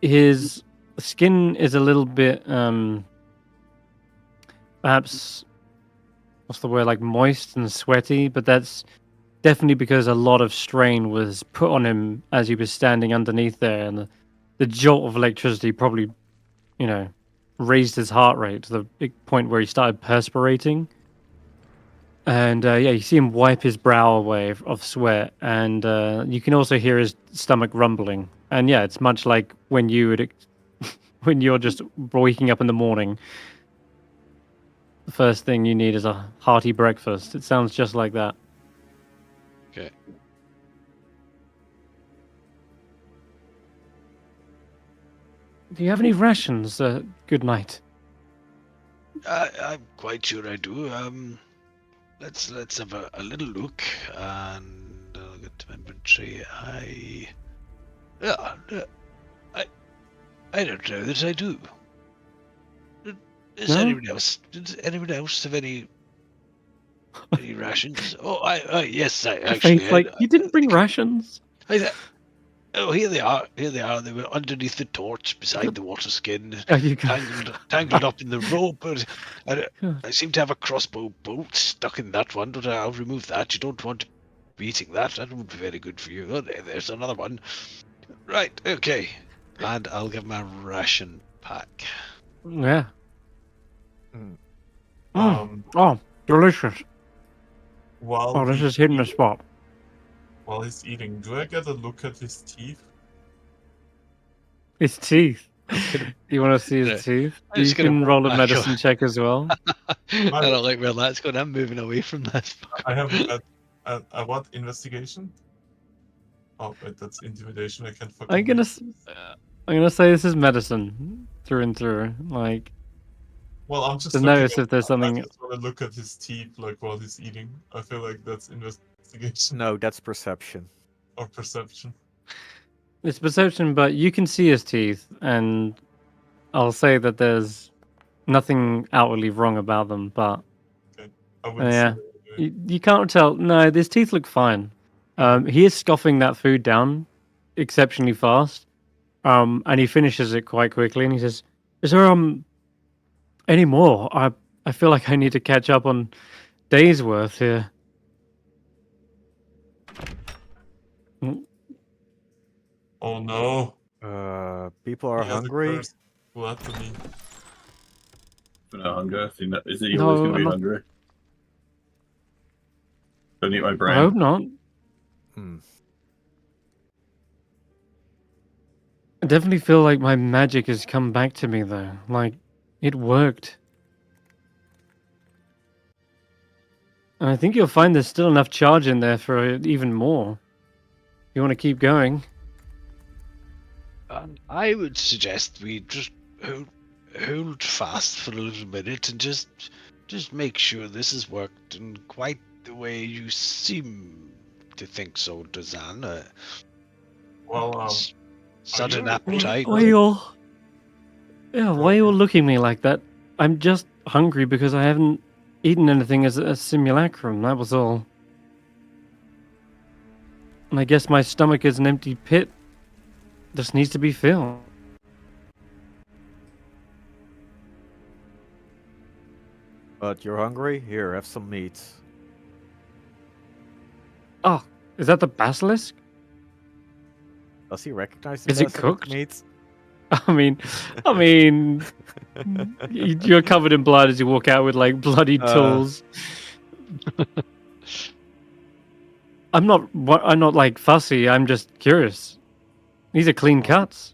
His skin is a little bit, perhaps, what's the word, like moist and sweaty, but that's definitely because a lot of strain was put on him as he was standing underneath there, and the jolt of electricity probably, raised his heart rate to the big point where he started perspirating. And you see him wipe his brow away of sweat, and you can also hear his stomach rumbling. And yeah, it's much like when when you're just waking up in the morning. The first thing you need is a hearty breakfast. It sounds just like that. Okay. Do you have any rations? Good night. I'm quite sure I do. Let's have a little look, and I'll get to my inventory. I don't know that I do. Does No? anyone else? Does anyone else have any rations? Oh, yes, I actually Faith, like, you didn't bring rations? Oh, here they are. Here they are. They were underneath the torch, beside the water skin, Oh, you got... tangled up in the rope. But God. I seem to have a crossbow bolt stuck in that one. But I'll remove that. You don't want to be eating that. That would be very good for you. Oh, there's another one. Right. Okay. And I'll give him a ration pack. Yeah. Um, Oh, delicious. while Oh, this he- is hitting the spot. While he's eating, do I get a look at his teeth? His teeth. You want to see his teeth? I'm just You gonna can walk roll a back medicine away. check as well. I don't like where that's going. I'm moving away from this. I have a what investigation? Oh, wait, that's intimidation. I can't fucking. I'm gonna say this is medicine through and through. Like, Well, I'm just to looking notice at- if there's something. I just want to look at his teeth, like while he's eating. I feel like that's investigation No, that's perception. or perception. It's perception, but you can see his teeth, and I'll say that there's nothing outwardly wrong about them. But I wouldn't yeah, say that anyway. you can't tell. No, his teeth look fine. He is scoffing that food down exceptionally fast. And he finishes it quite quickly, and he says, "Is there any more? I feel like I need to catch up on days worth here." Oh no. People are He has a hungry. cursed gluttony. For no hunger? Is he always going to I'm be not- hungry? Don't eat my I brain. hope not. Hmm. I definitely feel like my magic has come back to me though. Like it worked. And I think you'll find there's still enough charge in there for even more. You want to keep going? I would suggest we just hold fast for a little minute and just make sure this has worked in quite the way you seem to think so, Dazan. Well, Sudden you- appetite. Why you all? Yeah, why are you all looking at me like that? I'm just hungry because I haven't eaten anything as a simulacrum. That was all. And I guess my stomach is an empty pit. Just needs to be filled. But you're hungry? Here, have some meat. Oh, is that the basilisk? Does he recognize the Is it basilisk cooked? meat? I mean, you're covered in blood as you walk out with like bloody tools. I'm not like fussy. I'm just curious. These are clean cuts.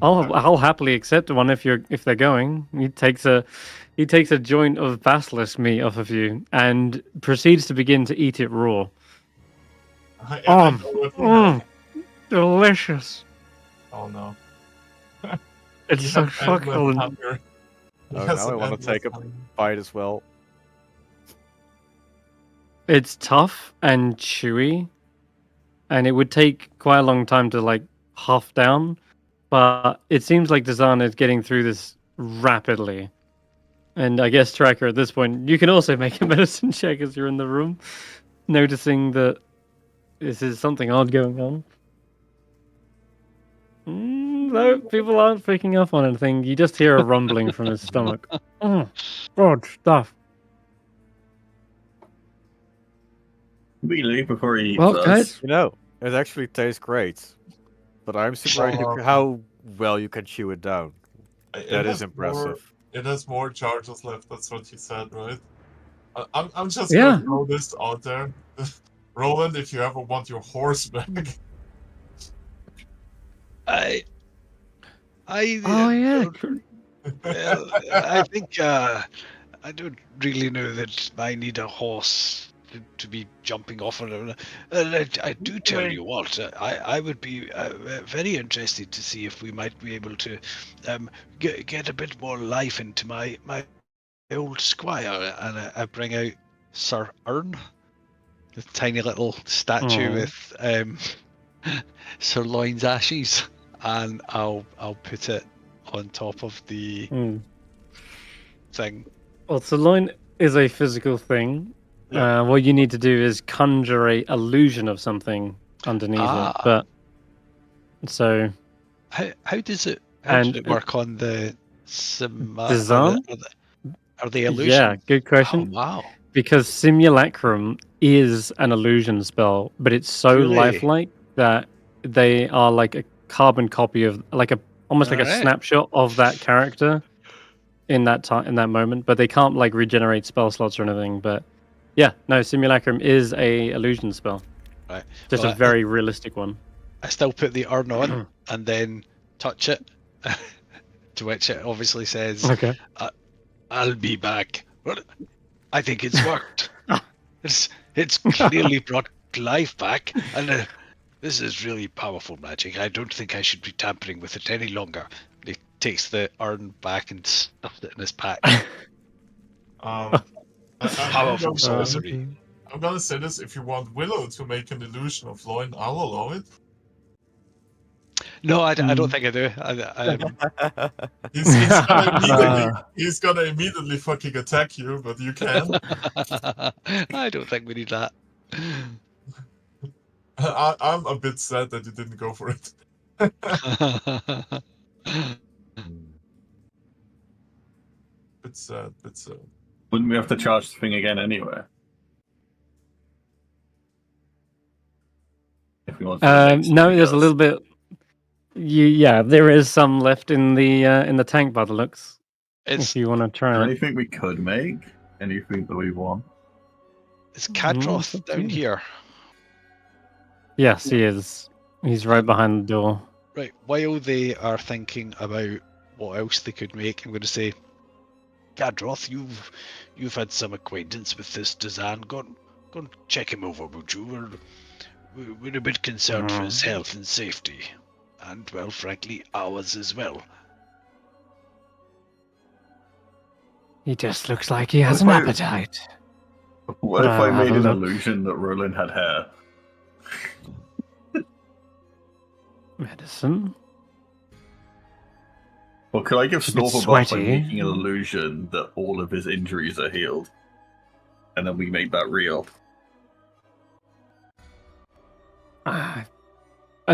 I'll happily accept one if they're going. He takes a joint of basilisk meat off of you and proceeds to begin to eat it raw. I know what he had. Delicious. Oh no. It's He so has endless succulent. hunger. He Oh, has now I an want to endless take a hunger. bite as well. It's tough and chewy, and it would take quite a long time to like huff down. But it seems like Dazan is getting through this rapidly. And I guess, Tracker, at this point, you can also make a medicine check as you're in the room, noticing that this is something odd going on. No, people aren't picking up on anything. You just hear a rumbling from his stomach. Good stuff. We leave before he eats Well, us. guys, You know, it actually tastes great. But I'm surprised how well you can chew it down. That is impressive. It has more charges left. That's what you said, right? I'm just Yeah. gonna throw this out there. Roland, if you ever want your horse back, I oh yeah, well, I think I don't really know that I need a horse to be jumping off on. I do tell you what, I would be very interested to see if we might be able to get a bit more life into my old squire, and I bring out Sir Ern, the tiny little statue with Sirloin's ashes, and I'll put it on top of the thing. Well, sirloin is a physical thing. Yeah. What you need to do is conjure a illusion of something underneath it. But so how does it and work on the Dazan? Are they illusion? Yeah, good question. Oh, wow. Because simulacrum is an illusion spell, but it's so Really? lifelike that they are like a carbon copy of almost like a Alright. snapshot of that character in that time, in that moment, but they can't like regenerate spell slots or anything. But yeah, no, simulacrum is a illusion spell. Right. Just Well, a very realistic one. I still put the urn on and then touch it, to which it obviously says, Okay. I'll be back. Well, I think it's worked. It's clearly brought life back, and this is really powerful magic. I don't think I should be tampering with it any longer. He takes the urn back and stuffs it in his pack. Powerful sorcery. I'm gonna say this: if you want Willow to make an illusion of Loin, I'll allow it. No, I don't think I do. He's gonna immediately fucking attack you, but you can. I don't think we need that. I'm a bit sad that you didn't go for it. Bit sad. Wouldn't we have to charge the thing again anyway? If we want No, there's a little bit. Yeah, there is some left in the tank by the looks. if you want to Is try there it. anything we could make? Anything that we want? Is it's Kadroth up to down you. here? Yes, he is. He's right behind the door. Right. While they are thinking about what else they could make, I'm going to say, Kadroth, you've had some acquaintance with this Dazan. Go and check him over, would you? We're a bit concerned for his health and safety, and well, frankly, ours as well. He just looks like he has What an if I- appetite. What if I'll I have made a an look. illusion that Roland had hair? Medicine. Or could I give a bit Snorf a buff by sweaty. making an illusion that all of his injuries are healed? And then we make that real.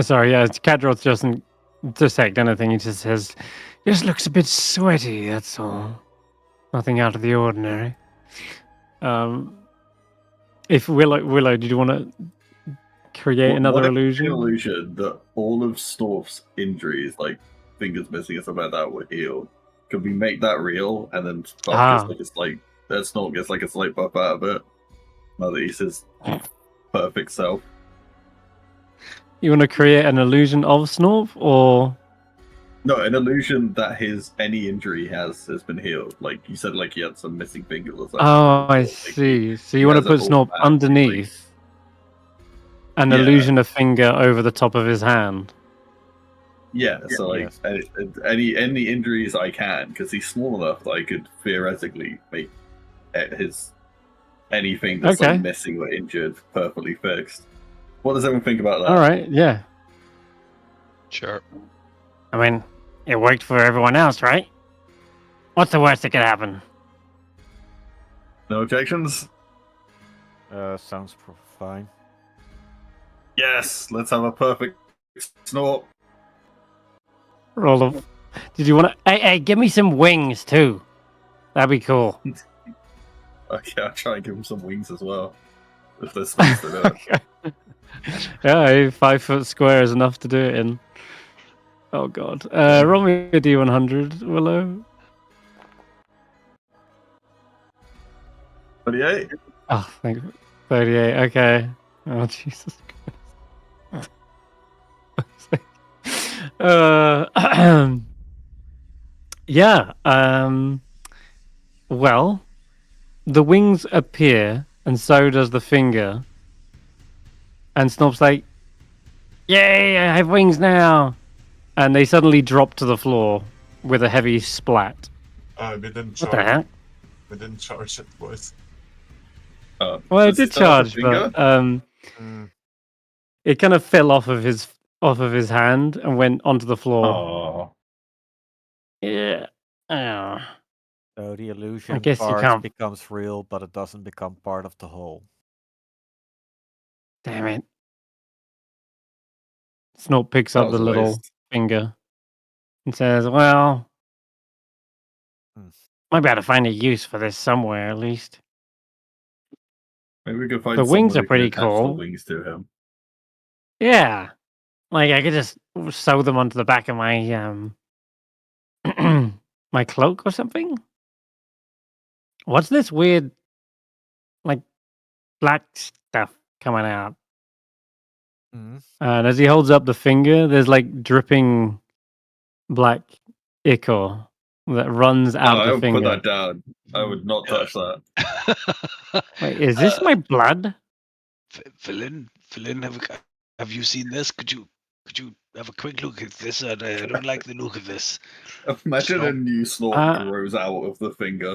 Sorry, yeah, Kadroth doesn't detect anything. He just says, Just looks a bit sweaty, that's all. Nothing out of the ordinary. if Willow, did you want to create another What if illusion? an illusion that all of Snorf's injuries, like fingers missing and stuff like that, were healed? Could we make that real and then Snorf gets like a slight buff out of it? Now that he's his perfect self. You want to create an illusion of Snorf, or No, an illusion that any injury he has been healed. Like you said, like he had some missing fingers or something. oh, I Like, see. So he you want to has put it all Snorf back, underneath an Yeah. illusion of finger over the top of his hand. Yeah, so like Yes. any injuries I can, because he's small enough that I could theoretically make his anything that's Okay. like missing or injured perfectly fixed. What does everyone think about that? All right, yeah. Sure. I mean, it worked for everyone else, right? What's the worst that could happen? No objections? Sounds fine. Yes, let's have a perfect snort. Roll of. Did you want to? Hey, give me some wings, too. That'd be cool. Okay, I'll try and give him some wings as well. If there's space to do it. Yeah, a 5 foot square is enough to do it in. Oh god. Roll me a D100, Willow. 38? Oh, thank you. 38. Okay. Oh Jesus Christ. Yeah. Well, the wings appear, and so does the finger. And Snob's like, "Yay! I have wings now!" And they suddenly drop to the floor with a heavy splat. We didn't What the charge. heck? We didn't charge it, boys. Well, it Does did he still have a charge, finger? but it kind of fell off of his hand and went onto the floor. Oh. Yeah. Oh. So the illusion guess you part can't- becomes real, but it doesn't become part of the whole. Damn it. Snort picks That up was the a little waste. finger and says, "Well, Might be able to find a use for this somewhere, at least. Maybe we could find The wings someone are who can pretty attach the cool. wings to him. Yeah. Like, I could just sew them onto the back of my, my cloak or something? What's this weird, like, black stuff coming out? Mhm. And as he holds up the finger, there's like dripping black ichor that runs out I of the would finger. put that down. I would not touch that. Wait, is this my blood? Villain, have you seen this? Could you have a quick look at this? I don't like the look of this. Imagine a Snort. new snort Uh, grows out of the finger.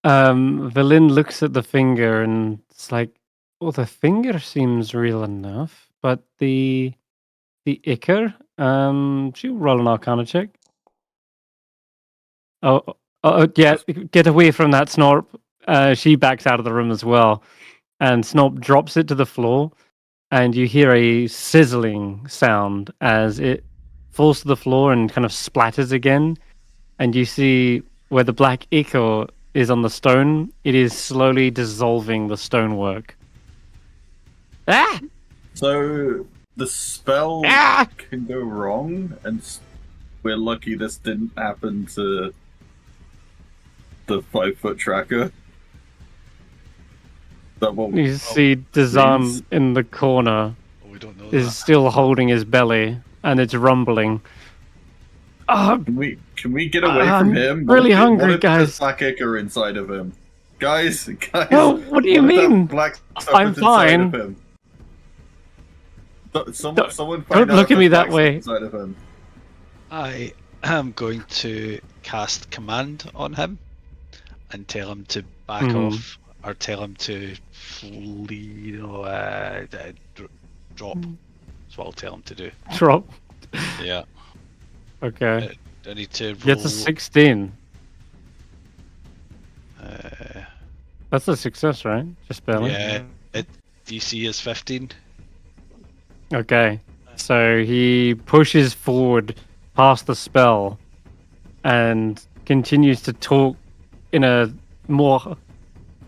Velin looks at the finger and it's like, well, the finger seems real enough, but the ichor, she'll roll an Arcana check. Oh, yeah, get away from that, Snorp. She backs out of the room as well, and Snorp drops it to the floor, and you hear a sizzling sound as it falls to the floor and kind of splatters again, and you see where the black ichor is on the stone, it is slowly dissolving the stonework. Ah! So the spell Ah! can go wrong, and we're lucky this didn't happen to the 5-foot tracker. That what You see Dazan means? in the corner Oh, we don't know is that. still holding his belly, and it's rumbling. Oh, Can we get away from I'm him? really What hungry, if guys. there's black ichor inside of him? Guys. No, what do you What if that mean? black I'm serpent's inside of fine. him? Someone find Don't out look if at me there's that black way. inside of him. I am going to cast command on him and tell him to back off, or tell him to flee, drop. That's what I'll tell him to do. Drop. Yeah. Okay. I need to roll. Gets a 16. Uh, That's a success, right? Just barely. yeah. DC is 15. Okay. So he pushes forward past the spell and continues to talk in a more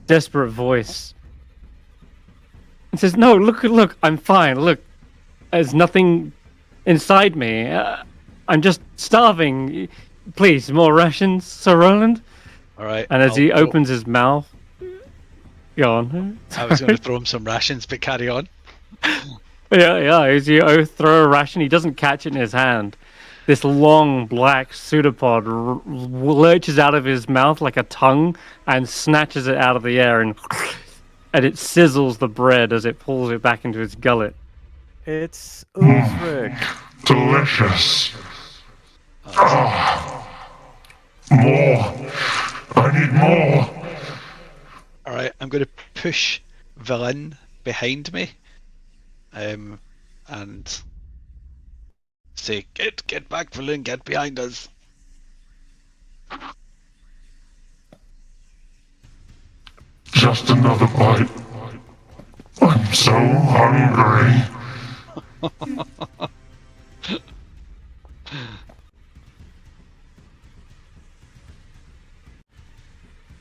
desperate voice. He says, "No, look, I'm fine. Look, there's nothing inside me. I'm just starving. Please, more rations, Sir Roland." All right. And as I'll he throw- opens his mouth, go on. I was going to throw him some rations, but carry on. Yeah. As you throw a ration, he doesn't catch it in his hand. This long black pseudopod lurches out of his mouth like a tongue and snatches it out of the air, and it sizzles the bread as it pulls it back into its gullet. It's Ulfric. Delicious. More. I need more. All right. I'm going to push Villain behind me, and say, "Get back, Villain! Get behind us!" Just another bite. I'm so hungry.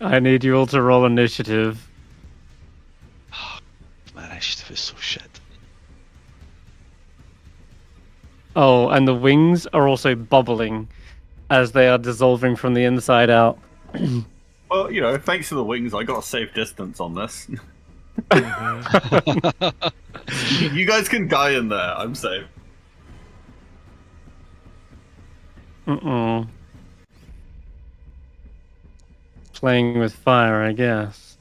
I need you all to roll initiative. My initiative is so shit. Oh, and the wings are also bubbling as they are dissolving from the inside out. Well, thanks to the wings, I got a safe distance on this. You guys can die in there. I'm safe. Playing with fire, I guess.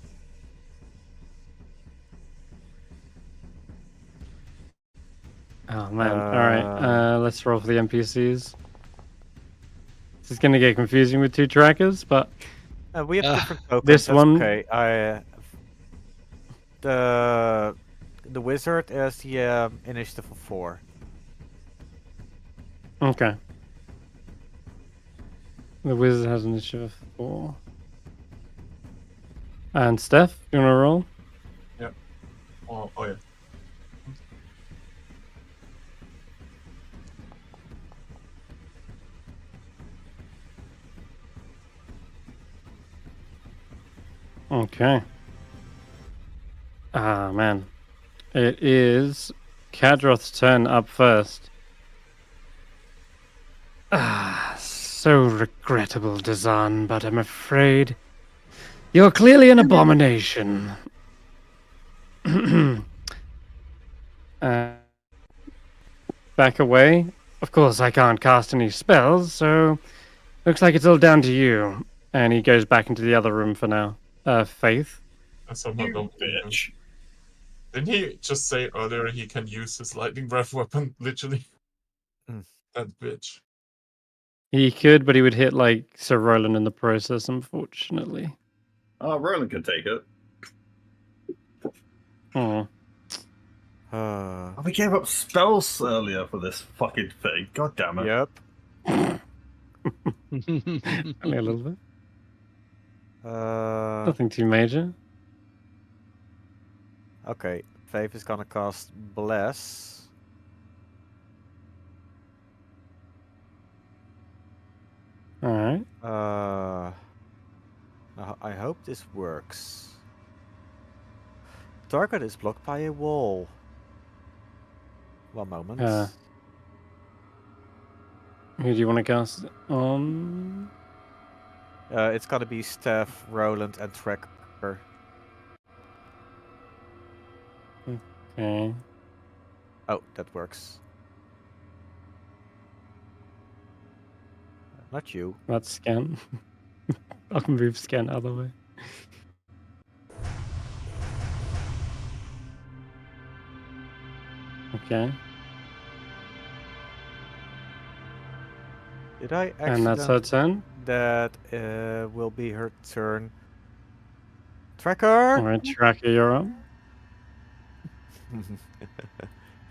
Oh man! All right, let's roll for the NPCs. This is gonna get confusing with two trackers, but We have different tokens. this that's one- Okay. The wizard is the initiative of 4. okay. The wizard has initiative of 4. And Steph, you wanna roll? Oh yeah. Okay. Ah, man. It is Kadroth's turn up first. Ah, so regrettable, Dazan, but I'm afraid you're clearly an abomination. Back away. Of course, I can't cast any spells, so looks like it's all down to you. And he goes back into the other room for now. Faith. I somehow don't bitch. Didn't he just say earlier he can use his lightning breath weapon? Literally. That bitch. He could, but he would hit like Sir Roland in the process, unfortunately. Oh, Roland can take it. Oh. Oh, we gave up spells earlier for this fucking thing. God damn it. Yep. Only a little bit. Uh, Nothing too major. okay. Faith is gonna cast Bless. Alright. I hope this works. Target is blocked by a wall. 1 moment. Who do you want to cast on? It's gonna be Stef, Roland, and Tracker. Okay. Oh, that works. Not you. That's scan. I can move scan other way. Okay. Did I accident? And that's her turn. That will be her turn. Tracker! Alright, Tracker, you're up.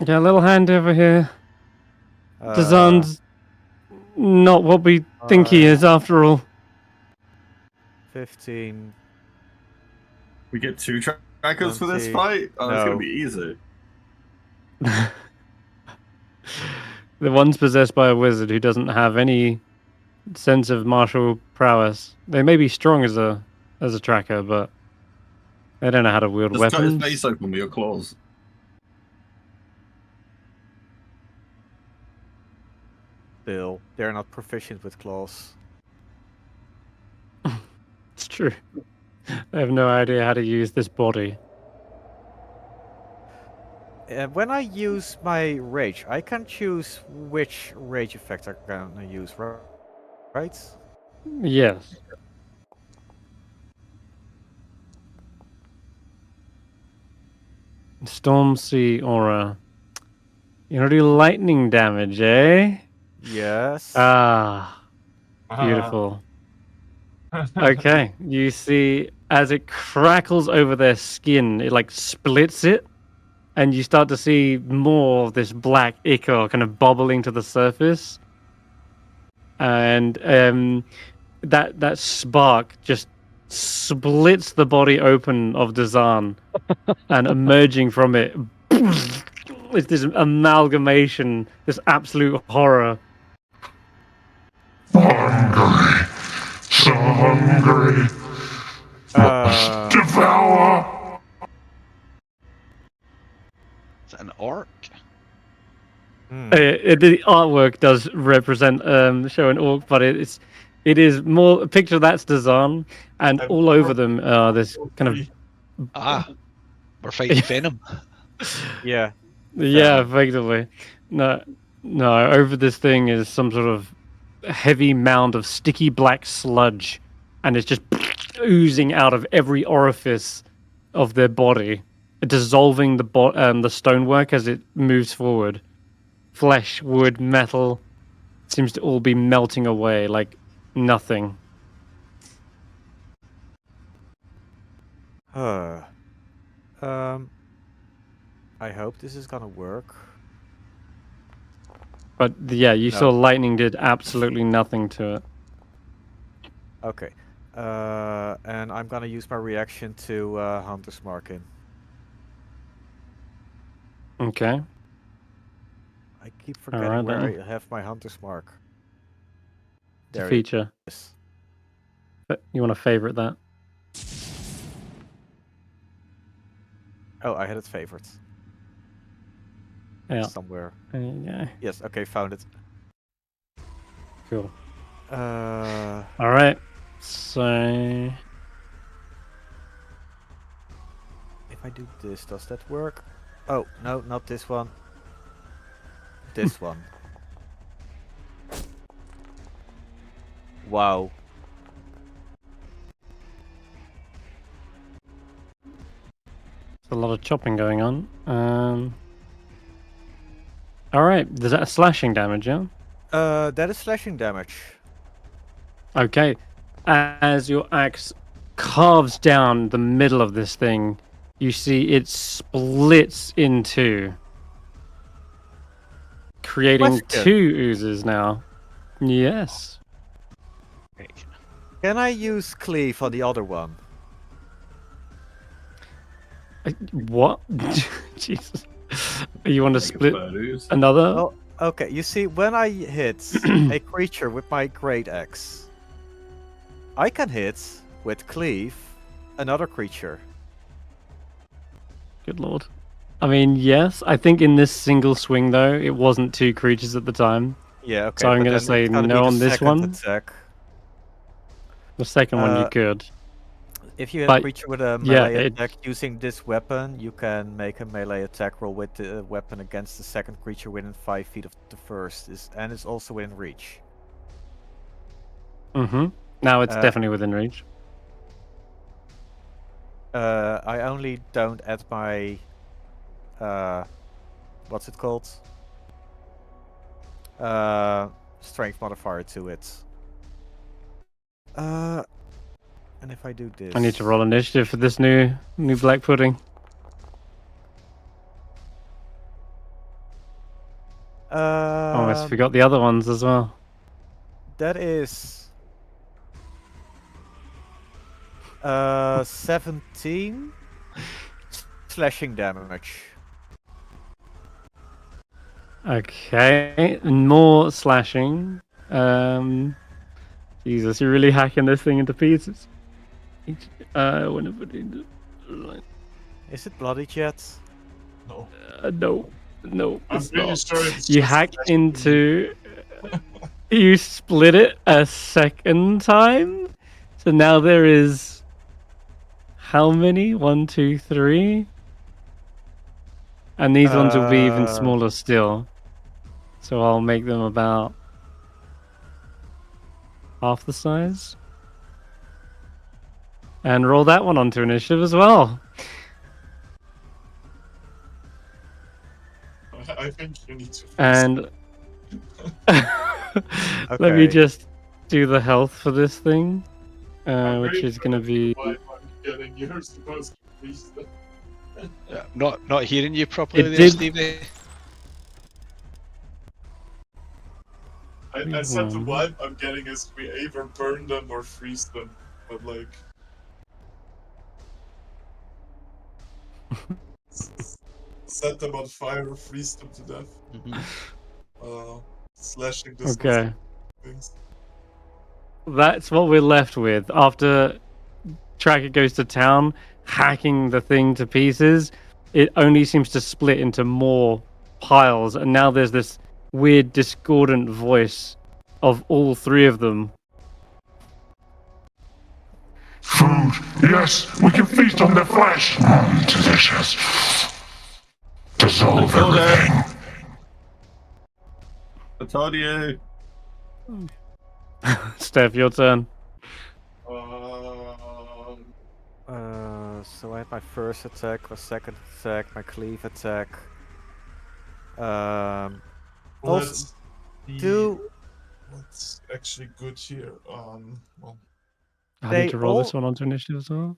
Yeah, little hand over here. Dazan's not what we think he is after all. 15. We get 2 trackers for this 20. fight? Oh, that's No. gonna be easy. The one's possessed by a wizard who doesn't have any sense of martial prowess. They may be strong as a tracker, but they don't know how to wield Just cut his weapons. face open with your claws. Still, they're not proficient with claws. It's true. They have no idea how to use this body. When I use my rage, I can choose which rage effect I'm gonna use, right? Yes. Storm Sea Aura. You want to do lightning damage, eh? Yes. Ah, beautiful. Okay, you see as it crackles over their skin, it like splits it, and you start to see more of this black ichor kind of bubbling to the surface. And that spark just splits the body open of Dazan, and emerging from it is this amalgamation, this absolute horror. Hungry. So hungry. Devour. Is it an orc? The artwork does represent show an orc, but it is more picture that's Dazan, and all over them this kind of Ah, we're fighting Venom. Yeah. yeah, effectively. No, over this thing is some sort of heavy mound of sticky black sludge, and it's just oozing out of every orifice of their body, dissolving the stonework as it moves forward. Flesh, wood, metal seems to all be melting away like nothing. I hope this is gonna work. But yeah, you No. saw lightning did absolutely nothing to it. Okay. And I'm gonna use my reaction to Hunter's Mark in. Okay. I keep forgetting Alright, where then. I have my Hunter's Mark. It's a There it feature. is. But you want to favorite that? Oh, I had it favored. Yeah. Somewhere. Yeah. Yes, okay, found it. Cool. Uh, All right. So if I do this, does that work? Oh, no, not this one. This one. Wow. there's a lot of chopping going on. All right. Is that a slashing damage? Yeah. That is slashing damage. Okay. As your axe carves down the middle of this thing, you see it splits in two, creating Question. 2 oozes now. Yes. Can I use cleave on the other one? What? Jesus. You want to Like a split bird ooze. another? Oh, okay. You see, when I hit a creature with my great axe, I can hit with cleave another creature. Good lord. I mean, yes. I think in this single swing, though, it wasn't 2 creatures at the time. Yeah, okay. So I'm but gonna then say it's gonna be no the on this second one. attack. The second one you Uh, could. If you hit But, a creature with a yeah, melee it- attack using this weapon, you can make a melee attack roll with the weapon against the second creature within 5 feet of the first, and it's also within reach. Now it's Uh, definitely within reach. I only don't add my what's it called? Strength modifier to it. And if I do this, I need to roll initiative for this new black pudding. Almost forgot the other ones as well. That is 17 slashing damage. Okay, more slashing. Jesus, you're really hacking this thing into pieces. Is it bloodied yet? No. No, I'm it's pretty not. sure it's You just hacked slashing. into. You split it a second time, so now there is. How many? 1, 2, 3. And these ones will be even smaller still. So I'll make them about half the size. And roll that one onto initiative as well. I think you need to. And let me Okay. just do the health for this thing, I'm which very is going to be. Why I'm getting you're supposed to freeze them. Not hearing you properly It there, did- Steivei. I said the vibe I'm getting is we either burn them or freeze them, but like set them on fire or freeze them to death. Slashing this Okay. things. That's what we're left with after Tracker goes to town, hacking the thing to pieces. It only seems to split into more piles, and now there's this weird discordant voice of all 3 of them. Food, yes, we can feast on their flesh. Delicious. Dissolve everything. I told you. Steph, your turn. So I had my first attack, my second attack, my cleave attack. Let's do- what's actually good here. Well, I They need to roll this all- one onto initiative as well.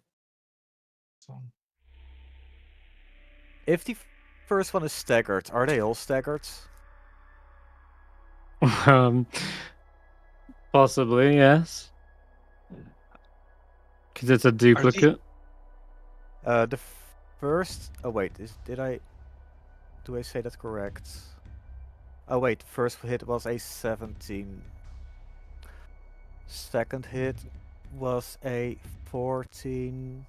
so If the first one is staggered, are they all staggered? Possibly, yes. Because it's a duplicate. The first. Oh wait, do I say that correct? Oh wait, first hit was a 17. Second hit was a 14.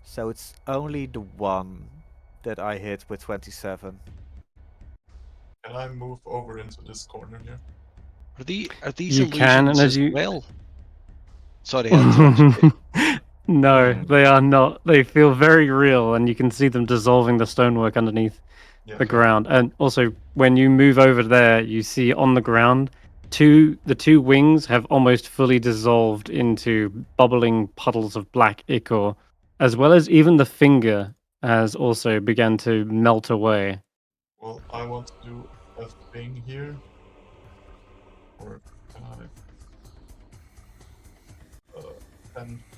So it's only the one that I hit with 27. can I move over into this corner here? Are these You can, and illusions as as you- well? Sorry, I interrupted you. No, they are not. They feel very real, and you can see them dissolving the stonework underneath Yeah. the ground. And also, when you move over there, you see on the ground, the 2 wings have almost fully dissolved into bubbling puddles of black ichor, as well as even the finger has also begun to melt away. Well, I want to do a thing here. Or can I?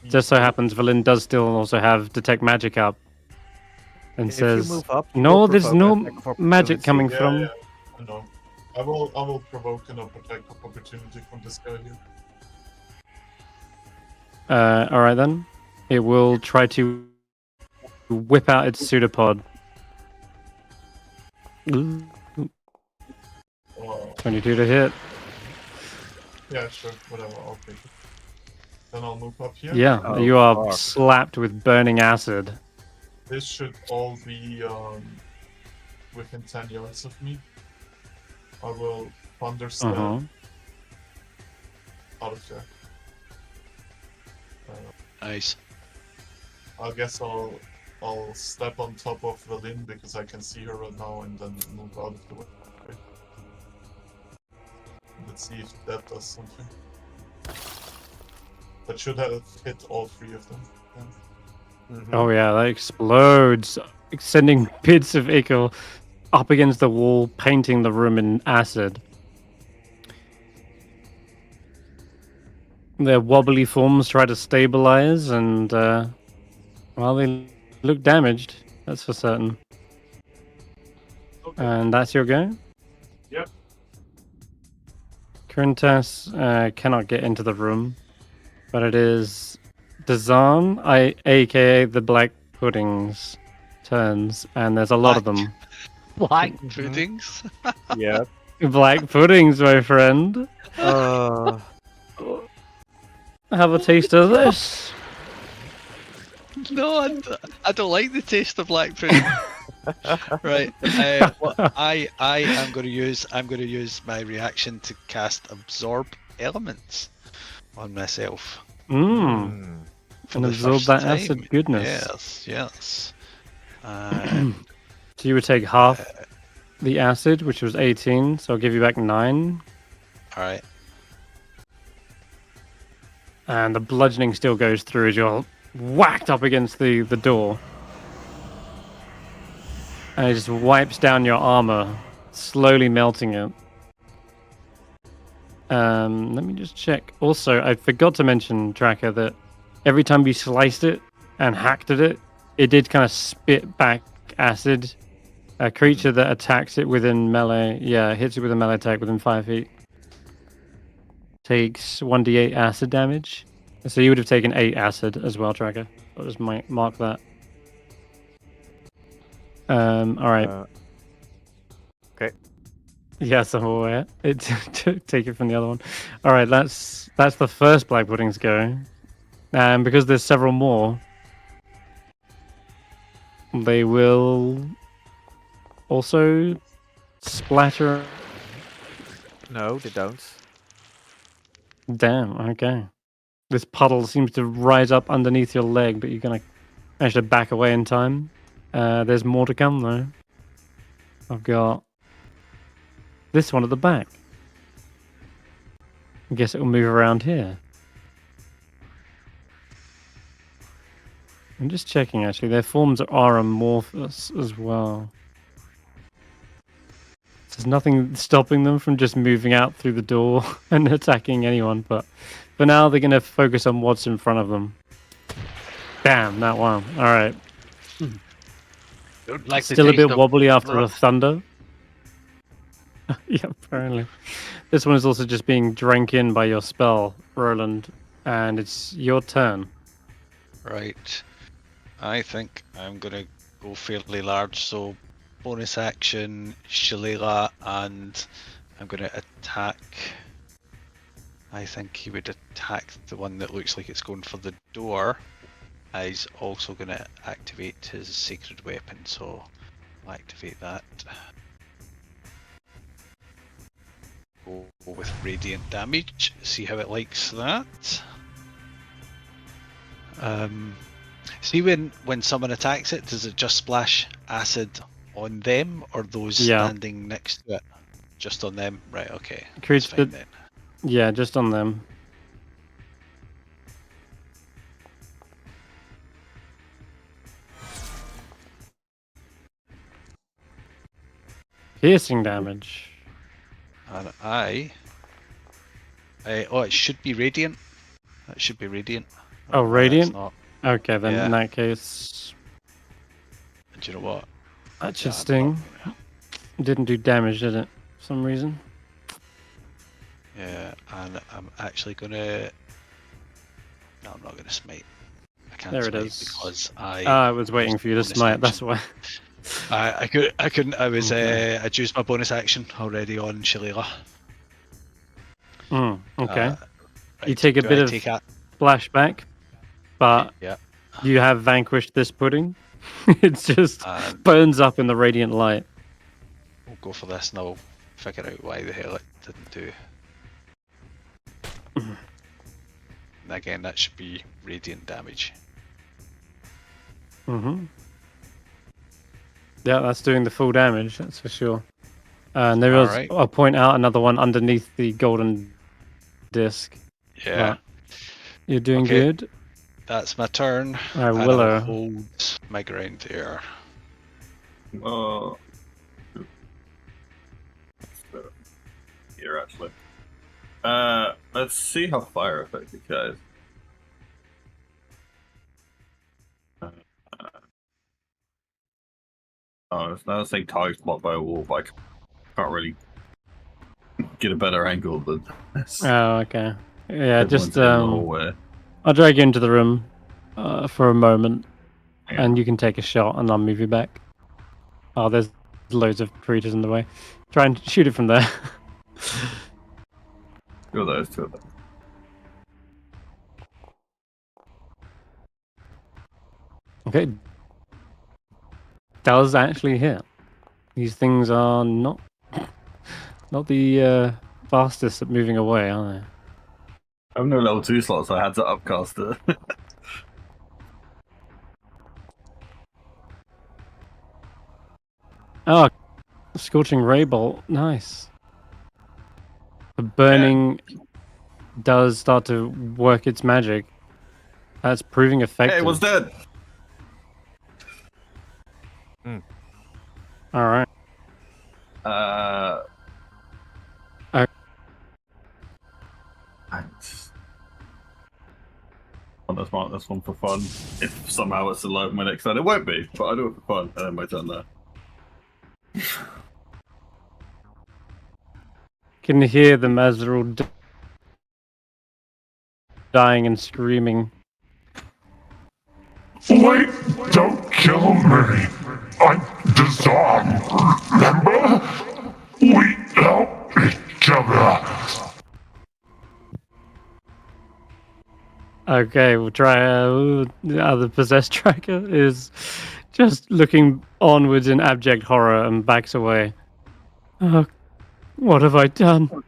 Just so happens, Valin does still also have detect magic up, and If says, you move up, you "No, will there's provoke no an attack of magic opportunity. coming Yeah, from." yeah, I know. I will provoke an attack of opportunity from this guy here. All right then. It will try to whip out its pseudopod. Ooh, Oh, 22 to hit. yeah, sure, whatever. I'll take it. Then I'll move up here. Yeah, Oh, you are fuck. slapped with burning acid. This should all be within 10 yards of me. I will thunder step Uh-huh. out of there. Nice. I guess I'll step on top of Valin because I can see her right now and then move out of the way. Let's see if that does something. That should have hit all three of them. Then. Oh yeah, that explodes, sending bits of ichor up against the wall, painting the room in acid. Their wobbly forms try to stabilize, and well, they look damaged. That's for certain. Okay. And that's your go. Yep. Krintas cannot get into the room, but it is Dazan, aka the Black Pudding's turns, and there's a lot of them. Black puddings. Yep. Black puddings, my friend. Uh, Have a taste of this. No, I don't like the taste of black pudding. Right. What I am going to use. I'm going to use my reaction to cast absorb elements on myself. Mmm. For And the absorb first that time. acid goodness. Yes. Yes. So you would take half the acid, which was 18, so I'll give you back 9. All right. And the bludgeoning still goes through as you're whacked up against the door. And it just wipes down your armor, slowly melting it. Let me just check. Also, I forgot to mention, Tracker, that every time you sliced it and hacked at it, it did kind of spit back acid. A creature that attacks it within melee, hits it with a melee attack within 5 feet, takes 1d8 acid damage. So you would have taken 8 acid as well, Tracker. I'll just mark that. All right. Okay. Yes, I'm aware. Take it from the other one. All right, that's the first Black Pudding's go. And because there's several more, they will also splatter. no, they don't. Damn, okay. This puddle seems to rise up underneath your leg, but you're going to manage to back away in time. There's more to come, though. I've got this one at the back. I guess it will move around here. I'm just checking, actually. Their forms are amorphous as well. There's nothing stopping them from just moving out through the door and attacking anyone, but for now they're going to focus on what's in front of them. Damn, that one. All right. Don't like the Still a taste bit of wobbly after the rough. thunder. Yeah, apparently. This one is also just being drank in by your spell, Roland, and it's your turn. Right. I think I'm going to go fairly large, so bonus action, Shillelagh, and I'm going to attack. I think he would attack the one that looks like it's going for the door. He's also going to activate his sacred weapon, so I'll activate that. Go with radiant damage, see how it likes that. See when someone attacks it, does it just splash acid on them or those standing next to it? Just on them? Right, okay. That's fine then. Yeah, just on them. Piercing damage. And oh, it should be radiant. That should be radiant. Oh, radiant? Not. Okay, then in that case... Do you know what? That should sting. Didn't do damage, did it? For some reason. Yeah, and I'm actually gonna... No, I'm not gonna smite. I can't There it smite is. because I... I was waiting for you to smite, that's why. I couldn't. I was. I'd used my bonus action already on Shillelagh. Okay. Right, You take a bit of flashback, but you have vanquished this pudding. It just And burns up in the radiant light. we'll go for this and I'll figure out why the hell it didn't do. And again, that should be radiant damage. Mm-hmm. Yeah, that's doing the full damage, that's for sure. And there is, Alright. I'll point out another one underneath the golden disc. Yeah, Right. You're doing Okay. good. that's my turn. Alright, And I'll Willow. hold my ground there. Here actually. Let's see how fire effective it goes. Oh, it's now saying target's blocked by a wall, but I can't really get a better angle than this. Oh, okay. Yeah, Everyone's just in the hallway. I'll drag you into the room for a moment, Yeah. and you can take a shot, and I'll move you back. Oh, there's loads of creatures in the way. Try and shoot it from there. Two of those, two of them. Okay. Does actually hit. These things are not the fastest at moving away, are they? I have no level 2 slots, so I had to upcast it. Oh, Scorching Ray Bolt. Nice. The burning does start to work its magic. That's proving effective. Hey, it was dead! Alright. That's one for fun. If somehow it's alive in my next turn, it won't be, but I do it for fun, and then my turn there. Can hear them as they're all dying and screaming. Wait, don't kill me. I'm Dazan, remember? We help each other. Okay, we'll try. The other possessed tracker is just looking onwards in abject horror and backs away. Oh, what have I done?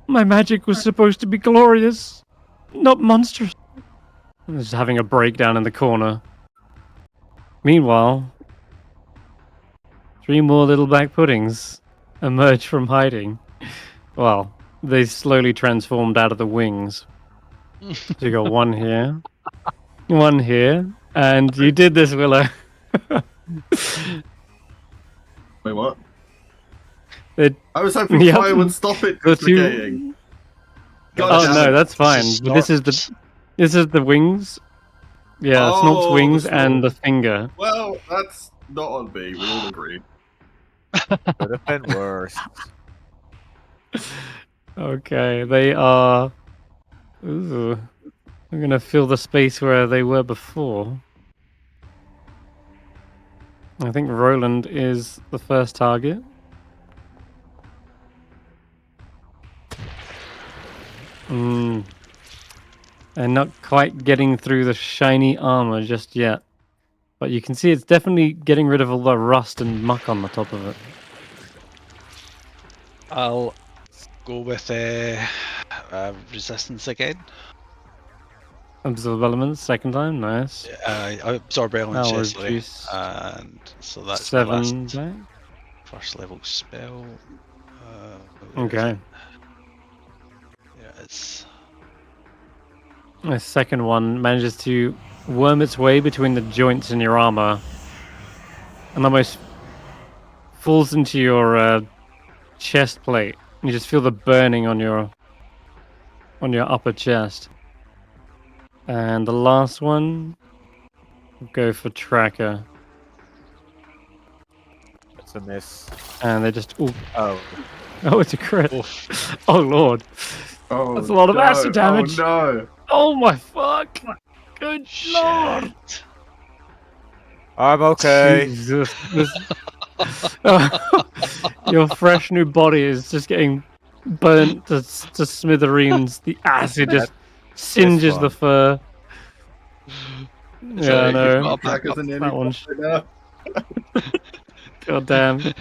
My magic was supposed to be glorious, not monstrous. Just having a breakdown in the corner. Meanwhile, 3 more little black puddings emerge from hiding. Well, they slowly transformed out of the wings. So you got one here, and you did this, Willow. Wait, what? It- I was hoping Yep. fire would stop it The two- duplicating. God Oh damn no, it. that's fine. is But this is the wings. Yeah, Oh, Snork's wings the and the Snork. finger. Well, that's not on me, we all agree. Could have been worse. Okay, they are. Ooh, I'm gonna fill the space where they were before. I think Roland is the first target. And not quite getting through the shiny armor just yet. But you can see it's definitely getting rid of all the rust and muck on the top of it. I'll go with resistance again. Absorb elements, second time, nice. Absorb elements, That'll yes, sorry. reduce And so that's my 7 last back. first level spell. Okay. Yeah, it's My second one manages to worm its way between the joints in your armor and almost falls into your chest plate. You just feel the burning on your upper chest. And the last one, we'll go for tracker. It's a miss. And they just Oh, oh, it's a crit. oof. Oh lord. Oh, That's a lot of no. acid damage. Oh no! Oh my fuck. Good lord. Shit. I'm okay. Jesus. Your fresh new body is just getting burnt to smithereens. The acid just singes the fur. Yeah, I know. Attackers are nearly That one's right now. goddamn.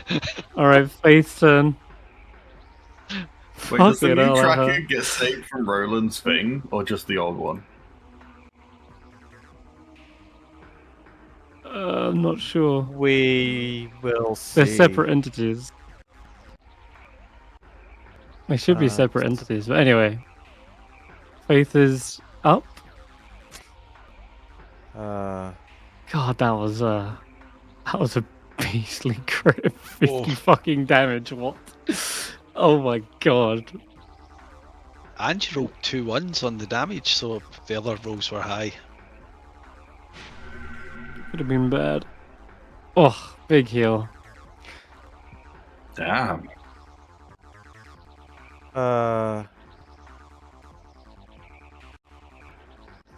All right, Faith's turn. Wait, does the Fucking new hell, that tracker hurt. get saved from Roland's thing, or just the old one? I'm not sure. We will see. They're separate entities. They should be separate just- entities, but anyway. Faith is up. God, that was a beastly crit. 50 fucking damage. What? Oh my god. And you rolled 2 1s on the damage, so the other rolls were high. Could have been bad. Oh, big heal. Damn.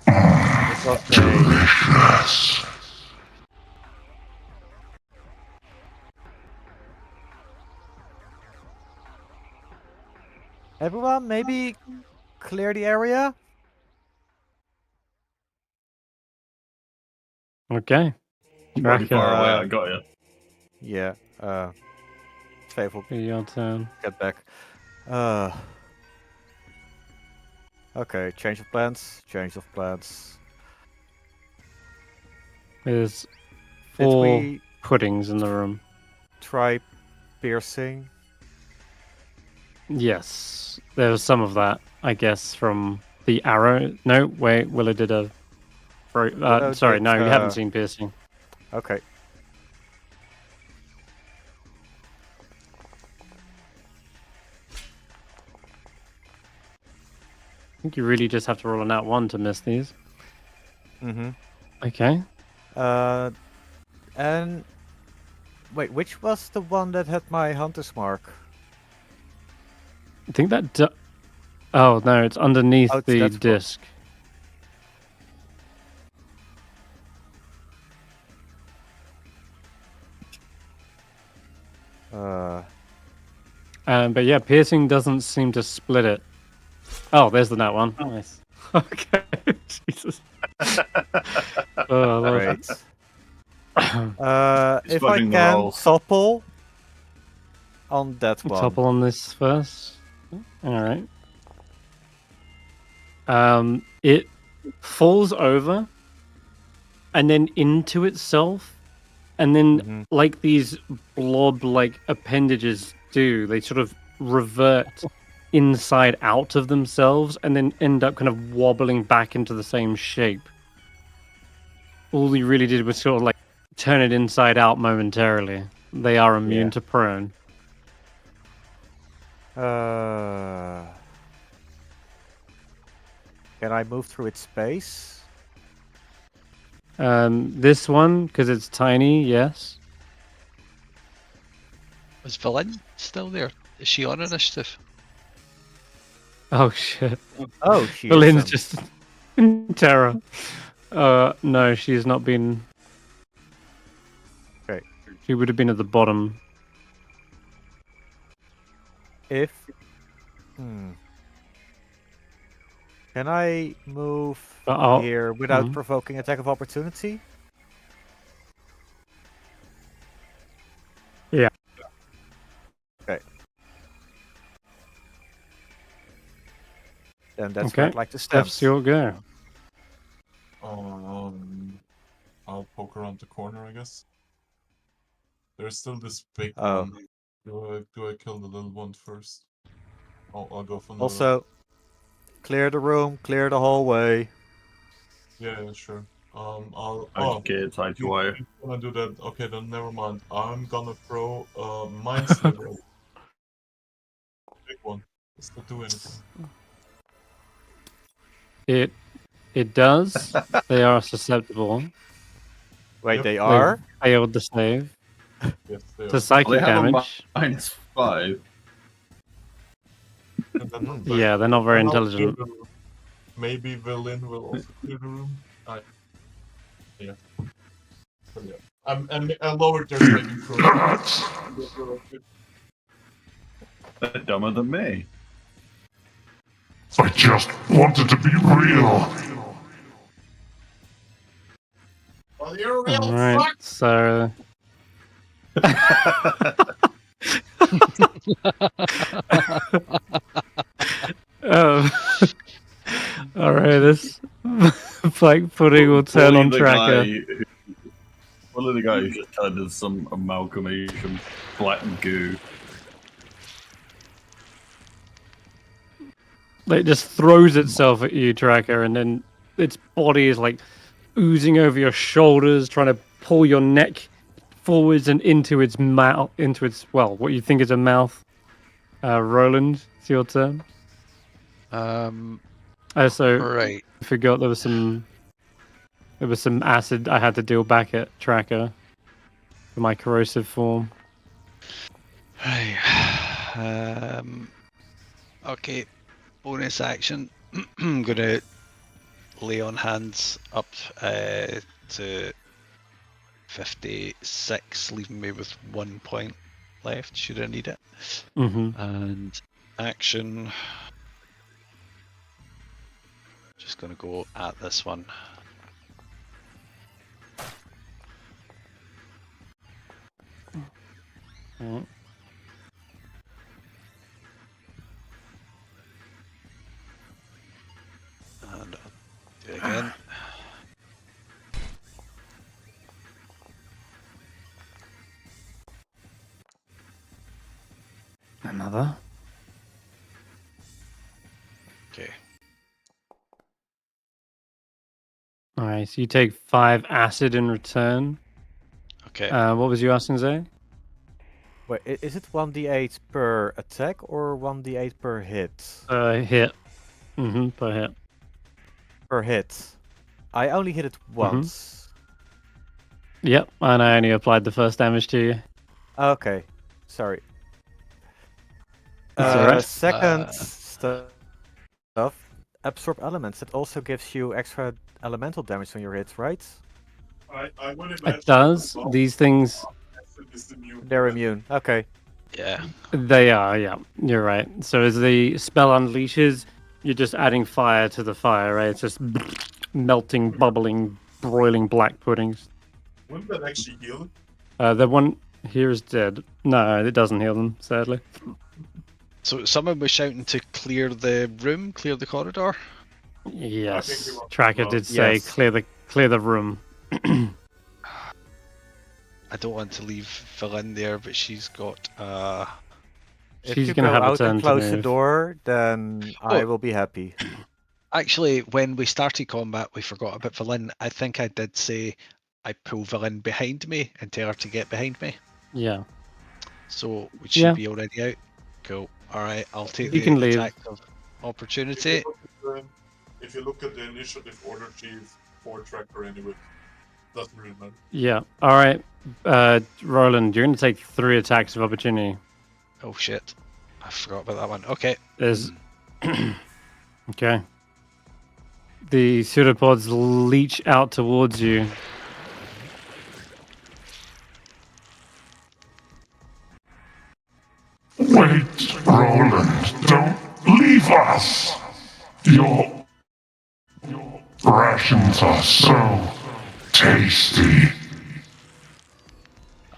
It was a... Everyone, maybe clear the area? Okay. Pretty Tracker. far away, I got you. Yeah, Faithful, Your turn. get back. Okay, change of plans, There's Did 4 we puddings in the room. try piercing? Yes. There was some of that, I guess, from the arrow. No, wait, Willow did a... Willow sorry, did, no, you haven't seen piercing. Okay. I think you really just have to roll a nat 1 to miss these. Mm-hmm. Okay. And... Wait, which was the one that had my hunter's mark? I think that... Oh, no, it's underneath Oh, the that's what- disc. But yeah, piercing doesn't seem to split it. Oh, there's the nat 1. Nice. Okay. Jesus. Oh, Lord. Great. Just If I fudging the can rolls. topple on that one. Topple on this first. Alright. It falls over and then into itself, and then Mhm. like these blob-like appendages do, they sort of revert inside out of themselves and then end up kind of wobbling back into the same shape. All he really did was sort of like turn it inside out momentarily. They are immune Yeah. to prone. Can I move through its space? This one, because it's tiny, yes. Is Villain still there? Is she on initiative? Oh shit. Oh, she Berlin's isn't. just in terror. No, she's not been. Okay. She would have been at the bottom. If... Can I move Oh, here without mhm. provoking attack of opportunity? Yeah. Okay. Then that's Okay. where I'd like to Steph's stand. your go. I'll poke around the corner, I guess. There's still this big Oh. one. Do I kill the little one first? I'll go for the... Also, clear the room, clear the hallway. Yeah, sure. I'll... Okay, tied to wire. You wanna do that? Okay, then never mind. I'm gonna throw Mind Sliver. Big one. Does that do anything? It does. They are susceptible. Wait, Yep. they They are? failed the save. Yes, they To are. psychic They have a damage. -5. And then, Yeah, they're not very then I'll clear intelligent. the room. Maybe Villain will also clear the room. Yeah. But yeah. I lowered their saving throw. They're dumber than me. I just wanted to be real. Well, you're a real All right, fuck. so um, all right, this flank pudding will turn Bully on the Tracker. guy Bully the guy who just turned into some amalgamation black goo. It just throws itself at you, Tracker, and then its body is like oozing over your shoulders, trying to pull your neck forwards and into its mouth, what you think is a mouth. Roland, it's your turn. So Right. I forgot there was some acid I had to deal back at Tracker for my corrosive form. Right. Okay. Bonus action. I'm gonna lay on hands up to 56, leaving me with 1 point left. Should I need it? Mm-hmm. And action. Just gonna go at this one. Right. And I'll do it again. Another. Okay. All right, so you take 5 acid in return. Okay. What was you asking, Zay? Wait, is it 1d8 per attack or 1d8 per hit? Hit. Mm-hmm, per hit. Per hit. I only hit it once. Yep, and I only applied the first damage to you. Okay, sorry. That's alright. Second stuff, absorb elements. It also gives you extra elemental damage on your hits, right? I would imagine It does. that These things, acid is immune. They're immune. Okay. Yeah. they are, yeah, you're right. So as the spell unleashes, you're just adding fire to the fire, right? It's just melting, bubbling, broiling black puddings. Wouldn't that actually heal it? The one here is dead. No, it doesn't heal them, sadly. So someone was shouting to clear the room, clear the corridor. Yes, were- Tracker well, did say yes. clear the room. I don't want to leave Phil in there, but she's got If She's you gonna go have a out turn and to close the move. door, then I Oh. will be happy. Actually, when we started combat, we forgot about Valen. I think I did say I pull Valen behind me and tell her to get behind me. Yeah. So would she Yeah. be already out? Cool. All right, I'll take You the can leave. attack of opportunity. If you look at the initiative order, she's 4 Tracker anyway. Doesn't really matter. Yeah. All right. Roland, you're going to take 3 attacks of opportunity. Oh shit, I forgot about that one. Okay. There's. Okay. The pseudopods leech out towards you. Wait, Roland, don't leave us! Your rations are so tasty.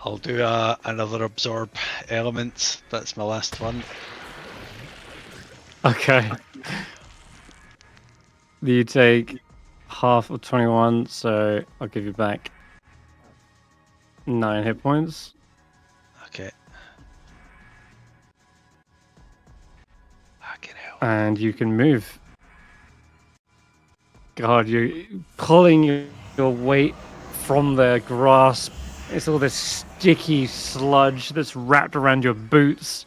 I'll do another absorb element. That's my last one. Okay. You take half of 21, so I'll give you back 9 hit points. Okay. Fucking hell. And you can move. God, you're pulling your weight from their grasp. It's all this sticky sludge that's wrapped around your boots.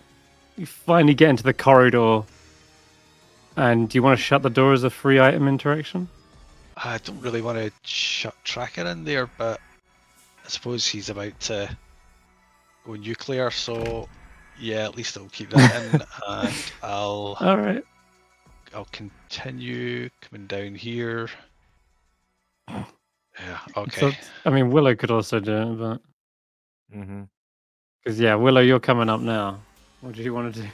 You finally get into the corridor. And do you want to shut the door as a free item interaction? I don't really want to shut Tracker in there, but I suppose he's about to go nuclear, so yeah, at least I'll keep that in, and All right. I'll continue coming down here. Yeah, okay. So, I mean, Willow could also do it, but Mm-hmm. because yeah, Willow, you're coming up now. What do you want to do?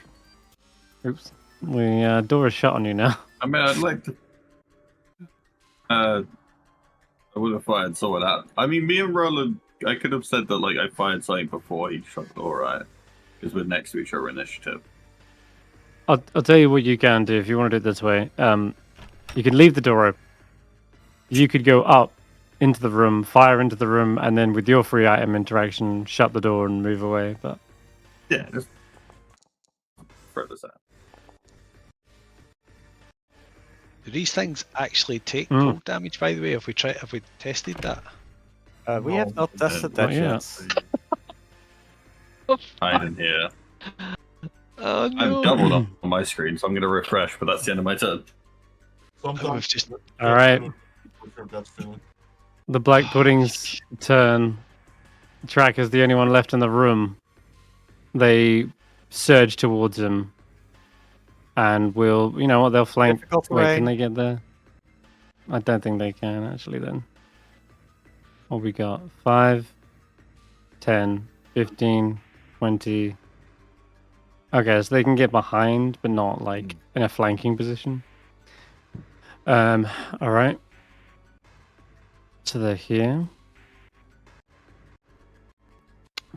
Oops, the door is shut on you now. I mean, I'd like to. I would have fired someone out. I mean, me and Roland, I could have said that like I fired something before he shot the door, right? Because we're next to each other initiative. I'll tell you what you can do if you want to do it this way. You can leave the door open. You could go up into the room, fire into the room, and then with your free item interaction, shut the door and move away. But Yeah, just throw this out. Do these things actually take cold damage? By the way, have we tested that? We have not tested that not yet. Hide in here. Oh no! I'm doubled up on my screen, so I'm going to refresh, but that's the end of my turn. Sometimes just- all right. with your gut feeling. The Black Pudding's turn. Tracker's the only one left in the room. They surge towards him. And will, you know what, they'll flank. Difficult Wait, terrain. can they get there? I don't think they can, actually, then. What we got? 5, 10, 15, 20. Okay, so they can get behind, but not, like, in a flanking position. Alright. So they're here.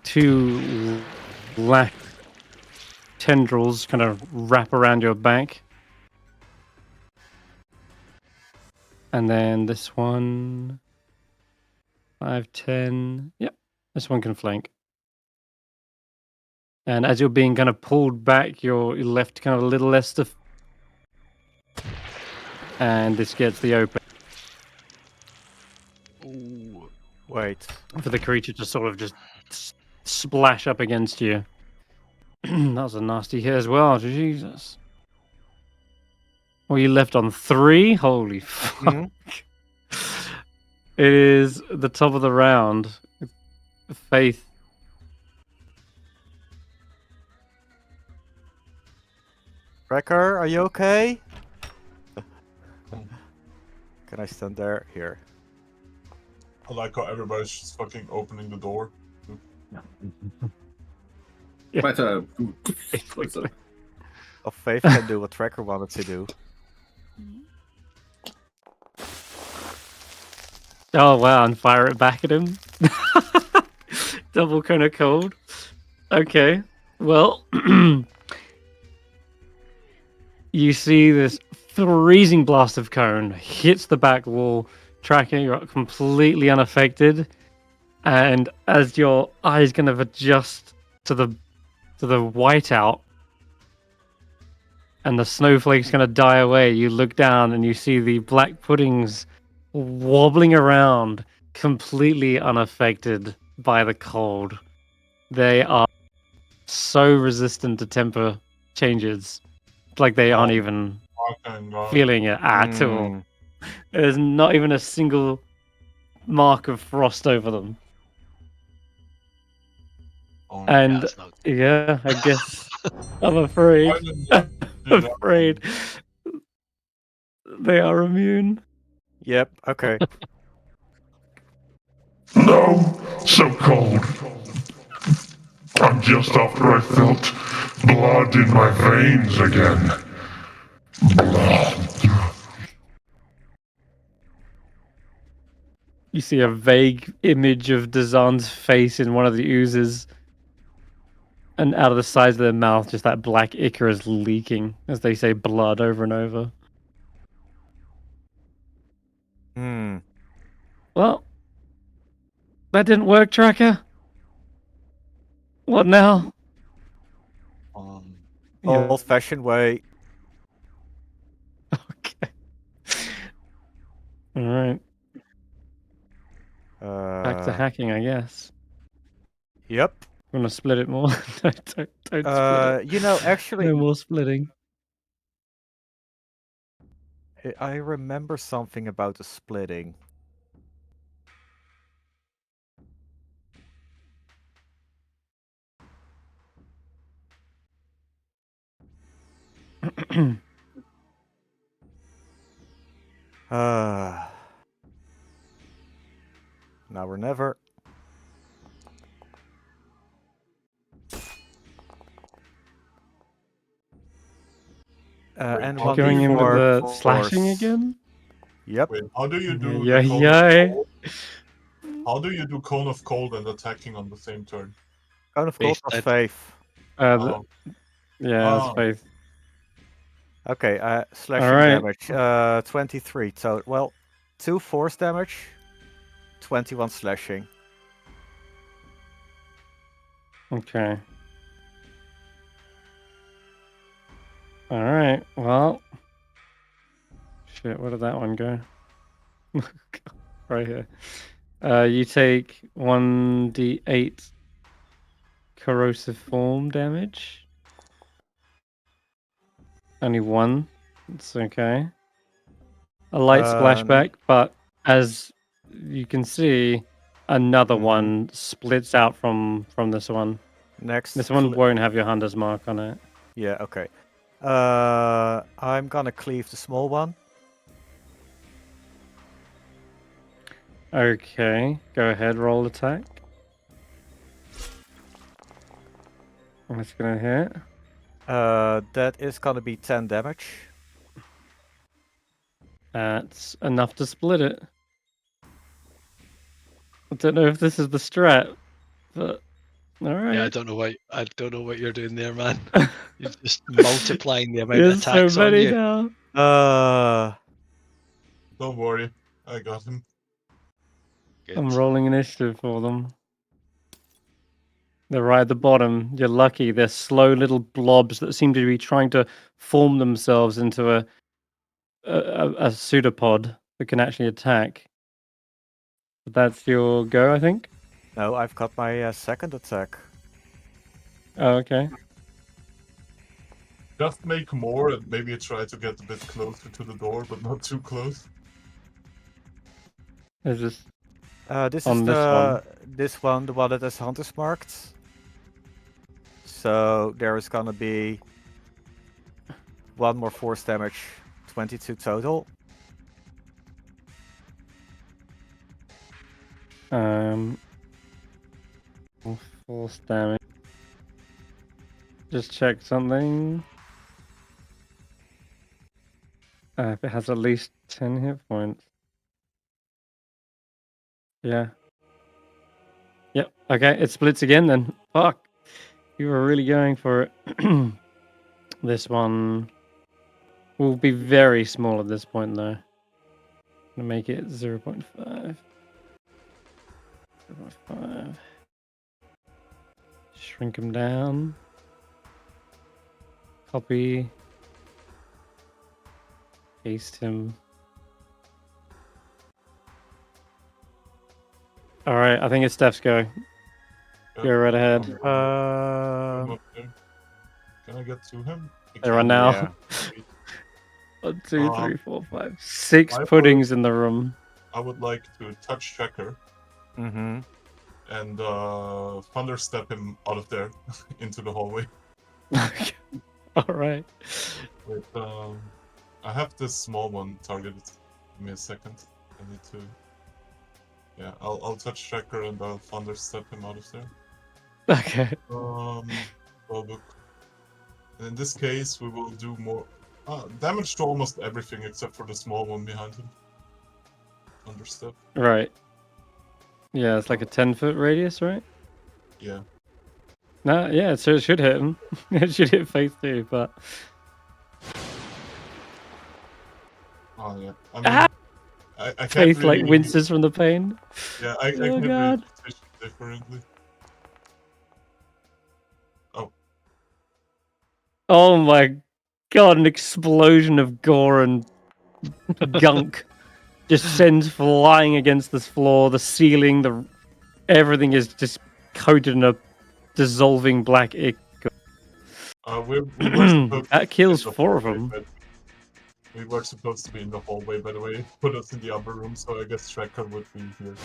2 lash tendrils kind of wrap around your back. And then this one, 5, 10. Yep, this one can flank. And as you're being kind of pulled back, you're left kind of a little less to. And this gets the open Ooh. Wait. for the creature to sort of just splash up against you. That was a nasty hit as well. Jesus. Well, you left on 3? Holy fuck. Mhm. It is the top of the round. Faith. Wrecker, are you okay? Can I stand there? Here. I like how everybody's just fucking opening the door. Yeah. My turn. Oh, Faith can do what Tracker wanted to do. Oh, wow, and fire it back at him. Double kind of cold. Okay, well, you see this freezing blast of cone hits the back wall, Tracker, you're completely unaffected. And as your eyes kind of adjust to the whiteout, and the snowflake's going to die away, you look down and you see the black puddings wobbling around, completely unaffected by the cold. They are so resistant to temper changes. Like they aren't even Fucking God. feeling it at all. Mm. There's not even a single mark of frost over them. Oh, And That's not yeah, I guess I'm afraid. why didn't you do that? Afraid they are immune. Yep, okay. No, so cold. And just after I felt blood in my veins again. Blood. You see a vague image of Dazan's face in one of the oozes. And out of the sides of their mouth, just that black ichor is leaking as they say blood over and over. Hmm. Well, that didn't work, Tracker. What now? Yeah, Old-fashioned way. okay. All right. Back to hacking, I guess. Yep. I'm gonna split it more. don't split it. You know, actually, No more splitting. I remember something about the splitting. Now or never. And Wait, one Going in with for the slashing again? Yep. Wait, how do you do Yeah, the cone yeah. of cold? How do you do cone of cold and attacking on the same turn? Cone of Cold Faith was did. Faith. Oh, Yeah, it's Oh. Faith. Okay, slashing Alright. damage. 23. So, well, 2 force damage, 21 slashing. Okay. Alright, well. Shit, where did that one go? Right here. You take 1d8 corrosive form damage. Only one. It's okay. A light splashback, but as you can see, another one splits out from this one. Next. This one won't have your hunter's mark on it. Yeah, okay. I'm gonna cleave the small one. Okay, go ahead, roll attack. That's gonna hit. That is gonna be 10 damage. That's enough to split it. I don't know if this is the strat, but alright. Yeah, I don't know what you're doing there, man. You're just multiplying the amount of There's so attacks on many you. now. don't worry, I got him. Good. I'm rolling initiative for them. They're right at the bottom. You're lucky. They're slow little blobs that seem to be trying to form themselves into a pseudopod that can actually attack. But that's your go, I think. No, I've got my second attack. Oh, okay. Just make more and maybe try to get a bit closer to the door, but not too close. Is this This on is this one? this one, the one that is hunter's marked. So there is gonna be 1 more force damage, 22 total. Force damage. Just check something. If it has at least 10 hit points. Yeah. Yep. Okay, it splits again then. Fuck. You were really going for it. This one will be very small at this point though. Gonna make it 0.5. 0.5. Shrink him down. Copy. Paste him. Alright, I think it's Stef's go. Go right ahead. I'm up there. Can I get to him? There are now. Yeah. 1, 2, 3, 4, 5, 6 puddings in the room. I would like to touch Checker Mm-hmm. and thunder step him out of there into the hallway. Alright. Wait, I have this small one targeted. Give me a second. I need to. Yeah, I'll touch Checker and I'll thunder step him out of there. Okay. Book. And in this case, we will do more damage to almost everything except for the small one behind him. Thunder step. Right. Yeah, it's like a 10-foot radius, right? Yeah. No, yeah, so it should hit him. It should hit Faith too, but. Oh yeah. I mean, Ah! I can't Faith really, like winces from the pain. Yeah, I Oh, can't really God. position differently. Oh my god, an explosion of gore and gunk just sends flying against this floor. The ceiling, everything is just coated in a dissolving black ink. We were supposed That kills to be in the 4 of hallway, them. but we were supposed to be in the hallway, by the way. Put us in the upper room, so I guess Tracker would be here.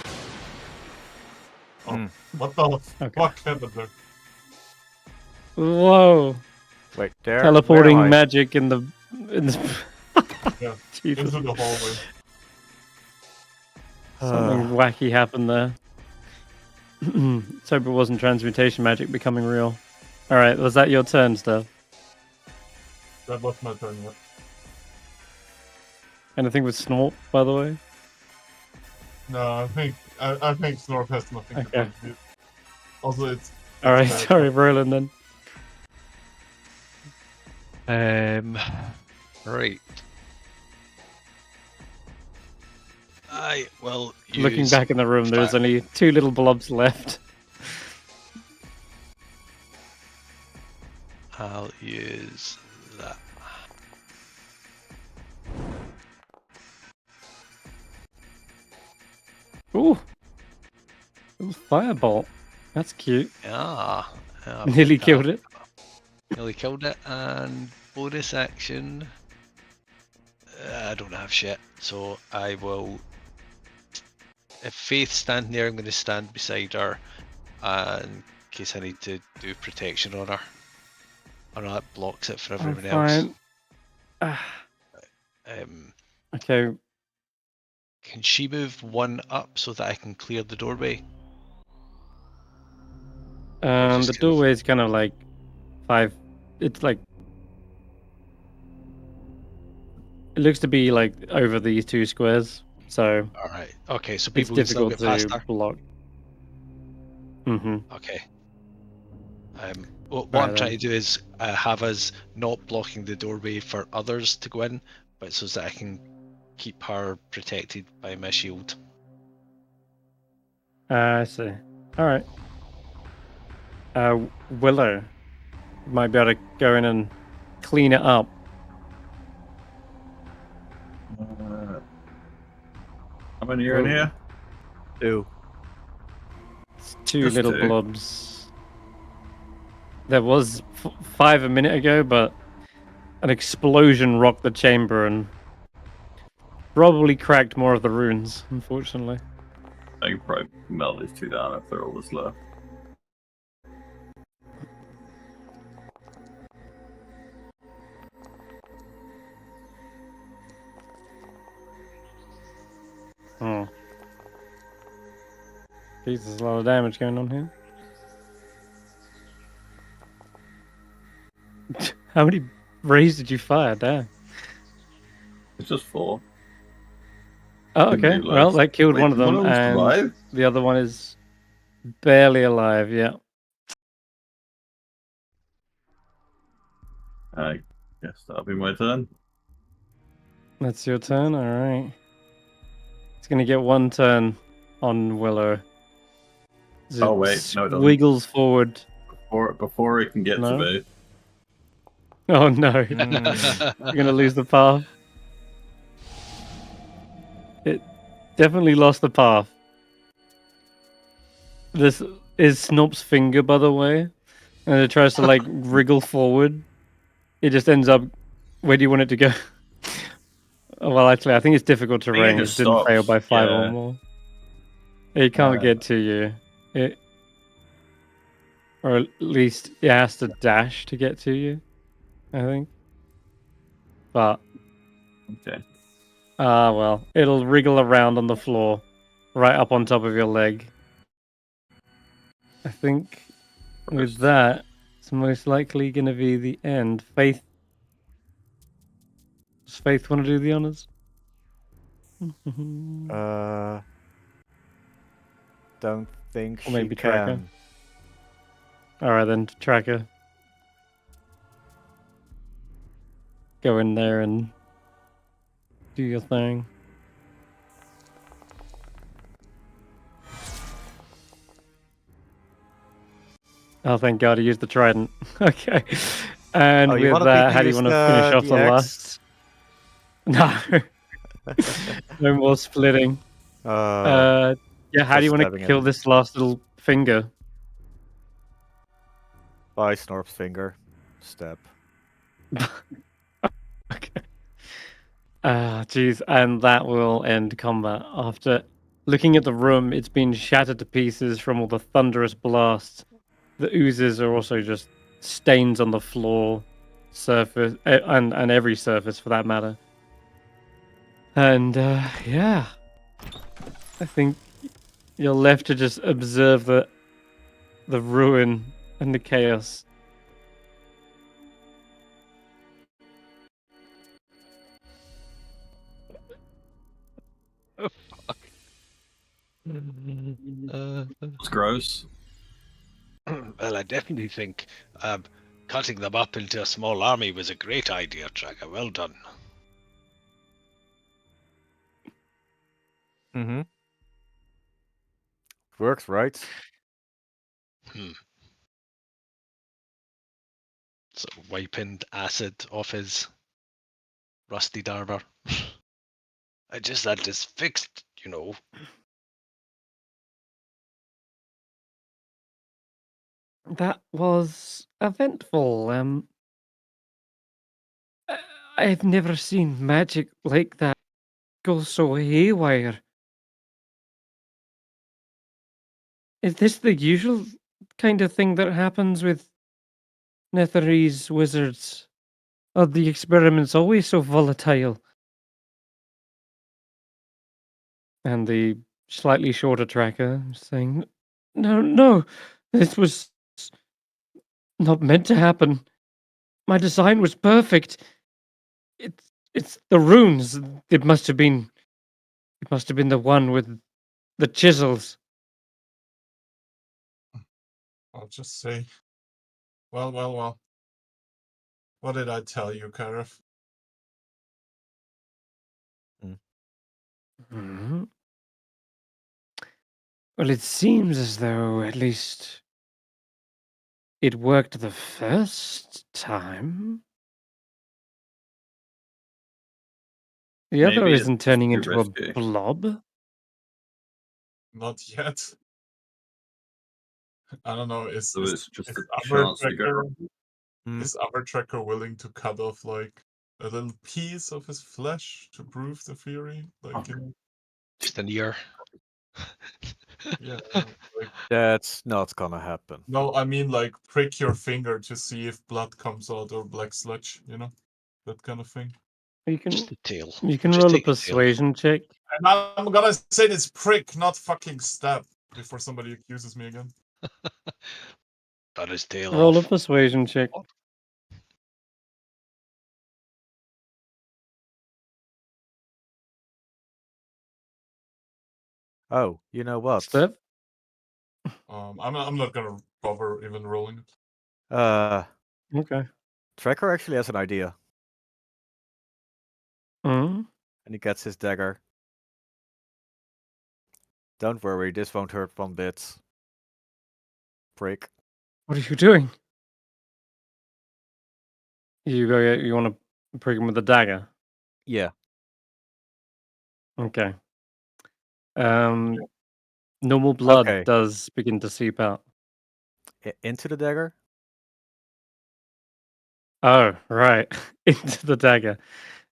Oh, what the fuck happened there? Whoa. Wait, there. Teleporting where am I? magic in the Yeah, Jesus. into the hallway. Something wacky happened there. Let's hope it wasn't transmutation magic becoming real. Alright, was that your turn, Steph? That was my turn, yeah. Anything with snort, by the way? No, I think Snorp has nothing to Okay. contribute. Also, it's All right, bad. sorry, Roland. Then Right. I will use... looking back in the room, there's fire. only 2 little blobs left. I'll use that. Ooh, little firebolt. That's cute. Ah, Nearly killed it. Nearly killed it. And bonus action. I don't have shit, so I will. If Faith's standing there, I'm going to stand beside her, in case I need to do protection on her. Oh no, that blocks it for I'm everyone else. fine. Okay. Can she move 1 up so that I can clear the doorway? The just kind of- doorway is kind of like 5. It's like it looks to be like over these 2 squares, so Alright, okay, so it's people can still difficult get past to her. block. Mm-hmm. Okay. What Right I'm trying to then. do is have us not blocking the doorway for others to go in, but so that I can keep her protected by my shield. I see. All right. Willow might be able to go in and clean it up. How many are in Whoa. here? 2. It's 2 Just little 2. blobs. There was 5 a minute ago, but an explosion rocked the chamber and probably cracked more of the runes, unfortunately. I can probably melt these 2 down if they're all this low. Oh. Jeez, there's a lot of damage going on here. How many rays did you fire? Damn. It's just 4. Oh, Didn't okay. do Well, loads. that killed Wait, one of them, them and survived? the other one is barely alive. Yeah. I guess that'll be my turn. That's your turn. All right. It's gonna get 1 turn on Willow. As Oh, it wait, no, it doesn't. wiggles forward. Before it can get No? to me. Oh no! Mm. You're gonna lose the path. It definitely lost the path. This is Snop's finger, by the way, and it tries to like wriggle forward. It just ends up. Where do you want it to go? Oh, well, actually, I think it's difficult I think it terrain. It just didn't fail stops, by 5 or yeah. more. It can't Uh, get to you. Or at least it has to dash to get to you, I think. But Okay. well, it'll wriggle around on the floor, right up on top of your leg. I think with that, it's most likely going to be the end. Faith. Does Faith want to do the honors? Don't think Or she maybe can. Tracker. All right, then, Tracker. Go in there and do your thing. Oh, thank God, he used the trident. Okay. And Oh, you with wanted me that, to how do you use want to finish off the axe? last? No. No more splitting. Yeah, how do you want to stabbing kill him. this last little finger? By Snorp's finger. Step. Okay. Jeez, and that will end combat. After looking at the room, it's been shattered to pieces from all the thunderous blasts. The oozes are also just stains on the floor, surface, and every surface for that matter. And yeah, I think you're left to just observe the ruin and the chaos. It's gross. Well, I definitely think cutting them up into a small army was a great idea, Tracker. Well done. Mm-hmm. Works, right? So wiping acid off his rusty armor. I just had this fixed, you know. That was eventful. I've never seen magic like that go so haywire. Is this the usual kind of thing that happens with Netherese wizards? Are the experiments always so volatile? And the slightly shorter tracker saying, "No, no, this was not meant to happen. My design was perfect. It's the runes. It must have been the one with the chisels." I'll just say, well. What did I tell you, Karif? Hmm. Well, it seems as though at least it worked the first time. The other Maybe it's isn't just turning too into a risky. blob. Not yet. I don't know. So it's just a our chance to go. tracker Hmm? is our tracker willing to cut off like a little piece of his flesh to prove the theory? Like, Just an ear. yeah, like, That's not gonna happen. no, I mean like prick your finger to see if blood comes out or black sludge. You know, that kind of thing. You can Just the tail. you can Just roll a take the tail. persuasion check. And I'm gonna say this prick, not fucking stab, before somebody accuses me again. Cut his tail Roll a off. persuasion check. Oh, you know what? Step. I'm not gonna bother even rolling it. Okay. Tracker actually has an idea, Mm. and he gets his dagger. Don't worry, this won't hurt one bit. Prick. What are you doing? You want to prick him with a dagger? Yeah. Okay. Normal blood Okay. does begin to seep out. Into the dagger? Oh, right. Into the dagger.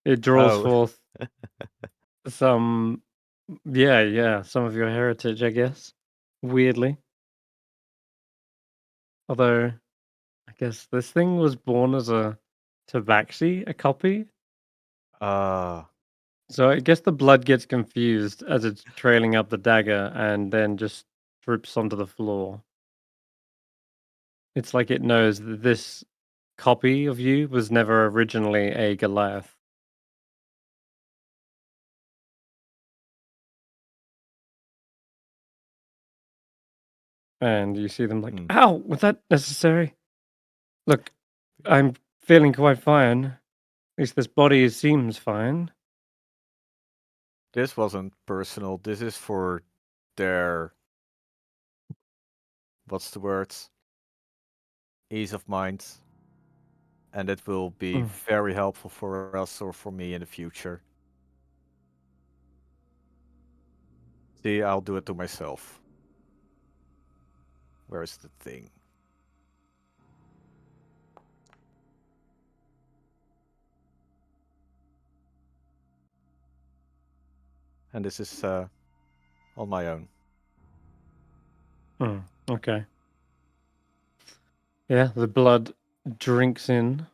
It draws Oh. forth some some of your heritage, I guess. Weirdly. Although I guess this thing was born as a tabaxi, a copy. So I guess the blood gets confused as it's trailing up the dagger and then just drips onto the floor. It's like it knows that this copy of you was never originally a Goliath. And you see them like, ow, was that necessary? Look, I'm feeling quite fine. At least this body seems fine. This wasn't personal. This is for their... What's the word? Ease of mind. And it will be very helpful for us or for me in the future. See, I'll do it to myself. Where's the thing? And this is on my own. Okay. Yeah, the blood drinks in.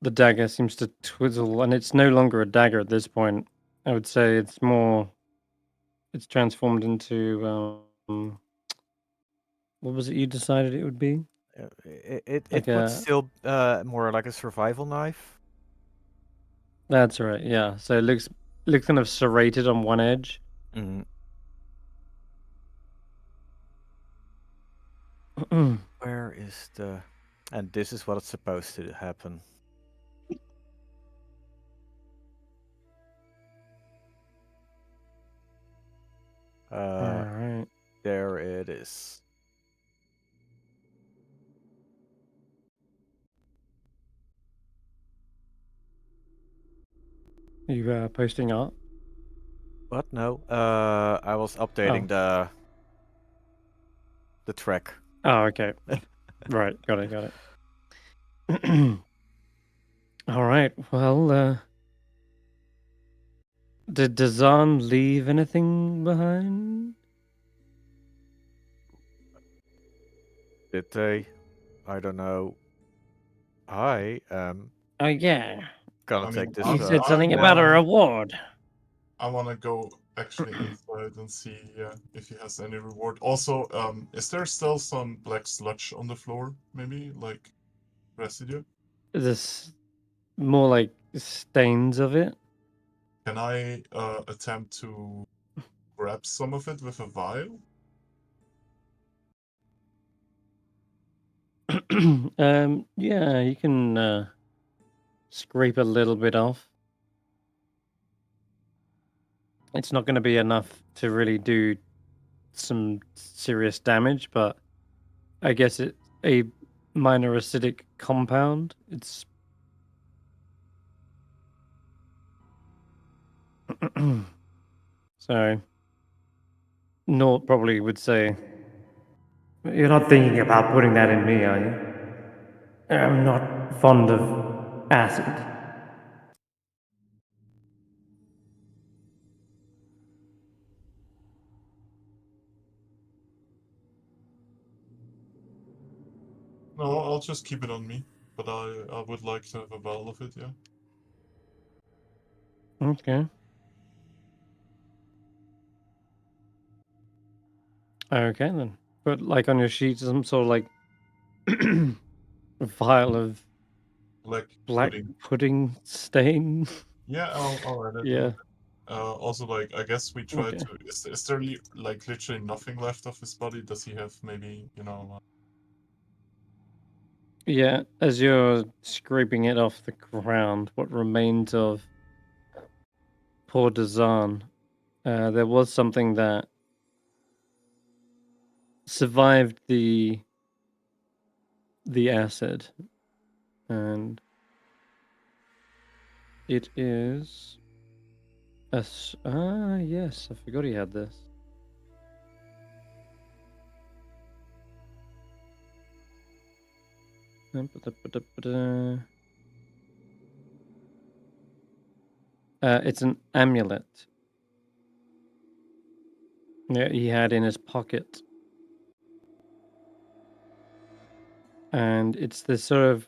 The dagger seems to twizzle, and it's no longer a dagger at this point. I would say it's transformed into what was it you decided it would be? It Like would still more like a survival knife. That's right, yeah. So it looks looks kind of serrated on one edge. Mhm. Mm. Where is the... And this is what's supposed to happen. Alright. There it is. You posting art? What? No. I was updating the track. Oh, okay. Right, got it. Alright, well, did Dazan leave anything behind? Did they? I don't know. I am Oh, yeah. gonna I mean, take this. You I'm- said I something about a wanna- reward. I want to go actually inside and see if he has any reward. Also, is there still some black sludge on the floor? Maybe like residue? This more like stains of it. Can I attempt to grab some of it with a vial? Yeah, you can scrape a little bit off. It's not going to be enough to really do some serious damage, but I guess it's a minor acidic compound. It's so Nort probably would say, You're not thinking about putting that in me, are you? I'm not fond of acid. No, I'll just keep it on me. But I would like to have a vial of it, yeah. okay. Okay then. But like on your sheet, some sort of like vial of Like black pudding stain. Yeah, I'll add it. Yeah. Also, like, I guess we try Okay. to. Is there like literally nothing left of his body? Does he have maybe, Yeah, as you're scraping it off the ground, what remains of poor Dazan, there was something that survived the acid, and it is yes, I forgot he had this. It's an amulet. Yeah, he had in his pocket. And it's this sort of,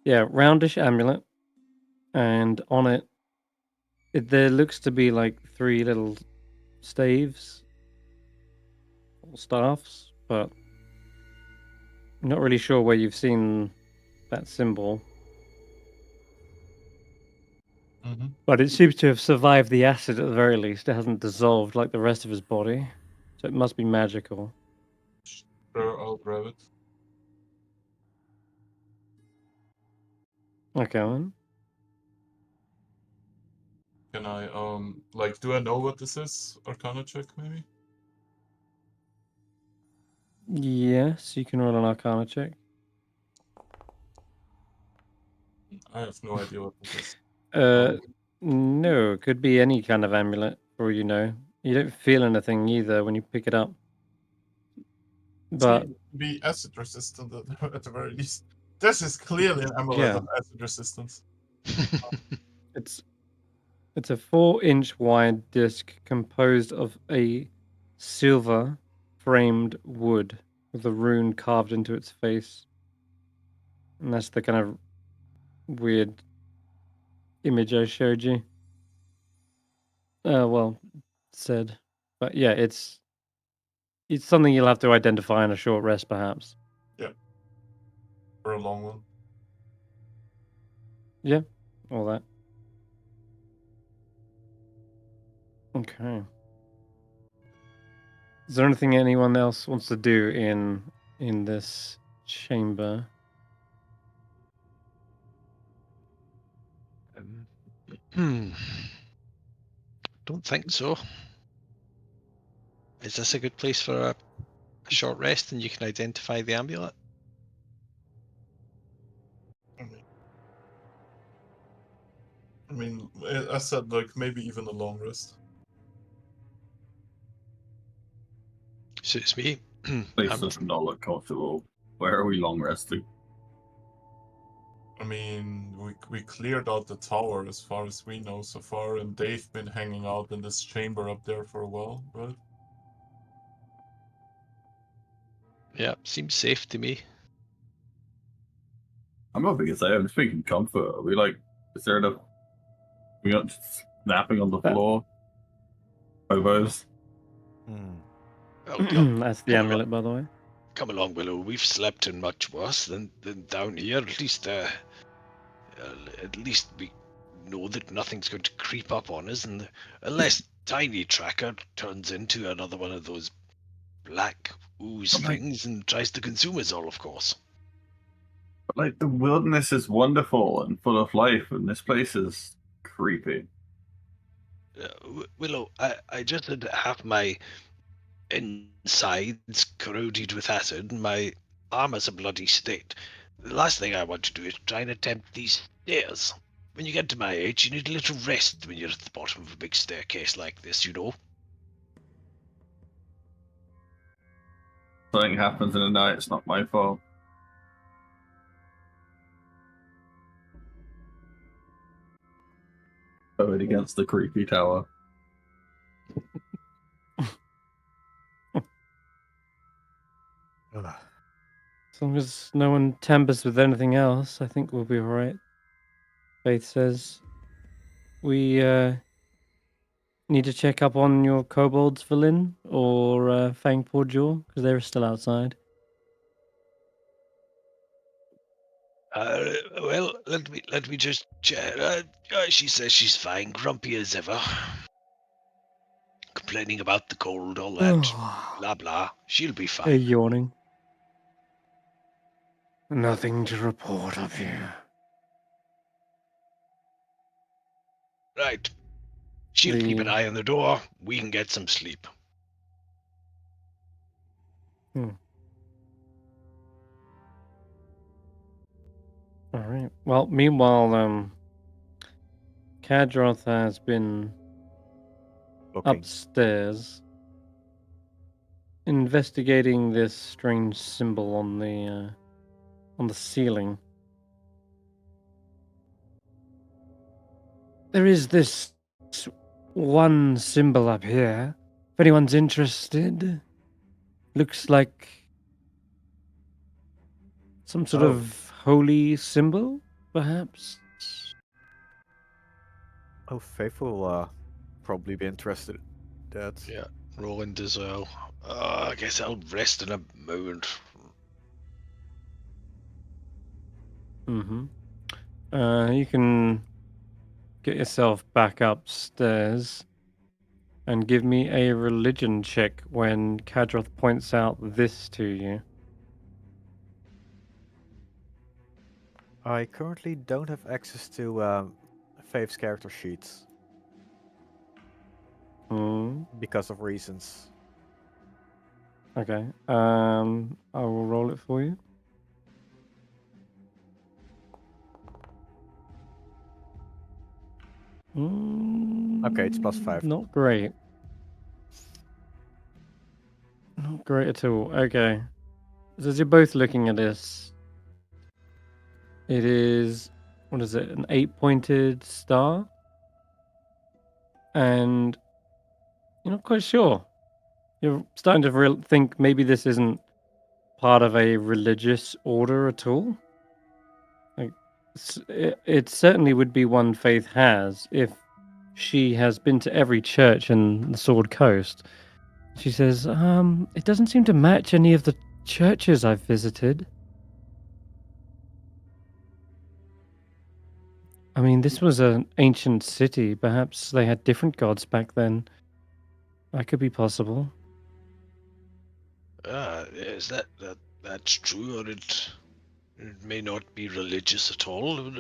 roundish amulet. And on it, there looks to be like 3 little staves or staffs, but I'm not really sure where you've seen that symbol. Mm-hmm. But it seems to have survived the acid at the very least. It hasn't dissolved like the rest of his body. So it must be magical. Sure, I'll grab it. Okay, then. Can I, like, do I know what this is? Arcana check, maybe? Yes, you can roll an Arcana check. I have no idea what this is. No, it could be any kind of amulet, for you know. You don't feel anything either when you pick it up. But Be acid resistant at the very least. This is clearly an amulet yeah, of acid resistance. it's a 4-inch wide disc composed of a silver framed wood with a rune carved into its face. And that's the kind of weird image I showed you. Well, said. But yeah, it's something you'll have to identify in a short rest, perhaps. Yeah. For a long one. Yeah, all that. Okay. Is there anything anyone else wants to do in this chamber? Don't think so. Is this a good place for a short rest and you can identify the amulet? I mean, I said like maybe even a long rest. Suits me. Place I'm- does not look comfortable. Where are we long resting? I mean, we cleared out the tower as far as we know so far, and they've been hanging out in this chamber up there for a while, right? yeah, seems safe to me. I'm not thinking say. I'm just thinking comfort. Are we like? Is there enough? We got just napping on the floor. Hobos. Hmm. Well, come, That's the come along. amulet, by the way. Come along, Willow. We've slept in much worse than down here. At least we know that nothing's going to creep up on us, and unless Tiny Tracker turns into another one of those black ooze But, like- things and tries to consume us all, of course. But like the wilderness is wonderful and full of life, and this place is creepy. Willow, I just had half my insides corroded with acid, and my armor's a bloody state. The last thing I want to do is try and attempt these stairs. When you get to my age, you need a little rest when you're at the bottom of a big staircase like this, you know? Something happens in the night. It's not my fault. Throw it against the creepy tower. Ugh. As long as no one tampers with anything else, I think we'll be alright. Faith says we need to check up on your kobolds, Valin, or Fangpaw Jaw, because they're still outside. Well, let me just check. She says she's fine, grumpy as ever. Complaining about the cold, all that, blah blah. She'll be They're fine. yawning. Nothing to report of you. Right. She'll keep an eye on the door. We can get some sleep. Alright. Well, meanwhile, Kadroth has been Looking. upstairs investigating this strange symbol on the ceiling. There is this one symbol up here. If anyone's interested, looks like some sort of holy symbol, perhaps. Oh, Faith will probably be interested in that. Yeah, Roland as well. I guess I'll rest in a moment. Mm-hmm. You can get yourself back upstairs and give me a religion check when Kadroth points out this to you. I currently don't have access to Faith's character sheets because of reasons. Okay. I will roll it for you. Okay, it's +5. Not great. Not great at all. Okay. So as you're both looking at this, it is, what is it, an 8-pointed star? And you're not quite sure. You're starting to think maybe this isn't part of a religious order at all. Like, it certainly would be one Faith has if she has been to every church in the Sword Coast. She says, it doesn't seem to match any of the churches I've visited. I mean, this was an ancient city. Perhaps they had different gods back then. That could be possible. Yes, that's true, or it may not be religious at all.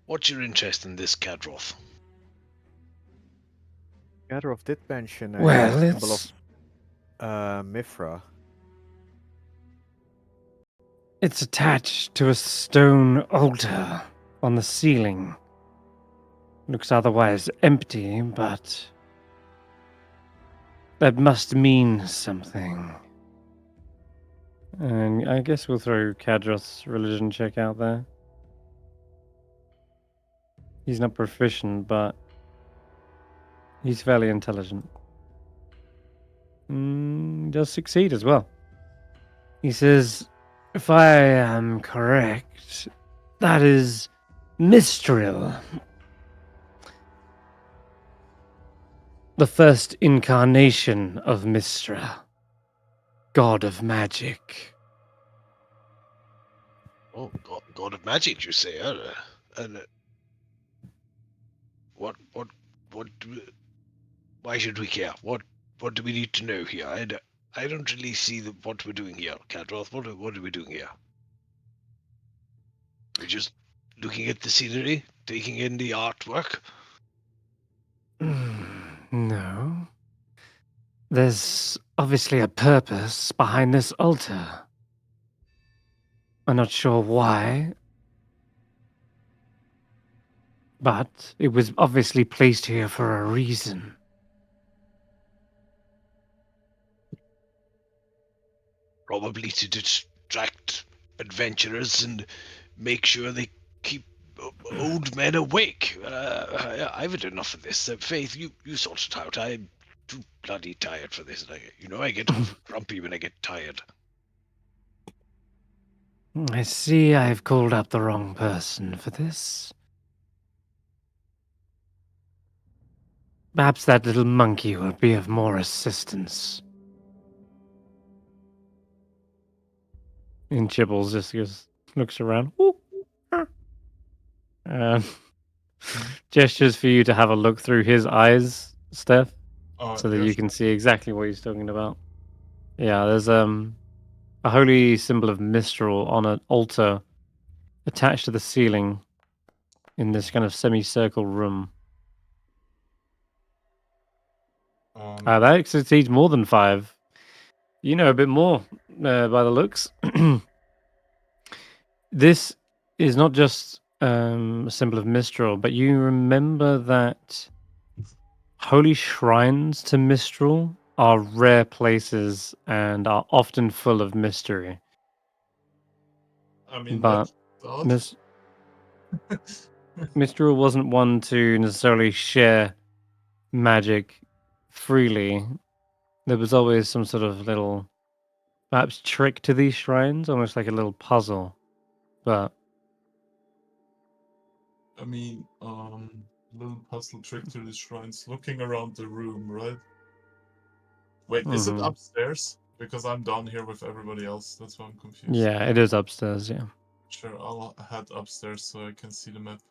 What's your interest in this Kadroth? Gadroth did mention a Well, symbol it's of Mithra. it's attached to a stone altar on the ceiling. Looks otherwise empty, but that must mean something. And I guess we'll throw Kadroth's religion check out there. He's not proficient, but he's fairly intelligent. Does succeed as well. He says, if I am correct, that is Mistral. The first incarnation of Mistra, god of magic. Oh, God of magic, you say? And what? Why should we care? What do we need to know here? I don't really see what we're doing here, Kadroth. What are we doing here? We're just looking at the scenery, taking in the artwork. No. There's obviously a purpose behind this altar. I'm not sure why, but it was obviously placed here for a reason. Probably to distract adventurers and make sure they keep old men awake. I've had enough of this. Faith, you sort it out. I'm too bloody tired for this. I get grumpy when I get tired. I see I've called up the wrong person for this. Perhaps that little monkey will be of more assistance. And Chibbles just looks around. Gestures for you to have a look through his eyes, Steph, so that Yeah, you can see exactly what he's talking about. Yeah, there's a holy symbol of Mistral on an altar attached to the ceiling in this kind of semicircle room. That succeeds more than 5. You know a bit more by the looks. This is not just a symbol of Mistral, but you remember that holy shrines to Mistral are rare places and are often full of mystery. I mean, But that's Mistral wasn't one to necessarily share magic freely. There was always some sort of little, perhaps, trick to these shrines, almost like a little puzzle. But I mean, little puzzle trick to the shrines. Looking around the room, right? Wait, is it upstairs? Because I'm down here with everybody else. That's why I'm confused. yeah, it is upstairs. Yeah. Sure, I'll head upstairs so I can see the map.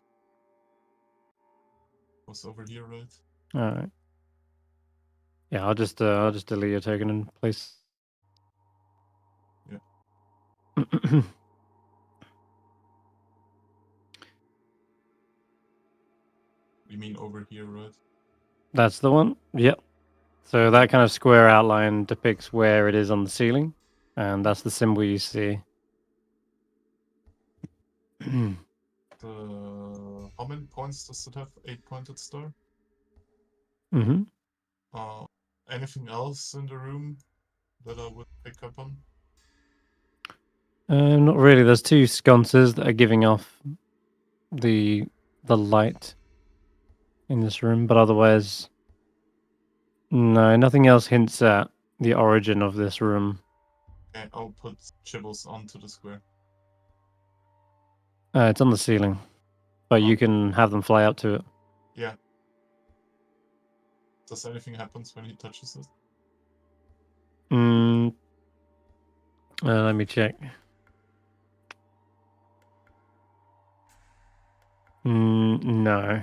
What's over here, right? All right. Yeah, I'll just delete your token and place. Yeah. You mean over here, right? That's the one. Yep. So that kind of square outline depicts where it is on the ceiling, and that's the symbol you see. How many points does it have? 8-pointed star? Mm-hmm. Anything else in the room that I would pick up on? Not really. There's 2 sconces that are giving off the light in this room, but otherwise, no, nothing else hints at the origin of this room. Okay, I'll put Chibbles onto the square. It's on the ceiling, but you can have them fly out to it. Yeah. Does anything happen when he touches it? Let me check. No.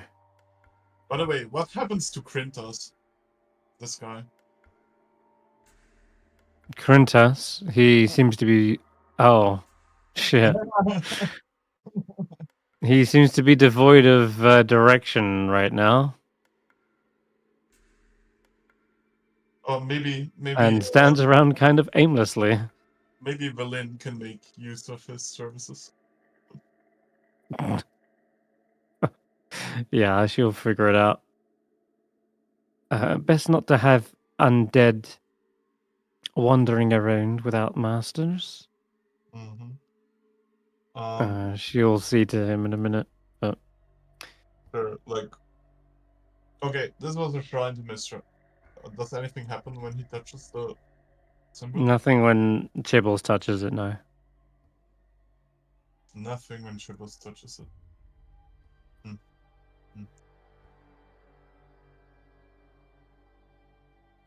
By the way, what happens to Krintas? This guy. Krintas, he seems to be. Oh, shit. He seems to be devoid of direction right now. Or maybe And stands around kind of aimlessly. maybe Berlin can make use of his services. Yeah, she'll figure it out. Best not to have undead wandering around without masters. Mm-hmm. She'll see to him in a minute. But Sure, like, okay, this was a shrine to Mistra. Does anything happen when he touches the symbol? nothing when Chibbles touches it, no. Nothing when Chibbles touches it.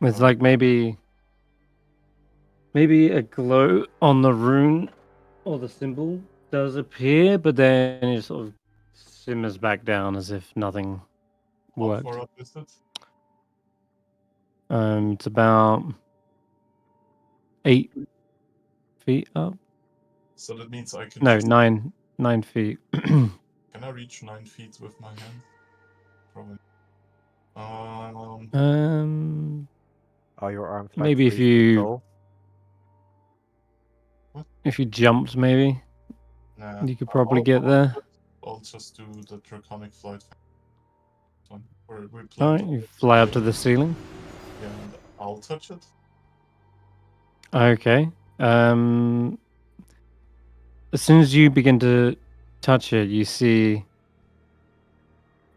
It's like maybe a glow on the rune or the symbol does appear, but then it sort of simmers back down as if nothing How worked. far up is it? It's about 8 feet up. So that means I can. No, just- 9 feet. Can I reach 9 feet with my hand? Probably. Are your arms like Maybe if 3 feet you tall? if you jumped, maybe Nah. you could probably get there. I'll just do the draconic flight. One where we play. All right, you fly up to the ceiling. Yeah, and I'll touch it. Okay. As soon as you begin to touch it, you see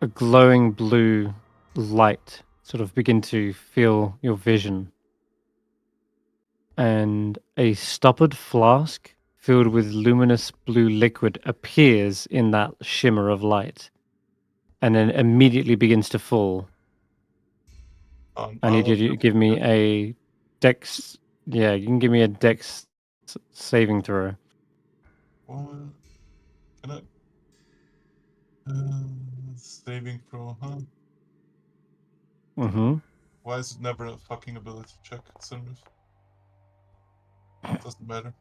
a glowing blue light sort of begin to fill your vision. And a stoppered flask filled with luminous blue liquid appears in that shimmer of light and then immediately begins to fall. I need you to give me a dex. Yeah, you can give me a dex saving throw. Can I? Saving throw, huh? Mm-hmm. Why is it never a fucking ability check, Senrith? Doesn't matter.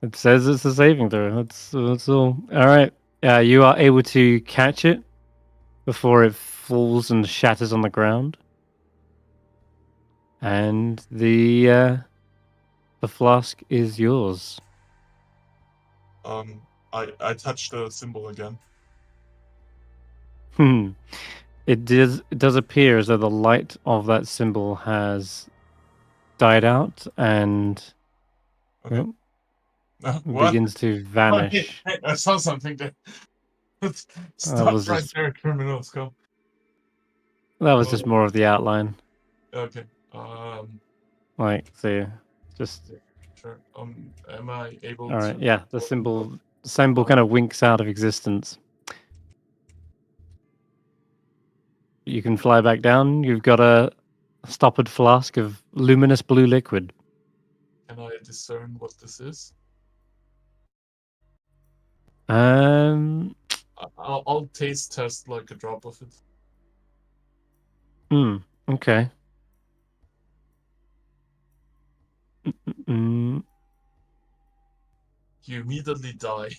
It says it's a saving throw. That's all. All right. You are able to catch it before it falls and shatters on the ground, and the flask is yours. I touched the symbol again. It does appear as though the light of that symbol has died out and Okay. What? begins to vanish. I saw something there. Stop was right just- there, criminals. Come. That was just more of the outline. Okay. Like, so just Sure. Am I able all right. to? Yeah, the symbol kind of winks out of existence. You can fly back down. You've got a stoppered flask of luminous blue liquid. Can I discern what this is? Um. I'll taste test like a drop of it. Okay. Mm. You immediately die.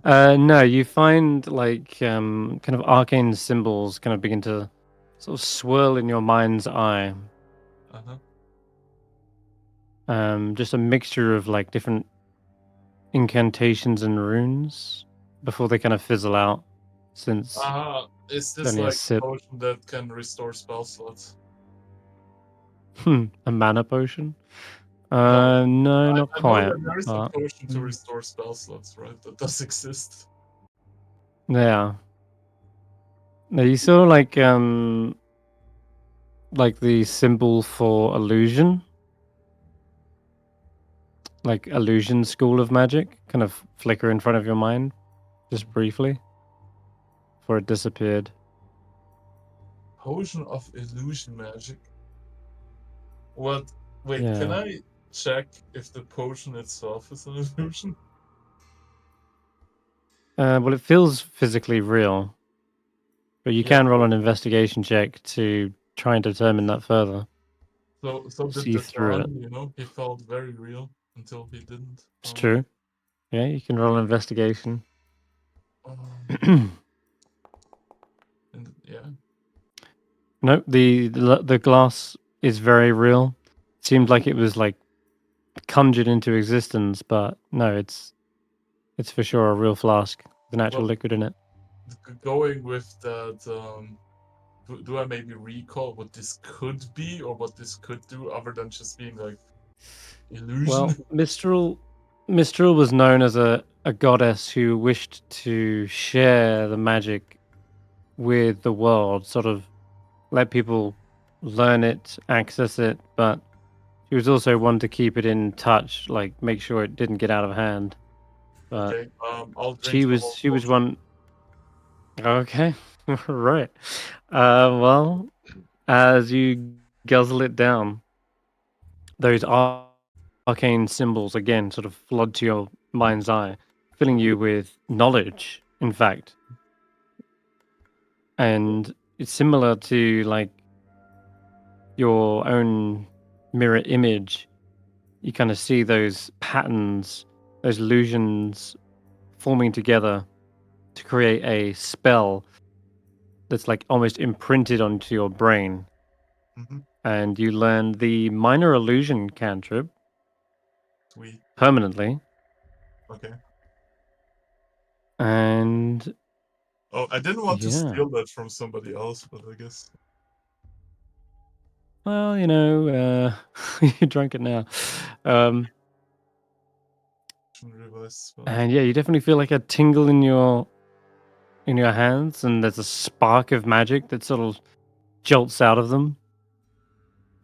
No, you find like kind of arcane symbols kind of begin to sort of swirl in your mind's eye. Just a mixture of like different incantations and runes before they kind of fizzle out. Since is this only a like sip. a potion that can restore spell slots? A mana potion? No, not I quite. know that there is a but- potion to restore spell slots, right? That does exist. Yeah. No, you saw like the symbol for illusion. Like illusion school of magic kind of flicker in front of your mind just briefly before it disappeared. Potion of illusion magic. What? Wait, Yeah. can I check if the potion itself is an illusion? Well, it feels physically real, but you Yeah. can roll an investigation check to try and determine that further. So did see the through it. sun, he felt very real until he didn't. It's true. Yeah, you can roll investigation. And yeah. No, the glass is very real. Seemed like it was like conjured into existence, but no, it's for sure a real flask with an actual Well, liquid in it. Going with that, do I maybe recall what this could be or what this could do other than just being like illusion? Well, Mistral was known as a goddess who wished to share the magic with the world, sort of let people learn it, access it, but she was also one to keep it in touch, like make sure it didn't get out of hand. But Okay, I'll drink she the was whole potion. one. Okay, right. Well, as you guzzle it down, those arcane symbols again sort of flood to your mind's eye, filling you with knowledge, in fact. And it's similar to like your own mirror image. You kind of see those patterns, those illusions forming together to create a spell that's like almost imprinted onto your brain. Mhm. And you learn the minor illusion cantrip Sweet. permanently. Okay. And Oh, I didn't want to yeah. steal that from somebody else, but I guess. Well, you drank it now. Reverse spell. And yeah, you definitely feel like a tingle in your hands, and there's a spark of magic that sort of jolts out of them.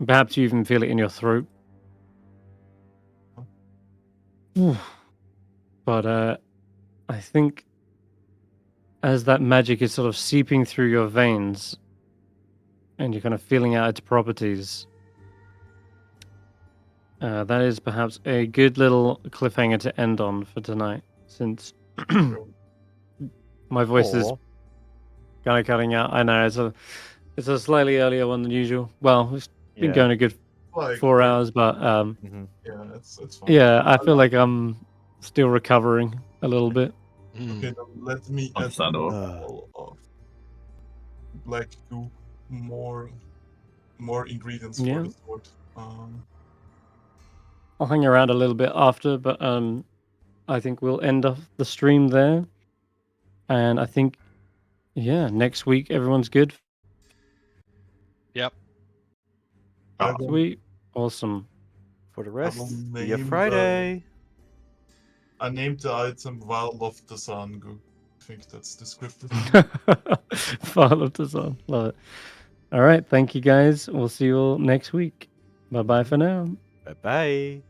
Perhaps you even feel it in your throat. But I think as that magic is sort of seeping through your veins and you're kind of feeling out its properties, that is perhaps a good little cliffhanger to end on for tonight, since my voice is Aw. kind of cutting out. I know it's a slightly earlier one than usual. Well, it's been Yeah. going a good Like 4 hours, but Mhm. yeah, it's fine. yeah, I feel like I'm still recovering a little bit. Okay, then let me add Understandable. all of like do more ingredients for Yeah. the sword. I'll hang around a little bit after, but I think we'll end off the stream there. And I think, yeah, next week everyone's good. Yep. I will, Sweet, awesome. For the I rest, will see ya name Friday. I named the item Vial of the Sangu. I think that's descriptive. File of the song, love it. All right, thank you guys. We'll see you all next week. Bye bye for now. Bye bye.